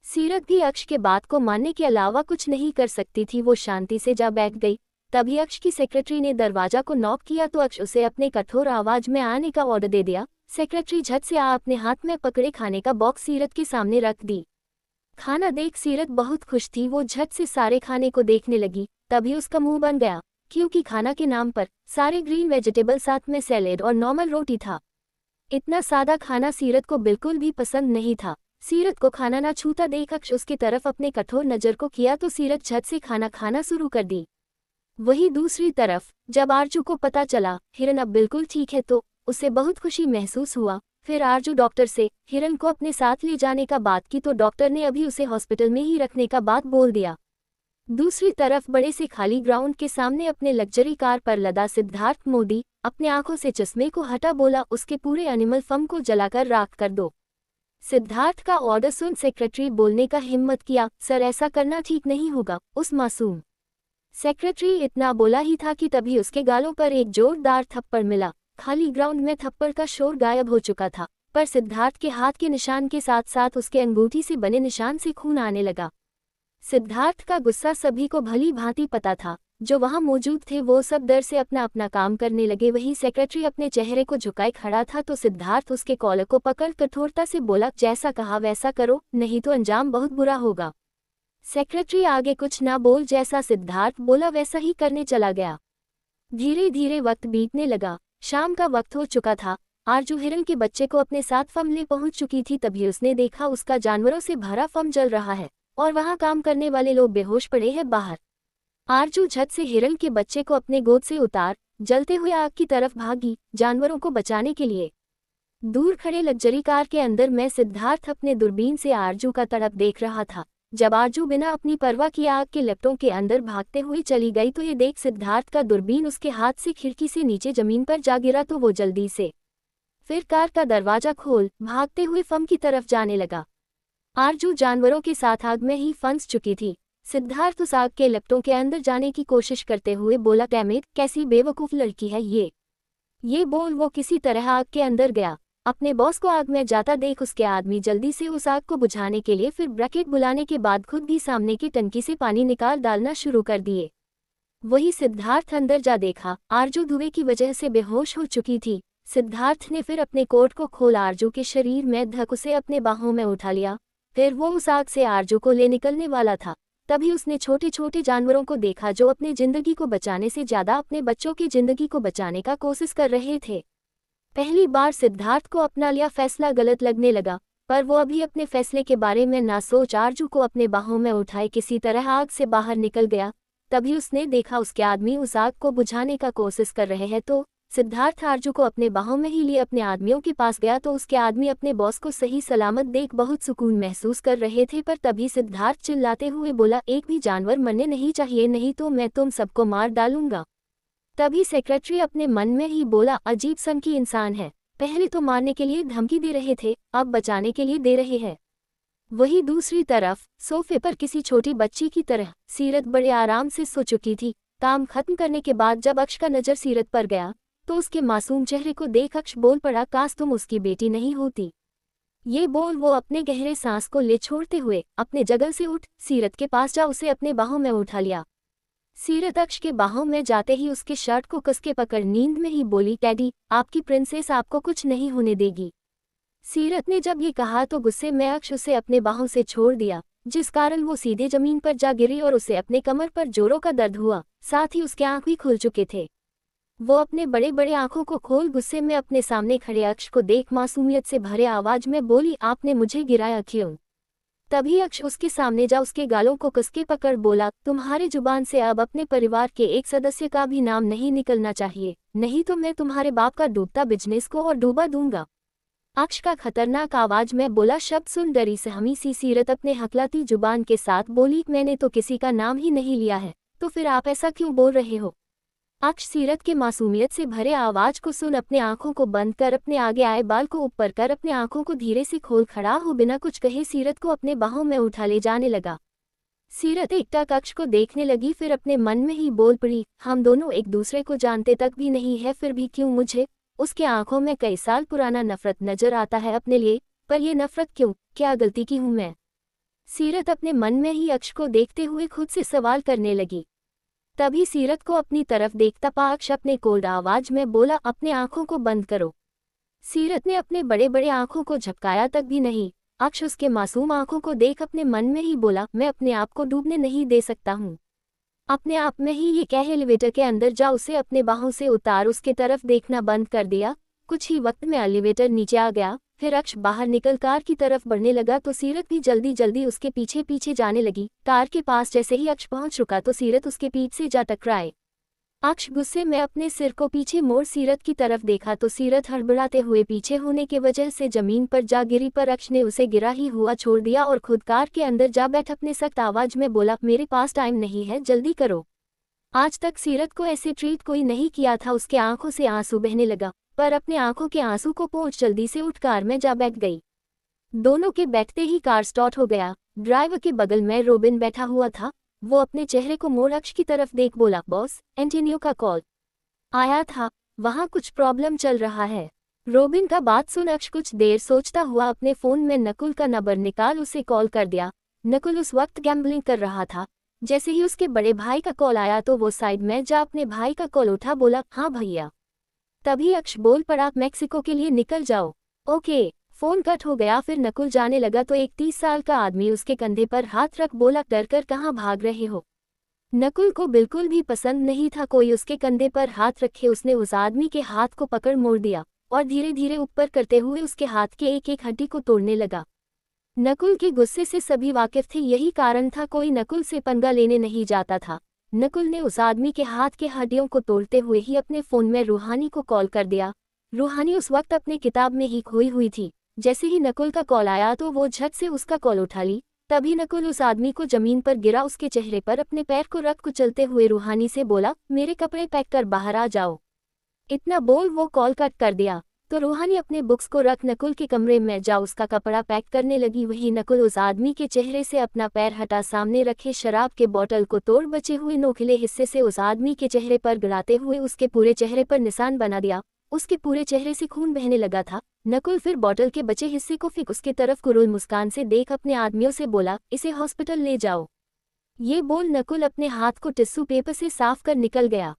सीरत भी अक्ष के बात को मानने के अलावा कुछ नहीं कर सकती थी। वो शांति से जा बैठ गई। तभी अक्ष की सेक्रेटरी ने दरवाजा को नॉक किया तो अक्ष उसे अपने कठोर आवाज में आने का ऑर्डर दे दिया। सेक्रेटरी झट से अपने हाथ में पकड़े खाने का बॉक्स सीरत के सामने रख दी। खाना देख सीरत बहुत खुश थी। वो झट से सारे खाने को देखने लगी। तभी उसका मुंह बन गया क्योंकि खाना के नाम पर सारे ग्रीन वेजिटेबल साथ में सैलेड और नॉर्मल रोटी था। इतना सादा खाना सीरत को बिल्कुल भी पसंद नहीं था। सीरत को खाना ना छूता देख अक्ष उसकी तरफ अपने कठोर नजर को किया तो सीरत झट से खाना खाना शुरू कर दी। वही दूसरी तरफ जब आरजू को पता चला हिरन अब बिल्कुल ठीक है तो उसे बहुत खुशी महसूस हुआ। फिर आरजू डॉक्टर से हिरन को अपने साथ ले जाने का बात की तो डॉक्टर ने अभी उसे हॉस्पिटल में ही रखने का बात बोल दिया। दूसरी तरफ बड़े से खाली ग्राउंड के सामने अपने लग्जरी कार पर लदा सिद्धार्थ मोदी अपने आंखों से चश्मे को हटा बोला, उसके पूरे एनिमल फर्म को जलाकर राख कर दो। सिद्धार्थ का ऑर्डर सुन सेक्रेटरी बोलने का हिम्मत किया, सर ऐसा करना ठीक नहीं होगा उस मासूम। सेक्रेटरी इतना बोला ही था कि तभी उसके गालों पर एक जोरदार थप्पड़ मिला। खाली ग्राउंड में थप्पड़ का शोर गायब हो चुका था, पर सिद्धार्थ के हाथ के निशान के साथ साथ उसके अंगूठी से बने निशान से खून आने लगा। सिद्धार्थ का गुस्सा सभी को भली भांति पता था। जो वहां मौजूद थे वो सब डर से अपना अपना काम करने लगे। वही सेक्रेटरी अपने चेहरे को झुकाए खड़ा था तो सिद्धार्थ उसके कॉलर को पकड़ कठोरता से बोला, जैसा कहा वैसा करो, नहीं तो अंजाम बहुत बुरा होगा। सेक्रेटरी आगे कुछ ना बोल, जैसा सिद्धार्थ बोला वैसा ही करने चला गया। धीरे धीरे वक्त बीतने लगा। शाम का वक्त हो चुका था। आरजू हिरन के बच्चे को अपने साथ फर्म ले पहुंच चुकी थी। तभी उसने देखा उसका जानवरों से भरा फर्म जल रहा है और वहां काम करने वाले लोग बेहोश पड़े हैं बाहर। आरजू झट से हिरन के बच्चे को अपने गोद से उतार जलते हुए आग की तरफ भागी जानवरों को बचाने के लिए। दूर खड़े लग्जरी कार के अंदर में सिद्धार्थ अपने दूरबीन से आरजू का तड़प देख रहा था। जब आरजू बिना अपनी परवाह किए आग के लपटों के अंदर भागते हुए चली गई तो ये देख सिद्धार्थ का दूरबीन उसके हाथ से खिड़की से नीचे जमीन पर जा गिरा तो वो जल्दी से फिर कार का दरवाजा खोल भागते हुए फर्म की तरफ जाने लगा। आरजू जानवरों के साथ आग में ही फंस चुकी थी। सिद्धार्थ उस आग के लपटों के अंदर जाने की कोशिश करते हुए बोला, डैमेट, कैसी बेवकूफ लड़की है ये बोल वो किसी तरह आग के अंदर गया। अपने बॉस को आग में जाता देख उसके आदमी जल्दी से उस आग को बुझाने के लिए फिर ब्रैकेट बुलाने के बाद खुद भी सामने की टंकी से पानी निकाल डालना शुरू कर दिए। वही सिद्धार्थ अंदर जा देखा, आरजू धुएं की वजह से बेहोश हो चुकी थी। सिद्धार्थ ने फिर अपने कोट को खोल आरजू के शरीर में धक उसे अपने बाहों में उठा लिया। फिर वो उस आग से आरजू को ले निकलने वाला था। तभी उसने छोटे छोटे जानवरों को देखा जो अपनी जिंदगी को बचाने से ज्यादा अपने बच्चों की जिंदगी को बचाने का कोशिश कर रहे थे। पहली बार सिद्धार्थ को अपना लिया फैसला गलत लगने लगा, पर वो अभी अपने फैसले के बारे में ना सोच आरजू को अपने बाहों में उठाए किसी तरह आग से बाहर निकल गया। तभी उसने देखा उसके आदमी उस आग को बुझाने का कोशिश कर रहे हैं तो सिद्धार्थ आरजू को अपने बाहों में ही लिए अपने आदमियों के पास गया तो उसके आदमी अपने बॉस को सही सलामत देख बहुत सुकून महसूस कर रहे थे। पर तभी सिद्धार्थ चिल्लाते हुए बोला, एक भी जानवर मरने नहीं चाहिए, नहीं तो मैं तुम सबको मार डालूंगा। तभी सेक्रेटरी अपने मन में ही बोला, अजीब सन की इंसान है, पहले तो मारने के लिए धमकी दे रहे थे, अब बचाने के लिए दे रहे हैं। वही दूसरी तरफ सोफे पर किसी छोटी बच्ची की तरह सीरत बड़े आराम से सो चुकी थी। काम खत्म करने के बाद जब अक्ष का नजर सीरत पर गया तो उसके मासूम चेहरे को देख अक्ष बोल पड़ा, काश तुम उसकी बेटी नहीं होती। ये बोल वो अपने गहरे सांस को ले छोड़ते हुए अपने जगह से उठ सीरत के पास जा उसे अपने बाहों में उठा लिया। सीरत अक्ष के बाहों में जाते ही उसके शर्ट को कसके पकड़ नींद में ही बोली, डैडी, आपकी प्रिंसेस आपको कुछ नहीं होने देगी। सीरत ने जब ये कहा तो गुस्से में अक्ष उसे अपने बाहों से छोड़ दिया, जिस कारण वो सीधे जमीन पर जा गिरी और उसे अपने कमर पर जोरों का दर्द हुआ, साथ ही उसके आंख भी खुल चुके थे। वो अपने बड़े बड़े आंखों को खोल गुस्से में अपने सामने खड़े अक्ष को देख मासूमियत से भरे आवाज में बोली, आपने मुझे गिराया क्यों? तभी अक्ष उसके सामने जा उसके गालों को कसके पकड़ बोला, तुम्हारे जुबान से अब अपने परिवार के एक सदस्य का भी नाम नहीं निकलना चाहिए, नहीं तो मैं तुम्हारे बाप का डूबता बिजनेस को और डूबा दूंगा। अक्ष का खतरनाक आवाज में बोला शब्द सुन डरी सहमी सी सीरत अपने हकलाती जुबान के साथ बोली, मैंने तो किसी का नाम ही नहीं लिया है, तो फिर आप ऐसा क्यों बोल रहे हो? अक्ष सीरत के मासूमियत से भरे आवाज को सुन अपने आंखों को बंद कर अपने आगे आए बाल को ऊपर कर अपने आंखों को धीरे से खोल खड़ा हो बिना कुछ कहे सीरत को अपने बाहों में उठा ले जाने लगा। सीरत एकटक अक्ष को देखने लगी, फिर अपने मन में ही बोल पड़ी, हम दोनों एक दूसरे को जानते तक भी नहीं है, फिर भी क्यों मुझे उसके आंखों में कई साल पुराना नफरत नजर आता है अपने लिए, पर यह नफरत क्यों, क्या गलती की हूं मैं? सीरत अपने मन में ही अक्ष को देखते हुए खुद से सवाल करने लगी। तभी सीरत को अपनी तरफ देखता पा अक्ष अपने कोल्ड आवाज में बोला, अपने आंखों को बंद करो। सीरत ने अपने बड़े बड़े आंखों को झपकाया तक भी नहीं। अक्ष उसके मासूम आंखों को देख अपने मन में ही बोला, मैं अपने आप को डूबने नहीं दे सकता हूँ। अपने आप में ही ये कह एलिवेटर के अंदर जा उसे अपने बाहों से उतार उसके तरफ देखना बंद कर दिया। कुछ ही वक्त में एलिवेटर नीचे आ गया। फिर अक्ष बाहर निकल कार की तरफ बढ़ने लगा तो सीरत भी जल्दी जल्दी उसके पीछे पीछे जाने लगी। कार के पास जैसे ही अक्ष पहुंच रुका तो सीरत उसके पीठ से जा टकराए। अक्ष गुस्से में अपने सिर को पीछे मोड़ सीरत की तरफ देखा तो सीरत हड़बड़ाते हुए पीछे होने की वजह से जमीन पर जा गिरी, पर अक्ष ने उसे गिरा ही हुआ छोड़ दिया और खुद कार के अंदर जा बैठ अपने सख्त आवाज में बोला, मेरे पास टाइम नहीं है, जल्दी करो। आज तक सीरत को ऐसे ट्रीट कोई नहीं किया था। उसके आंखों से आंसू बहने लगा, पर अपने आंखों के आंसू को पोंछ जल्दी से उठ कार में जा बैठ गई। दोनों के बैठते ही कार स्टार्ट हो गया। ड्राइवर के बगल में रोबिन बैठा हुआ था। वो अपने चेहरे को मोड़ अक्ष की तरफ देख बोला, बॉस, एंटोनियो का कॉल आया था, वहाँ कुछ प्रॉब्लम चल रहा है। रोबिन का बात सुन अक्ष कुछ देर सोचता हुआ अपने फोन में नकुल का नंबर निकाल उसे कॉल कर दिया। नकुल उस वक्त गैम्बलिंग कर रहा था, जैसे ही उसके बड़े भाई का कॉल आया तो वो साइड में जा अपने भाई का कॉल उठा, बोला हाँ भैया। तभी अक्ष बोल पड़ा, मैक्सिको के लिए निकल जाओ। ओके। फोन कट हो गया। फिर नकुल जाने लगा तो एक 30 साल का आदमी उसके कंधे पर हाथ रख बोला, डर कर कहाँ भाग रहे हो। नकुल को बिल्कुल भी पसंद नहीं था कोई उसके कंधे पर हाथ रखे। उसने उस आदमी के हाथ को पकड़ मोड़ दिया और धीरे धीरे ऊपर करते हुए उसके हाथ के एक एक हड्डी को तोड़ने लगा। नकुल के गुस्से से सभी वाकिफ थे, यही कारण था कोई नकुल से पंगा लेने नहीं जाता था। नकुल ने उस आदमी के हाथ के हड्डियों को तोड़ते हुए ही अपने फोन में रूहानी को कॉल कर दिया। रूहानी उस वक्त अपने किताब में ही खोई हुई थी। जैसे ही नकुल का कॉल आया तो वो झट से उसका कॉल उठा ली। तभी नकुल उस आदमी को जमीन पर गिरा, उसके चेहरे पर अपने पैर को रख कुचलते हुए रूहानी से बोला, मेरे कपड़े पैक कर बाहर आ जाओ। इतना बोल वो कॉल कट कर दिया तो रूहानी अपने बुक्स को रख नकुल के कमरे में जा उसका कपड़ा पैक करने लगी। वही नकुल उस आदमी के चेहरे से अपना पैर हटा सामने रखे शराब के बोतल को तोड़ बचे हुए नोखिले हिस्से से उस आदमी के चेहरे पर गिराते हुए उसके पूरे चेहरे पर निशान बना दिया। उसके पूरे चेहरे से खून बहने लगा था। नकुल फिर बोतल के बचे हिस्से को फिर उसके तरफ कुरूल मुस्कान से देख अपने आदमियों से बोला, इसे हॉस्पिटल ले जाओ। ये बोल नकुल अपने हाथ को टिश्यू पेपर से साफ कर निकल गया।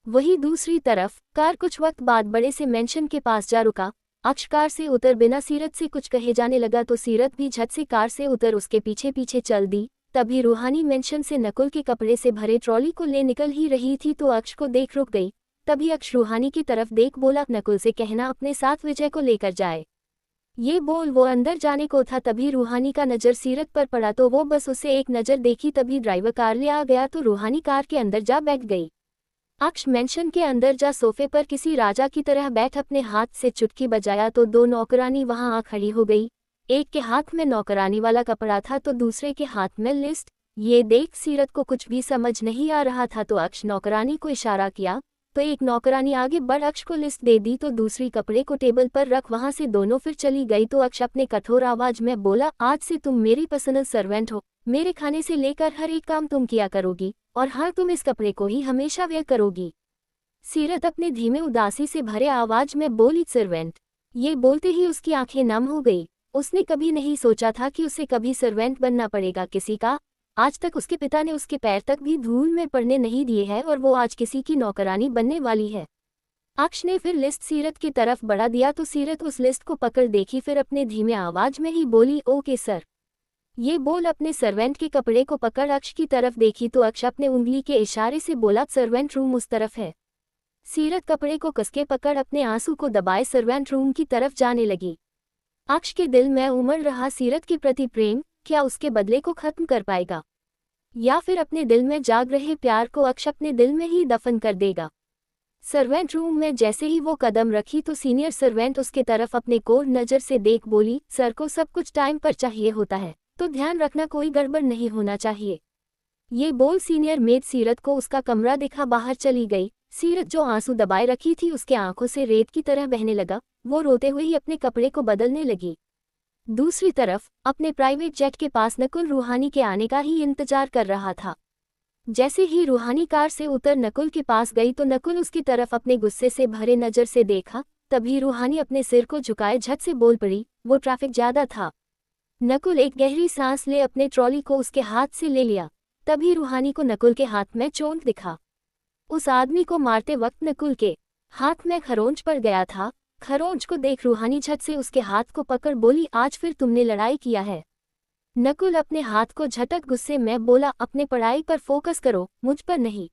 वही दूसरी तरफ कार कुछ वक्त बाद बड़े से मेंशन के पास जा रुका। अक्ष कार से उतर बिना सीरत से कुछ कहे जाने लगा तो सीरत भी झट से कार से उतर उसके पीछे पीछे चल दी। तभी रूहानी मेंशन से नकुल के कपड़े से भरे ट्रॉली को ले निकल ही रही थी तो अक्ष को देख रुक गई। तभी अक्ष रूहानी की तरफ देख बोला, नकुल से कहना अपने साथ विजय को लेकर जाए। ये बोल वो अंदर जाने को था तभी रूहानी का नज़र सीरत पर पड़ा तो वो बस उसे एक नज़र देखी। तभी ड्राइवर कार ले आ गया तो रूहानी कार के अंदर जा बैठ गई। अक्ष मेंशन के अंदर जा सोफे पर किसी राजा की तरह बैठ अपने हाथ से चुटकी बजाया तो दो नौकरानी वहां आ खड़ी हो गई। एक के हाथ में नौकरानी वाला कपड़ा था तो दूसरे के हाथ में लिस्ट। ये देख सीरत को कुछ भी समझ नहीं आ रहा था तो अक्ष नौकरानी को इशारा किया तो एक नौकरानी आगे बढ़ अक्ष को लिस्ट दे दी तो दूसरी कपड़े को टेबल पर रख वहां से दोनों फिर चली गई। तो अक्ष अपने कठोर आवाज में बोला, आज से तुम मेरी पर्सनल सर्वेंट हो। मेरे खाने से लेकर हर एक काम तुम किया करोगी और हाँ, तुम इस कपड़े को ही हमेशा वेयर करोगी। सीरत अपने धीमे उदासी से भरे आवाज में बोली, सर्वेंट। ये बोलते ही उसकी आंखें नम हो गई। उसने कभी नहीं सोचा था कि उसे कभी सर्वेंट बनना पड़ेगा किसी का। आज तक उसके पिता ने उसके पैर तक भी धूल में पड़ने नहीं दिए हैं और वो आज किसी की नौकरानी बनने वाली है। अक्ष ने फिर लिस्ट सीरत की तरफ बढ़ा दिया तो सीरत उस लिस्ट को पकड़ देखी, फिर अपने धीमे आवाज में ही बोली, ओके सर। ये बोल अपने सर्वेंट के कपड़े को पकड़ अक्ष की तरफ देखी तो अक्ष अपने उंगली के इशारे से बोला, सर्वेंट रूम उस तरफ है। सीरत कपड़े को कसके पकड़ अपने आंसू को दबाए सर्वेंट रूम की तरफ जाने लगी। अक्ष के दिल में उमड़ रहा सीरत के प्रति प्रेम क्या उसके बदले को खत्म कर पाएगा या फिर अपने दिल में जाग रहे प्यार को अक्ष अपने दिल में ही दफन कर देगा। सर्वेंट रूम में जैसे ही वो कदम रखी तो सीनियर सर्वेंट उसके तरफ अपने कोर नज़र से देख बोली, सर को सब कुछ टाइम पर चाहिए होता है तो ध्यान रखना कोई गड़बड़ नहीं होना चाहिए। ये बोल सीनियर मेड सीरत को उसका कमरा दिखा बाहर चली गई। सीरत जो आंसू दबाए रखी थी उसके आंखों से रेत की तरह बहने लगा। वो रोते हुए ही अपने कपड़े को बदलने लगी। दूसरी तरफ अपने प्राइवेट जेट के पास नकुल रूहानी के आने का ही इंतजार कर रहा था। जैसे ही रूहानी कार से उतर नकुल के पास गई तो नकुल उसकी तरफ अपने गुस्से से भरे नज़र से देखा। तभी रूहानी अपने सिर को झुकाए झट से बोल पड़ी, वो ट्रैफिक ज़्यादा था। नकुल एक गहरी सांस ले अपने ट्रॉली को उसके हाथ से ले लिया। तभी रूहानी को नकुल के हाथ में चोट दिखा। उस आदमी को मारते वक्त नकुल के हाथ में खरोंच पड़ गया था। खरोंच को देख रूहानी झट से उसके हाथ को पकड़ बोली, आज फिर तुमने लड़ाई किया है। नकुल अपने हाथ को झटक गुस्से में बोला, अपने पढ़ाई पर फोकस करो, मुझ पर नहीं।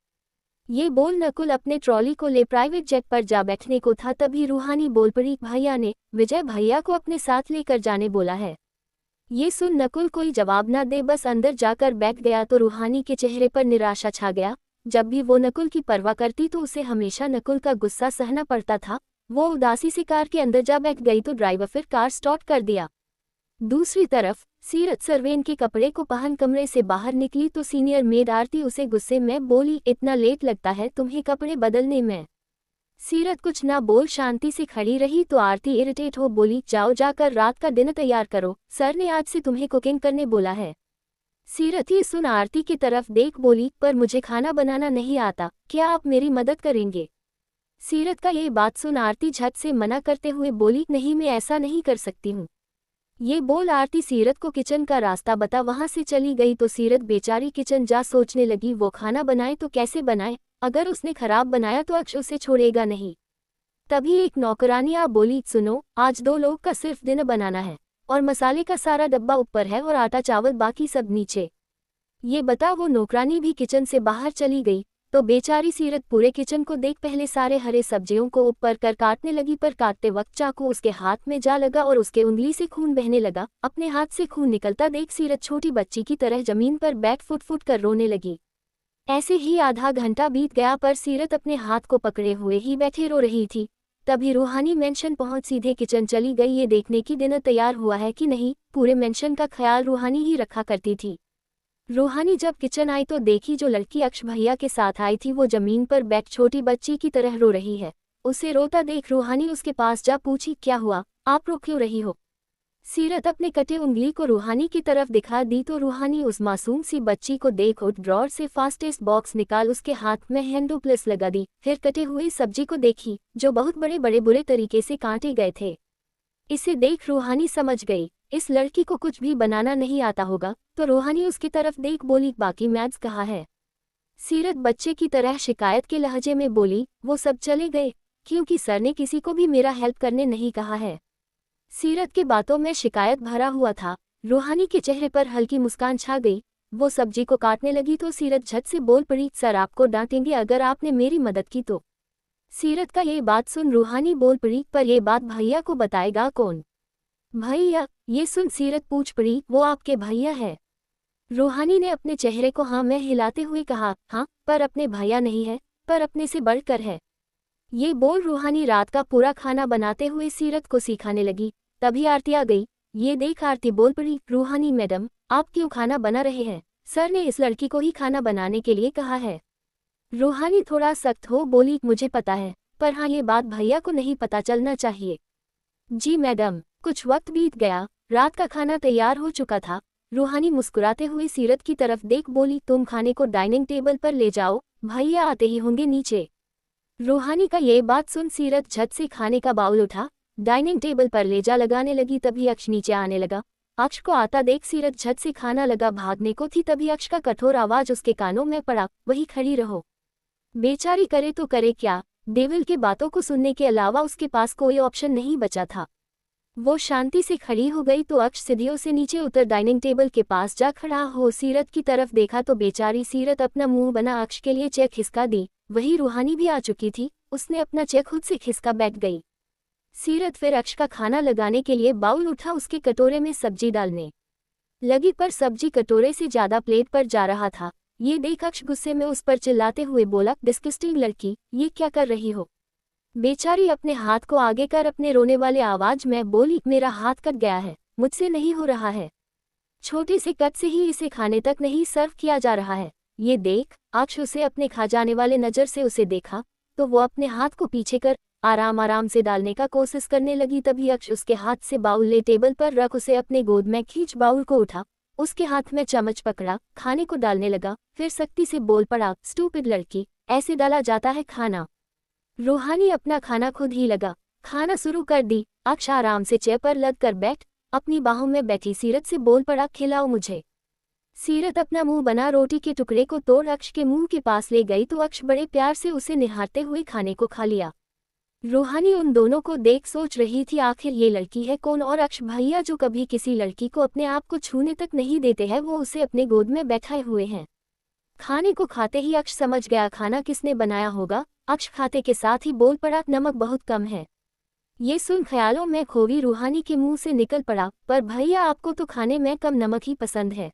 ये बोल नकुल अपने ट्रॉली को ले प्राइवेट जेट पर जा बैठने को था तभी रूहानी बोल पड़ी, भैया ने विजय भैया को अपने साथ लेकर जाने बोला है। ये सुन नकुल कोई जवाब न दे बस अंदर जाकर बैठ गया तो रूहानी के चेहरे पर निराशा छा गया। जब भी वो नकुल की परवाह करती तो उसे हमेशा नकुल का गुस्सा सहना पड़ता था। वो उदासी से कार के अंदर जा बैठ गई तो ड्राइवर फिर कार स्टार्ट कर दिया। दूसरी तरफ सीरत सर्वेंट के कपड़े को पहन कमरे से बाहर निकली तो सीनियर मेड आरती उसे गुस्से में बोली, इतना लेट लगता है तुम्हें कपड़े बदलने में। सीरत कुछ ना बोल शांति से खड़ी रही तो आरती इरिटेट हो बोली, जाओ जाकर रात का डिनर तैयार करो, सर ने आज से तुम्हें कुकिंग करने बोला है। सीरत ये सुन आरती की तरफ देख बोली, पर मुझे खाना बनाना नहीं आता, क्या आप मेरी मदद करेंगे। सीरत का ये बात सुन आरती झट से मना करते हुए बोली, नहीं मैं ऐसा नहीं कर सकती हूँ। ये बोल आरती सीरत को किचन का रास्ता बता वहां से चली गई तो सीरत बेचारी किचन जा सोचने लगी वो खाना बनाए तो कैसे बनाए, अगर उसने खराब बनाया तो अक्ष उसे छोड़ेगा नहीं। तभी एक नौकरानी आ बोली, सुनो, आज 2 लोग का सिर्फ डिनर बनाना है और मसाले का सारा डब्बा ऊपर है और आटा चावल बाकी सब नीचे। ये बता वो नौकरानी भी किचन से बाहर चली गई तो बेचारी सीरत पूरे किचन को देख पहले सारे हरे सब्जियों को ऊपर कर काटने लगी, पर काटते वक्त चाकू उसके हाथ में जा लगा और उसके उंगली से खून बहने लगा। अपने हाथ से खून निकलता देख सीरत छोटी बच्ची की तरह जमीन पर बैठ फुट फुट कर रोने लगी। ऐसे ही आधा घंटा बीत गया पर सीरत अपने हाथ को पकड़े हुए ही बैठे रो रही थी। तभी रूहानी मेंशन पहुंच सीधे किचन चली गई ये देखने की डिनर तैयार हुआ है कि नहीं। पूरे मेंशन का ख्याल रूहानी ही रखा करती थी। रूहानी जब किचन आई तो देखी जो लड़की अक्ष भैया के साथ आई थी वो जमीन पर बैठ छोटी बच्ची की तरह रो रही है। उसे रोता देख रूहानी उसके पास जा पूछी, क्या हुआ, आप रो क्यों रही हो। सीरत अपने कटे उंगली को रूहानी की तरफ दिखा दी तो रूहानी उस मासूम सी बच्ची को देख उठ ड्रॉर से फास्टेस्ट बॉक्स निकाल उसके हाथ में हैंडोप्लेस लगा दी। फिर कटे हुए सब्जी को देखी जो बहुत बड़े बड़े बुरे तरीके से काटे गए थे। इसे देख रूहानी समझ गई इस लड़की को कुछ भी बनाना नहीं आता होगा, तो रूहानी उसकी तरफ देख बोली, बाकी मैथ्स कहाँ है। सीरत बच्चे की तरह शिकायत के लहजे में बोली, वो सब चले गए क्योंकि सर ने किसी को भी मेरा हेल्प करने नहीं कहा है। सीरत के बातों में शिकायत भरा हुआ था। रूहानी के चेहरे पर हल्की मुस्कान छा गई। वो सब्जी को काटने लगी तो सीरत झट से बोल पड़ी, सर आपको डांटेंगे अगर आपने मेरी मदद की तो। सीरत का ये बात सुन रूहानी बोल पड़ी, पर ये बात भैया को बताएगा कौन। भैया, ये सुन सीरत पूछ पड़ी, वो आपके भैया है। रूहानी ने अपने चेहरे को हाँ में हिलाते हुए कहा, हाँ, पर अपने भैया नहीं है, पर अपने से बढ़कर है। ये बोल रूहानी रात का पूरा खाना बनाते हुए सीरत को सिखाने लगी। तभी आरती आ गई। ये देख आरती बोल पड़ी, रूहानी मैडम, आप क्यों खाना बना रहे हैं, सर ने इस लड़की को ही खाना बनाने के लिए कहा है। रूहानी थोड़ा सख्त हो बोली, मुझे पता है, पर हाँ ये बात भैया को नहीं पता चलना चाहिए। जी मैडम। कुछ वक्त बीत गया, रात का खाना तैयार हो चुका था। रूहानी मुस्कुराते हुए सीरत की तरफ देख बोली, तुम खाने को डाइनिंग टेबल पर ले जाओ, भैया आते ही होंगे नीचे। रूहानी का ये बात सुन सीरत झट से खाने का बाउल उठा डाइनिंग टेबल पर ले जा लगाने लगी। तभी अक्ष नीचे आने लगा। अक्ष को आता देख सीरत झट से खाना लगा भागने को थी, तभी अक्ष का कठोर आवाज उसके कानों में पड़ा, वही खड़ी रहो। बेचारी करे तो करे क्या, डेविल के बातों को सुनने के अलावा उसके पास कोई ऑप्शन नहीं बचा था। वो शांति से खड़ी हो गई तो अक्ष सीढ़ियों से नीचे उतर डाइनिंग टेबल के पास जा खड़ा हो सीरत की तरफ देखा तो बेचारी सीरत अपना मुंह बना अक्ष के लिए चेक खिसका दी। वही रूहानी भी आ चुकी थी, उसने अपना चेक खुद से खिसका बैठ गई। सीरत फिर अक्ष का खाना लगाने के लिए बाउल उठा उसके कटोरे में सब्जी डालने लगी, पर सब्जी कटोरे से ज्यादा प्लेट पर जा रहा था। ये देख अक्ष गुस्से में उस पर चिल्लाते हुए बोला, डिस्गस्टिंग लड़की, ये क्या कर रही हो। बेचारी अपने हाथ को आगे कर अपने रोने वाले आवाज में बोली, मेरा हाथ कट गया है, मुझसे नहीं हो रहा है। छोटे से कट से ही इसे खाने तक नहीं सर्व किया जा रहा है। ये देख अक्ष उसे अपने खा जाने वाले नजर से उसे देखा तो वो अपने हाथ को पीछे कर आराम आराम से डालने का कोशिश करने लगी। तभी अक्ष उसके हाथ से बाउल ले टेबल पर रख उसे अपने गोद में खींच बाउल को उठा, उसके हाथ में चम्मच पकड़ा, खाने को डालने लगा। फिर सख्ती से बोल पड़ा, स्टूपिड लड़की, ऐसे डाला जाता है खाना। रूहानी अपना खाना खुद ही लगा खाना शुरू कर दी। अक्ष आराम से चेयर पर लग कर बैठ अपनी बाहों में बैठी सीरत से बोल पड़ा, खिलाओ मुझे। सीरत अपना मुंह बना रोटी के टुकड़े को तोड़ अक्ष के मुंह के पास ले गई तो अक्ष बड़े प्यार से उसे निहारते हुए खाने को खा लिया। रूहानी उन दोनों को देख सोच रही थी, आखिर ये लड़की है कौन, और अक्ष भैया जो कभी किसी लड़की को अपने आप को छूने तक नहीं देते हैं वो उसे अपने गोद में बैठाए हुए हैं। खाने को खाते ही अक्ष समझ गया खाना किसने बनाया होगा। अक्ष खाते के साथ ही बोल पड़ा, नमक बहुत कम है। ये सुन ख्यालों में खोवी रूहानी के मुंह से निकल पड़ा, पर भैया आपको तो खाने में कम नमक ही पसंद है।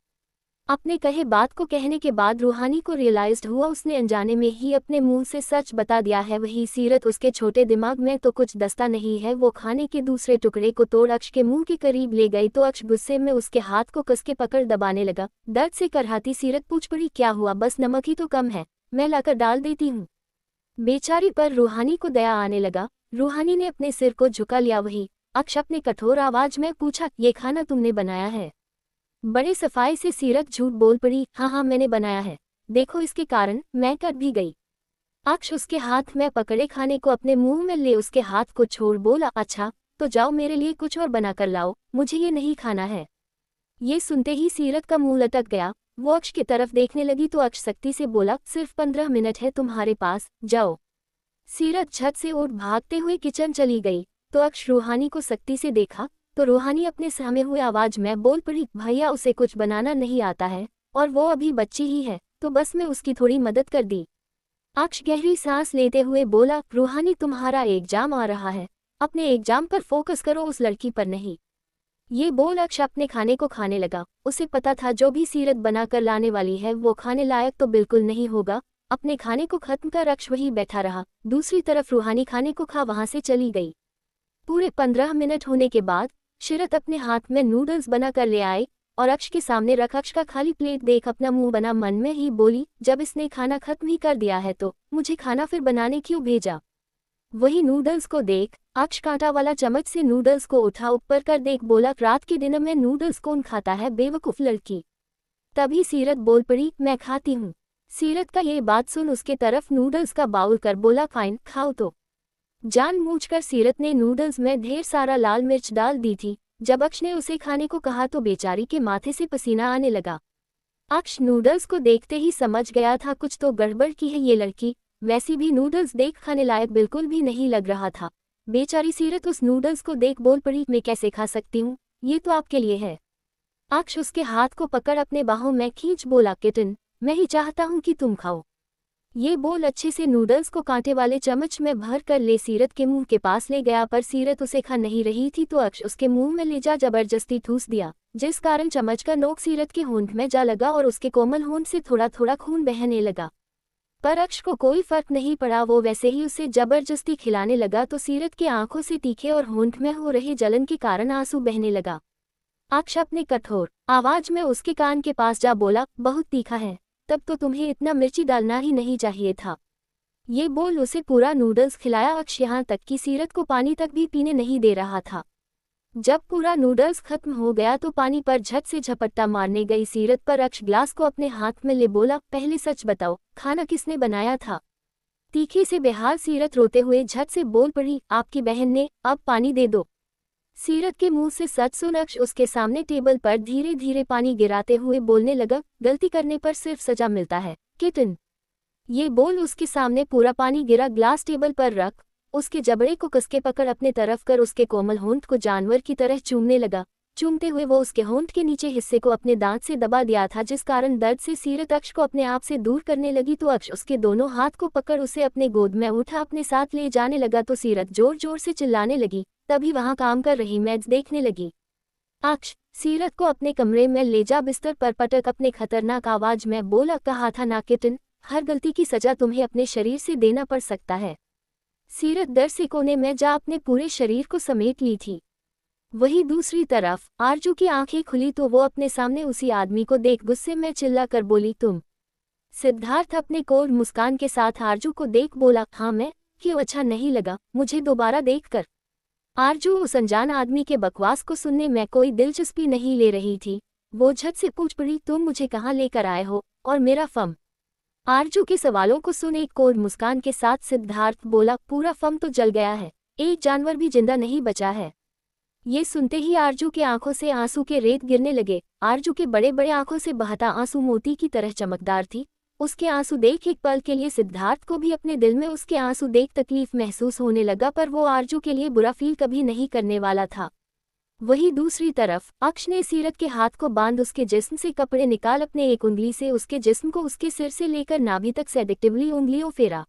अपने कहे बात को कहने के बाद रूहानी को रियलाइज्ड हुआ उसने अनजाने में ही अपने मुंह से सच बता दिया है। वही सीरत उसके छोटे दिमाग में तो कुछ दस्ता नहीं है। वो खाने के दूसरे टुकड़े को तोड़ अक्ष के मुंह के करीब ले गई तो अक्ष गुस्से में उसके हाथ को कस के पकड़ दबाने लगा। दर्द से करहाती सीरत पूछ पड़ी, क्या हुआ, बस नमक ही तो कम है, मैं लाकर डाल देती हूँ। बेचारी पर रूहानी को दया आने लगा। रूहानी ने अपने सिर को झुका लिया। वही अक्ष अपने कठोर आवाज में पूछा, ये खाना तुमने बनाया है। बड़े सफाई से सीरत झूठ बोल पड़ी, हाँ हाँ मैंने बनाया है, देखो इसके कारण मैं कट भी गई। अक्ष उसके हाथ में पकड़े खाने को अपने मुंह में ले उसके हाथ को छोड़ बोला, अच्छा तो जाओ मेरे लिए कुछ और बनाकर लाओ, मुझे ये नहीं खाना है। ये सुनते ही सीरत का मुंह लटक गया। वो अक्ष की तरफ देखने लगी तो अक्ष सख्ती से बोला, सिर्फ 15 मिनट है तुम्हारे पास, जाओ। सीरत झट से उठ भागते हुए किचन चली गई तो अक्ष रूहानी को सख्ती से देखा तो रूहानी अपने सहमे हुए आवाज में बोल पड़ी, भैया उसे कुछ बनाना नहीं आता है और वो अभी बच्ची ही है, तो बस मैं उसकी थोड़ी मदद कर दी। अक्ष गहरी सांस लेते हुए बोला, रूहानी तुम्हारा एग्जाम आ रहा है, अपने एग्जाम पर फोकस करो, उस लड़की पर नहीं। ये बोल अक्ष अपने खाने को खाने लगा। उसे पता था जो भी सीरत बनाकर लाने वाली है वो खाने लायक तो बिल्कुल नहीं होगा। अपने खाने को खत्म कर अक्ष वहीं बैठा रहा। दूसरी तरफ रूहानी खाने को खा वहां से चली गई। पूरे 15 मिनट होने के बाद सीरत अपने हाथ में नूडल्स बनाकर ले आए और अक्ष के सामने रख अक्ष का खाली प्लेट देख अपना मुंह बना मन में ही बोली, जब इसने खाना खत्म ही कर दिया है तो मुझे खाना फिर बनाने क्यों भेजा। वही नूडल्स को देख अक्ष कांटा वाला चम्मच से नूडल्स को उठा ऊपर कर देख बोला, रात के डिनर में नूडल्स कौन खाता है, बेवकूफ लड़की। तभी सीरत बोल पड़ी, मैं खाती हूँ। सीरत का ये बात सुन उसके तरफ नूडल्स का बाउल कर बोला, फाइन खाओ। तो जानबूझकर सीरत ने नूडल्स में ढेर सारा लाल मिर्च डाल दी थी। जब अक्ष ने उसे खाने को कहा तो बेचारी के माथे से पसीना आने लगा। अक्ष नूडल्स को देखते ही समझ गया था कुछ तो गड़बड़ की है ये लड़की। वैसी भी नूडल्स देख खाने लायक बिल्कुल भी नहीं लग रहा था। बेचारी सीरत उस नूडल्स को देख बोल पड़ी, मैं कैसे खा सकती हूँ, ये तो आपके लिए है। अक्ष उसके हाथ को पकड़ अपने बाहों में खींच बोला, किटन मैं ही चाहता हूँ कि तुम खाओ। ये बोल अच्छे से नूडल्स को कांटे वाले चम्मच में भर कर ले सीरत के मुंह के पास ले गया, पर सीरत उसे खा नहीं रही थी तो अक्ष उसके मुंह में ले जा जबरदस्ती ठूस दिया, जिस कारण चम्मच का नोक सीरत के होंठ में जा लगा और उसके कोमल होंठ से थोड़ा थोड़ा खून बहने लगा। पर अक्ष को कोई फर्क नहीं पड़ा, वो वैसे ही उसे जबरदस्ती खिलाने लगा तो सीरत की आंखों से तीखे और होंठ में हो रहे जलन के कारण आंसू बहने लगा। अक्ष अपने कठोर आवाज में उसके कान के पास जा बोला, बहुत तीखा है, तब तो तुम्हें इतना मिर्ची डालना ही नहीं चाहिए था। ये बोल उसे पूरा नूडल्स खिलाया। अक्ष यहाँ तक कि सीरत को पानी तक भी पीने नहीं दे रहा था। जब पूरा नूडल्स खत्म हो गया तो पानी पर झट से झपट्टा मारने गई सीरत पर अक्ष ग्लास को अपने हाथ में ले बोला, पहले सच बताओ, खाना किसने बनाया था। तीखी से बेहाल सीरत रोते हुए झट से बोल पड़ी, आपकी बहन ने, अब पानी दे दो। सीरत के मुंह से सच सुन अक्ष उसके सामने टेबल पर धीरे धीरे पानी गिराते हुए बोलने लगा, गलती करने पर सिर्फ सजा मिलता है, किटन। ये बोल उसके सामने पूरा पानी गिरा ग्लास टेबल पर रख उसके जबड़े को कसके पकड़ अपने तरफ कर उसके कोमल होंठ को जानवर की तरह चूमने लगा। चूमते हुए वो उसके होंठ के नीचे हिस्से को अपने दांत से दबा दिया था, जिस कारण दर्द से सीरत अक्ष को अपने आप से दूर करने लगी तो अक्ष उसके दोनों हाथ को पकड़ उसे अपने गोद में उठा अपने साथ ले जाने लगा तो सीरत जोर जोर से चिल्लाने लगी। तभी वहां काम कर रही मैड्स देखने लगी। अक्ष सीरत को अपने कमरे में ले जा बिस्तर पर पटक अपने खतरनाक आवाज में बोला, कहा था ना किटन, हर गलती की सजा तुम्हें अपने शरीर से देना पड़ सकता है। सीरत डर से कोने में जा अपने पूरे शरीर को समेट ली थी। वही दूसरी तरफ आरजू की आंखें खुली तो वो अपने सामने उसी आदमी को देख गुस्से में चिल्ला कर बोली, तुम। सिद्धार्थ अपने कोर मुस्कान के साथ आरजू को देख बोला, हाँ मैं, क्यों अच्छा नहीं लगा मुझे दोबारा देखकर। आरजू उस अनजान आदमी के बकवास को सुनने में कोई दिलचस्पी नहीं ले रही थी। वो झट से पूछ पड़ी, तुम मुझे कहाँ लेकर आए हो और मेरा फम। आरजू के सवालों को सुन एक कोर मुस्कान के साथ सिद्धार्थ बोला, पूरा फम तो जल गया है, एक जानवर भी जिंदा नहीं बचा है। ये सुनते ही आरजू के आंखों से आंसू के रेत गिरने लगे। आरजू के बड़े बड़े आंखों से बहता आंसू मोती की तरह चमकदार थी। उसके आंसू देख एक पल के लिए सिद्धार्थ को भी अपने दिल में उसके आंसू देख तकलीफ महसूस होने लगा, पर वो आरजू के लिए बुरा फील कभी नहीं करने वाला था। वही दूसरी तरफ अक्ष ने सीरत के हाथ को बांध उसके जिस्म से कपड़े निकाल अपने एक उंगली से उसके जिस्म को उसके सिर से लेकर नाभि तक सेडिक्टिवली उंगलियों फेरा।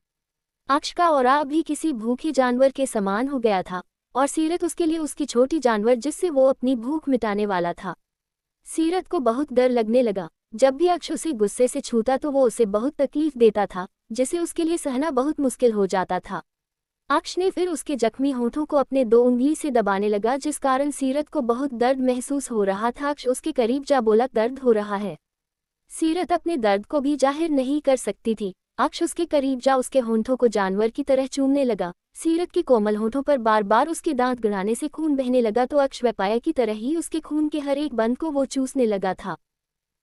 अक्ष का ऑरा अभी किसी भूखे जानवर के समान हो गया था और सीरत उसके लिए उसकी छोटी जानवर जिससे वो अपनी भूख मिटाने वाला था। सीरत को बहुत डर लगने लगा। जब भी अक्ष उसे गुस्से से छूता तो वो उसे बहुत तकलीफ देता था, जिसे उसके लिए सहना बहुत मुश्किल हो जाता था। अक्ष ने फिर उसके जख्मी होठों को अपने दो उंगली से दबाने लगा, जिस कारण सीरत को बहुत दर्द महसूस हो रहा था। अक्ष उसके करीब जा बोला, दर्द हो रहा है। सीरत अपने दर्द को भी जाहिर नहीं कर सकती थी। अक्ष उसके करीब जा उसके होंठों को जानवर की तरह चूमने लगा। सीरत के कोमल होंठों पर बार बार उसके दांत गड़ाने से खून बहने लगा तो अक्ष वैपाया की तरह ही उसके खून के हर एक बंद को वो चूसने लगा था।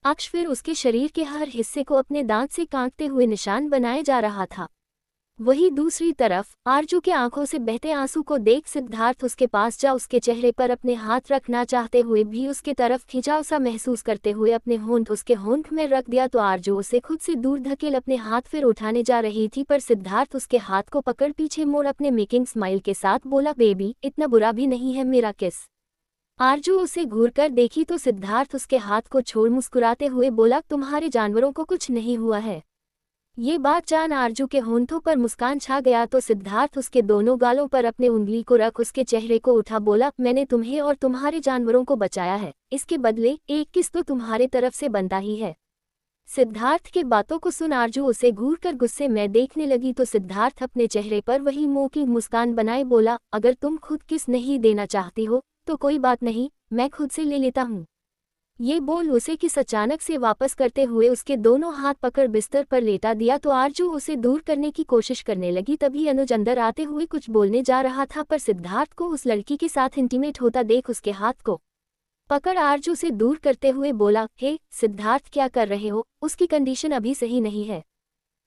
अक्ष फिर उसके शरीर के हर हिस्से को अपने दांत से काटते हुए निशान बनाए जा रहा था। वहीं दूसरी तरफ आरजू के आंखों से बहते आंसू को देख सिद्धार्थ उसके पास जा उसके चेहरे पर अपने हाथ रखना चाहते हुए भी उसके तरफ खिंचाव सा महसूस करते हुए अपने होंठ उसके होंठ में रख दिया तो आरजू उसे खुद से दूर धकेल अपने हाथ फिर उठाने जा रही थी, पर सिद्धार्थ उसके हाथ को पकड़ पीछे मोड़ अपने मेकिंग स्माइल के साथ बोला, बेबी इतना बुरा भी नहीं है मेरा किस। आरजू उसे घूरकर देखी तो सिद्धार्थ उसके हाथ को छोड़ मुस्कुराते हुए बोला, तुम्हारे जानवरों को कुछ नहीं हुआ है। ये बात जान आरजू के होंठों पर मुस्कान छा गया तो सिद्धार्थ उसके दोनों गालों पर अपने उंगली को रख उसके चेहरे को उठा बोला, मैंने तुम्हें और तुम्हारे जानवरों को बचाया है, इसके बदले एक किस तो तुम्हारे तरफ से बनता ही है। सिद्धार्थ के बातों को सुन आरजू उसे घूर कर गुस्से में देखने लगी तो सिद्धार्थ अपने चेहरे पर वही मुंह की मुस्कान बनाए बोला, अगर तुम खुद किस नहीं देना चाहती हो तो कोई बात नहीं, मैं खुद से ले लेता हूँ। ये बोल उसे किस अचानक से वापस करते हुए उसके दोनों हाथ पकड़ बिस्तर पर लेटा दिया तो आरजू उसे दूर करने की कोशिश करने लगी। तभी अनुज अंदर आते हुए कुछ बोलने जा रहा था, पर सिद्धार्थ को उस लड़की के साथ इंटीमेट होता देख उसके हाथ को पकड़ आरजू से दूर करते हुए बोला, हे सिद्धार्थ क्या कर रहे हो, उसकी कंडीशन अभी सही नहीं है।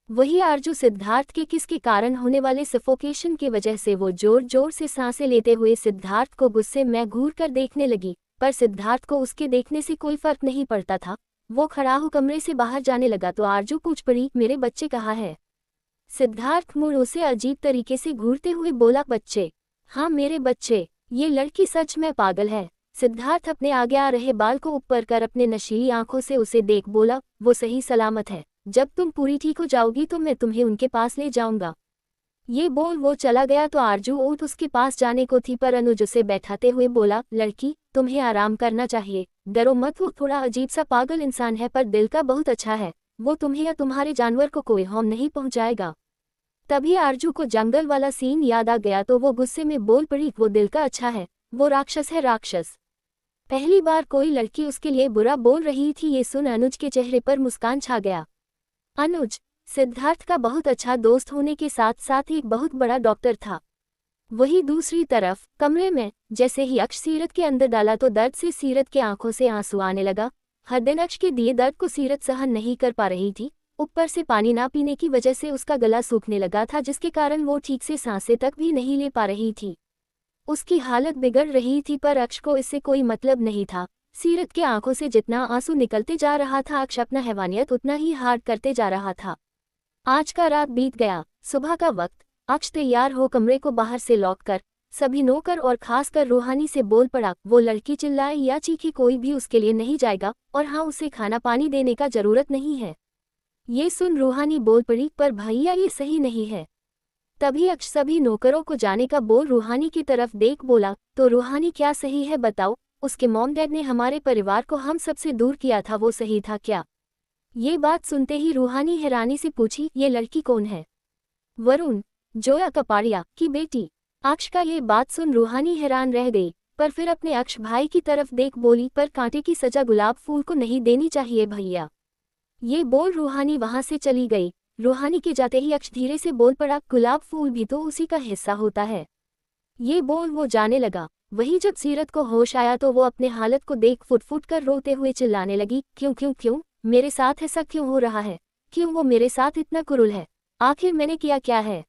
वही आरजू सिद्धार्थ के किस के कारण होने वाले सफोकेशन की वजह से वो जोर जोर से सांसें लेते हुए सिद्धार्थ को गुस्से में घूर कर देखने लगी, पर सिद्धार्थ को उसके देखने से कोई फर्क नहीं पड़ता था। वो खड़ा हो कमरे से बाहर जाने लगा तो आरजू पूछ पड़ी, मेरे बच्चे कहाँ है। सिद्धार्थ मुड़ उसे अजीब तरीके से घूरते हुए बोला, बच्चे? हाँ मेरे बच्चे। ये लड़की सच में पागल है। सिद्धार्थ अपने आगे आ रहे बाल को ऊपर कर अपने नशीली आंखों से उसे देख बोला, वो सही सलामत है, जब तुम पूरी ठीक हो जाओगी तो मैं तुम्हें उनके पास ले जाऊंगा। ये बोल वो चला गया तो आरजू ऊठ उसके पास जाने को थी, पर अनुज उसे बैठाते हुए बोला, लड़की तुम्हें आराम करना चाहिए, डरो मत, वो थोड़ा अजीब सा पागल इंसान है पर दिल का बहुत अच्छा है, वो तुम्हें या तुम्हारे जानवर को कोई हार्म नहीं पहुंचाएगा। तभी आरजू को जंगल वाला सीन याद आ गया तो वो गुस्से में बोल पड़ी, वो दिल का अच्छा है, वो राक्षस है राक्षस। पहली बार कोई लड़की उसके लिए बुरा बोल रही थी। ये सुन अनुज के चेहरे पर मुस्कान छा गया। अनुज सिद्धार्थ का बहुत अच्छा दोस्त होने के साथ साथ एक बहुत बड़ा डॉक्टर था। वहीं दूसरी तरफ कमरे में जैसे ही अक्ष सीरत के अंदर डाला तो दर्द से सीरत के आंखों से आंसू आने लगा। हर दिन अक्ष के दिए दर्द को सीरत सहन नहीं कर पा रही थी, ऊपर से पानी ना पीने की वजह से उसका गला सूखने लगा था, जिसके कारण वो ठीक से सांसें तक भी नहीं ले पा रही थी। उसकी हालत बिगड़ रही थी, पर अक्ष को इससे कोई मतलब नहीं था। सीरत के आंखों से जितना आंसू निकलते जा रहा था, अक्ष अपना हैवानियत उतना ही हार्ड करते जा रहा था। आज का रात बीत गया। सुबह का वक्त अक्ष तैयार हो कमरे को बाहर से लॉक कर सभी नौकर और खासकर रूहानी से बोल पड़ा, वो लड़की चिल्लाए या चीखे कोई भी उसके लिए नहीं जाएगा, और हाँ उसे खाना पानी देने का जरूरत नहीं है। ये सुन रूहानी बोल पड़ी, पर भैया ये सही नहीं है। तभी अक्ष सभी नौकरों को जाने का बोल रूहानी की तरफ देख बोला, तो रूहानी क्या सही है बताओ, उसके मॉम डैड ने हमारे परिवार को हम सबसे दूर किया था, वो सही था क्या। ये बात सुनते ही रूहानी हैरानी से पूछी, ये लड़की कौन है। वरुण, जोया कपाड़िया की बेटी। अक्ष का ये बात सुन रूहानी हैरान रह गई, पर फिर अपने अक्ष भाई की तरफ देख बोली, पर कांटे की सजा गुलाब फूल को नहीं देनी चाहिए भैया। ये बोल रूहानी वहां से चली गई। रूहानी के जाते ही अक्ष धीरे से बोल पड़ा, गुलाब फूल भी तो उसी का हिस्सा होता है। ये बोल वो जाने लगा। वहीं जब सीरत को होश आया तो वो अपने हालत को देख फुट फुट कर रोते हुए चिल्लाने लगी, क्यों क्यों क्यों, मेरे साथ ऐसा क्यों हो रहा है, क्यों वो मेरे साथ इतना क्रूर है, आखिर मैंने किया क्या है।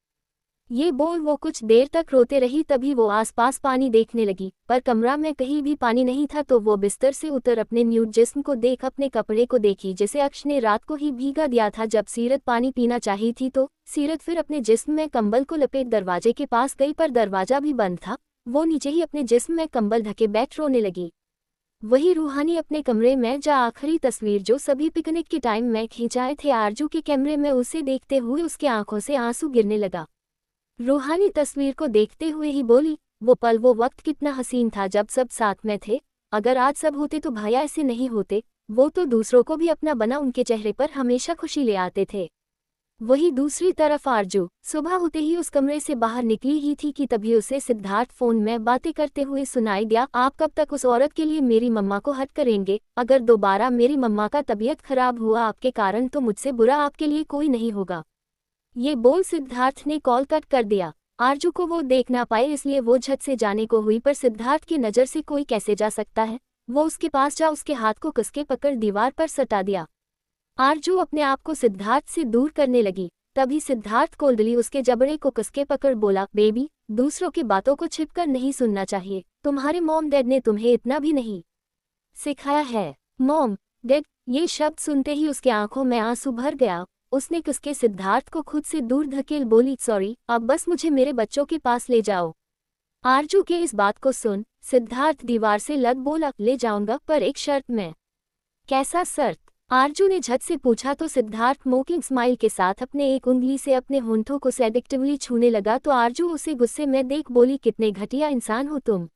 ये बोल वो कुछ देर तक रोते रही। तभी वो आसपास पानी देखने लगी, पर कमरा में कहीं भी पानी नहीं था, तो वो बिस्तर से उतर अपने न्यूड जिस्म को देख अपने कपड़े को देखी जिसे अक्ष ने रात को ही भीगा दिया था जब सीरत पानी पीना चाही थी। तो सीरत फिर अपने जिस्म में कंबल को लपेट दरवाजे के पास गई, पर दरवाजा भी बंद था। वो नीचे ही अपने जिस्म में कंबल ढके बैठ रोने लगी। वही रूहानी अपने कमरे में जा आखिरी तस्वीर जो सभी पिकनिक के टाइम में खिंचाए थे आरजू के कैमरे में उसे देखते हुए उसके आंखों से आंसू गिरने लगा। रूहानी तस्वीर को देखते हुए ही बोली, वो पल वो वक्त कितना हसीन था जब सब साथ में थे, अगर आज सब होते तो भैया ऐसे नहीं होते, वो तो दूसरों को भी अपना बना उनके चेहरे पर हमेशा खुशी ले आते थे। वही दूसरी तरफ आरजू सुबह होते ही उस कमरे से बाहर निकली ही थी कि तभी उसे सिद्धार्थ फोन में बातें करते हुए सुनाई दिया, आप कब तक उस औरत के लिए मेरी मम्मा को हट करेंगे, अगर दोबारा मेरी मम्मा का तबीयत खराब हुआ आपके कारण तो मुझसे बुरा आपके लिए कोई नहीं होगा। ये बोल सिद्धार्थ ने कॉल कट कर दिया। आरजू को वो देख ना पाए इसलिए वो झट से जाने को हुई, पर सिद्धार्थ की नज़र से कोई कैसे जा सकता है। वो उसके पास जा उसके हाथ को कसके पकड़ दीवार पर सटा दिया। आरजू अपने आप को सिद्धार्थ से दूर करने लगी। तभी सिद्धार्थ कोल्डली उसके जबड़े को कसके पकड़ बोला, बेबी, दूसरों की बातों को छिपकर नहीं सुनना चाहिए। तुम्हारे मॉम डैड ने तुम्हें इतना भी नहीं सिखाया है। मॉम डैड, ये शब्द सुनते ही उसके आंखों में आंसू भर गया। उसने कसके सिद्धार्थ को खुद से दूर धकेल बोली, सॉरी, अब बस मुझे मेरे बच्चों के पास ले जाओ। आरजू के इस बात को सुन सिद्धार्थ दीवार से लग बोला, ले जाऊंगा पर एक शर्त में। कैसा शर्त? आरजू ने झट से पूछा तो सिद्धार्थ मोकिंग स्माइल के साथ अपने एक उंगली से अपने होंठों को सेडिक्टिवली छूने लगा तो आरजू उसे गुस्से में देख बोली, कितने घटिया इंसान हो तुम।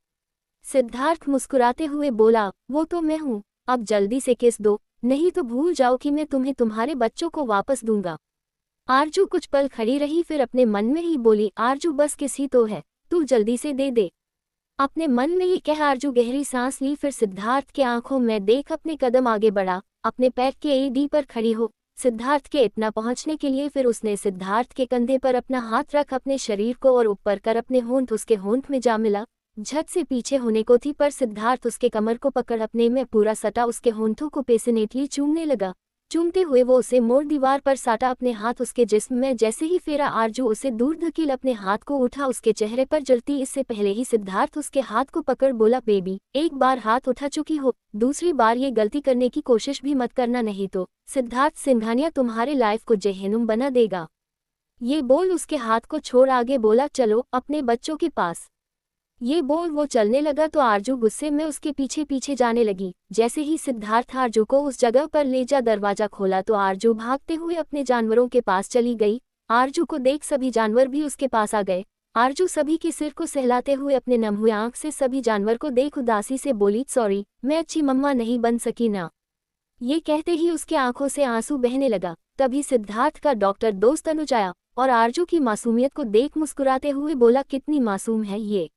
सिद्धार्थ मुस्कुराते हुए बोला, वो तो मैं हूँ, अब जल्दी से किस दो, नहीं तो भूल जाओ कि मैं तुम्हें तुम्हारे बच्चों को वापस दूंगा। आरजू कुछ पल खड़ी रही फिर अपने मन में ही बोली, आरजू बस किस ही तो है, तू जल्दी से दे दे। अपने मन में ही कह आरजू गहरी सांस ली फिर सिद्धार्थ के आंखों में देख अपने कदम आगे बढ़ा, अपने पैर के एड़ी पर खड़ी हो सिद्धार्थ के इतना पहुंचने के लिए। फिर उसने सिद्धार्थ के कंधे पर अपना हाथ रख अपने शरीर को और ऊपर कर अपने होंठ उसके होंठ में जा मिला। झट से पीछे होने को थी पर सिद्धार्थ उसके कमर को पकड़ अपने में पूरा सटा उसके होंठों को पैशनेटली चूमने लगा। चूमते हुए वो उसे मोड़ दीवार पर साटा अपने हाथ उसके जिस्म में जैसे ही फेरा आरजू उसे दूर धकेल अपने हाथ को उठा उसके चेहरे पर जलती इससे पहले ही सिद्धार्थ उसके हाथ को पकड़ बोला, बेबी, एक बार हाथ उठा चुकी हो, दूसरी बार ये गलती करने की कोशिश भी मत करना नहीं तो सिद्धार्थ सिंघानिया तुम्हारे लाइफ को जहन्नुम बना देगा। ये बोल उसके हाथ को छोड़ आगे बोला, चलो अपने बच्चों के पास। ये बोल वो चलने लगा तो आरजू गुस्से में उसके पीछे पीछे जाने लगी। जैसे ही सिद्धार्थ आरजू को उस जगह पर ले जा दरवाजा खोला तो आरजू भागते हुए अपने जानवरों के पास चली गई। आरजू को देख सभी जानवर भी उसके पास आ गए। आरजू सभी के सिर को सहलाते हुए अपने नम हुए आंख से सभी जानवर को देख उदासी से बोली, सॉरी, मैं अच्छी मम्मा नहीं बन सकी ना। ये कहते ही उसके आंखों से आंसू बहने लगा। तभी सिद्धार्थ का डॉक्टर दोस्त अनुज आया और आरजू की मासूमियत को देख मुस्कुराते हुए बोला, कितनी मासूम है ये।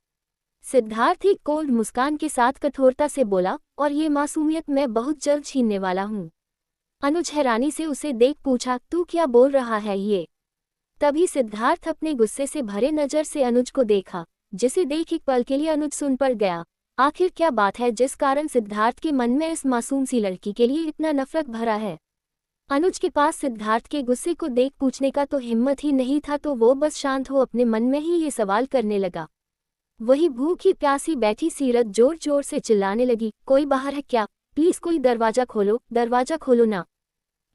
सिद्धार्थ एक कोल्ड मुस्कान के साथ कठोरता से बोला, और ये मासूमियत मैं बहुत जल्द छीनने वाला हूँ। अनुज हैरानी से उसे देख पूछा, तू क्या बोल रहा है ये? तभी सिद्धार्थ अपने गुस्से से भरे नजर से अनुज को देखा, जिसे देख एक पल के लिए अनुज सुन पड़ गया। आखिर क्या बात है जिस कारण सिद्धार्थ के मन में इस मासूम सी लड़की के लिए इतना नफरत भरा है? अनुज के पास सिद्धार्थ के गुस्से को देख पूछने का तो हिम्मत ही नहीं था तो वो बस शांत हो अपने मन में ही ये सवाल करने लगा। वही भूखी प्यासी बैठी सीरत जोर जोर से चिल्लाने लगी, कोई बाहर है क्या? प्लीज कोई दरवाजा खोलो, दरवाजा खोलो ना।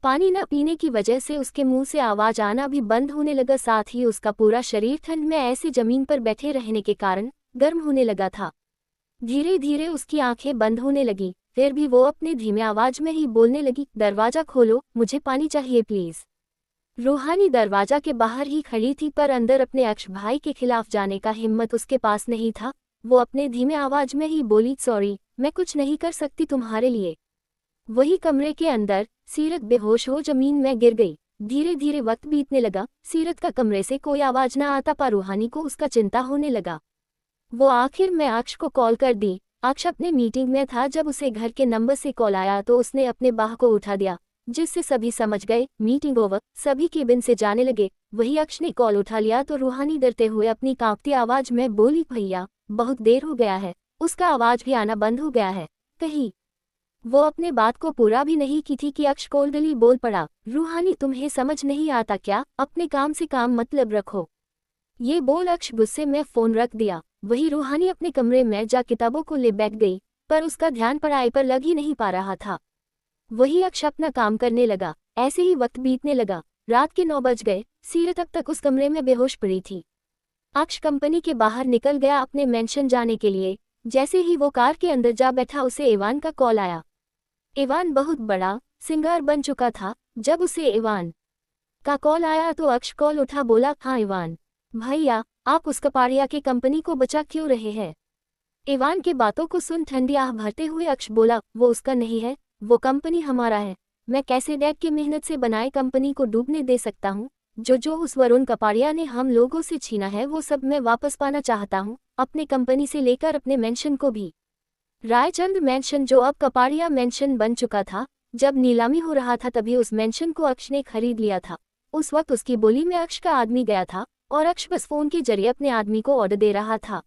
पानी न पीने की वजह से उसके मुंह से आवाज आना भी बंद होने लगा, साथ ही उसका पूरा शरीर ठंड में ऐसे जमीन पर बैठे रहने के कारण गर्म होने लगा था। धीरे धीरे उसकी आंखें बंद होने लगी, फिर भी वो अपने धीमे आवाज में ही बोलने लगी, दरवाजा खोलो, मुझे पानी चाहिए प्लीज। रूहानी दरवाजा के बाहर ही खड़ी थी पर अंदर अपने अक्ष भाई के खिलाफ जाने का हिम्मत उसके पास नहीं था। वो अपने धीमे आवाज में ही बोली, सॉरी, मैं कुछ नहीं कर सकती तुम्हारे लिए। वही कमरे के अंदर सीरत बेहोश हो जमीन में गिर गई। धीरे धीरे वक्त बीतने लगा, सीरत का कमरे से कोई आवाज न आता पर रूहानी को उसका चिंता होने लगा। वो आखिर में अक्ष को कॉल कर दी। अक्ष अपने मीटिंग में था, जब उसे घर के नंबर से कॉल आया तो उसने अपने बाह को उठा दिया, जिससे सभी समझ गए मीटिंग ओवर। सभी केबिन से जाने लगे। वही अक्ष ने कॉल उठा लिया तो रूहानी डरते हुए अपनी कांपती आवाज में बोली, भैया बहुत देर हो गया है। उसका आवाज भी आना बंद हो गया है कहीं। वो अपने बात को पूरा भी नहीं की थी कि अक्ष कोल्डली बोल पड़ा, रूहानी तुम्हें समझ नहीं आता क्या? अपने काम से काम मतलब रखो। ये बोल अक्ष गुस्से में फोन रख दिया। वही रूहानी अपने कमरे में जा किताबों को ले बैठ गई, पर उसका ध्यान पढ़ाई पर लग ही नहीं पा रहा था। वही अक्ष अपना काम करने लगा। ऐसे ही वक्त बीतने लगा। रात के 9 बज गए। सीरत अब तक उस कमरे में बेहोश पड़ी थी। अक्ष कंपनी के बाहर निकल गया अपने मेंशन जाने के लिए। जैसे ही वो कार के अंदर जा बैठा उसे इवान का कॉल आया। इवान बहुत बड़ा सिंगर बन चुका था। जब उसे इवान का कॉल आया तो अक्ष कॉल उठा बोला, हाँ इवान भैया, आप उस कपाड़िया के कंपनी को बचा क्यों रहे हैं? इवान के बातों को सुन ठंडी आह भरते हुए अक्ष बोला, वो उसका नहीं है, वो कंपनी हमारा है। मैं कैसे डैड की मेहनत से बनाए कंपनी को डूबने दे सकता हूँ? जो उस वरुण कपाड़िया ने हम लोगों से छीना है वो सब मैं वापस पाना चाहता हूँ, अपने कंपनी से लेकर अपने मेंशन को भी। रायचंद्र मेंशन जो अब कपाड़िया मेंशन बन चुका था, जब नीलामी हो रहा था तभी उस मेंशन को अक्ष ने खरीद लिया था। उस वक्त उसकी बोली में अक्ष का आदमी गया था और अक्ष बस फोन के जरिए अपने आदमी को ऑर्डर दे रहा था।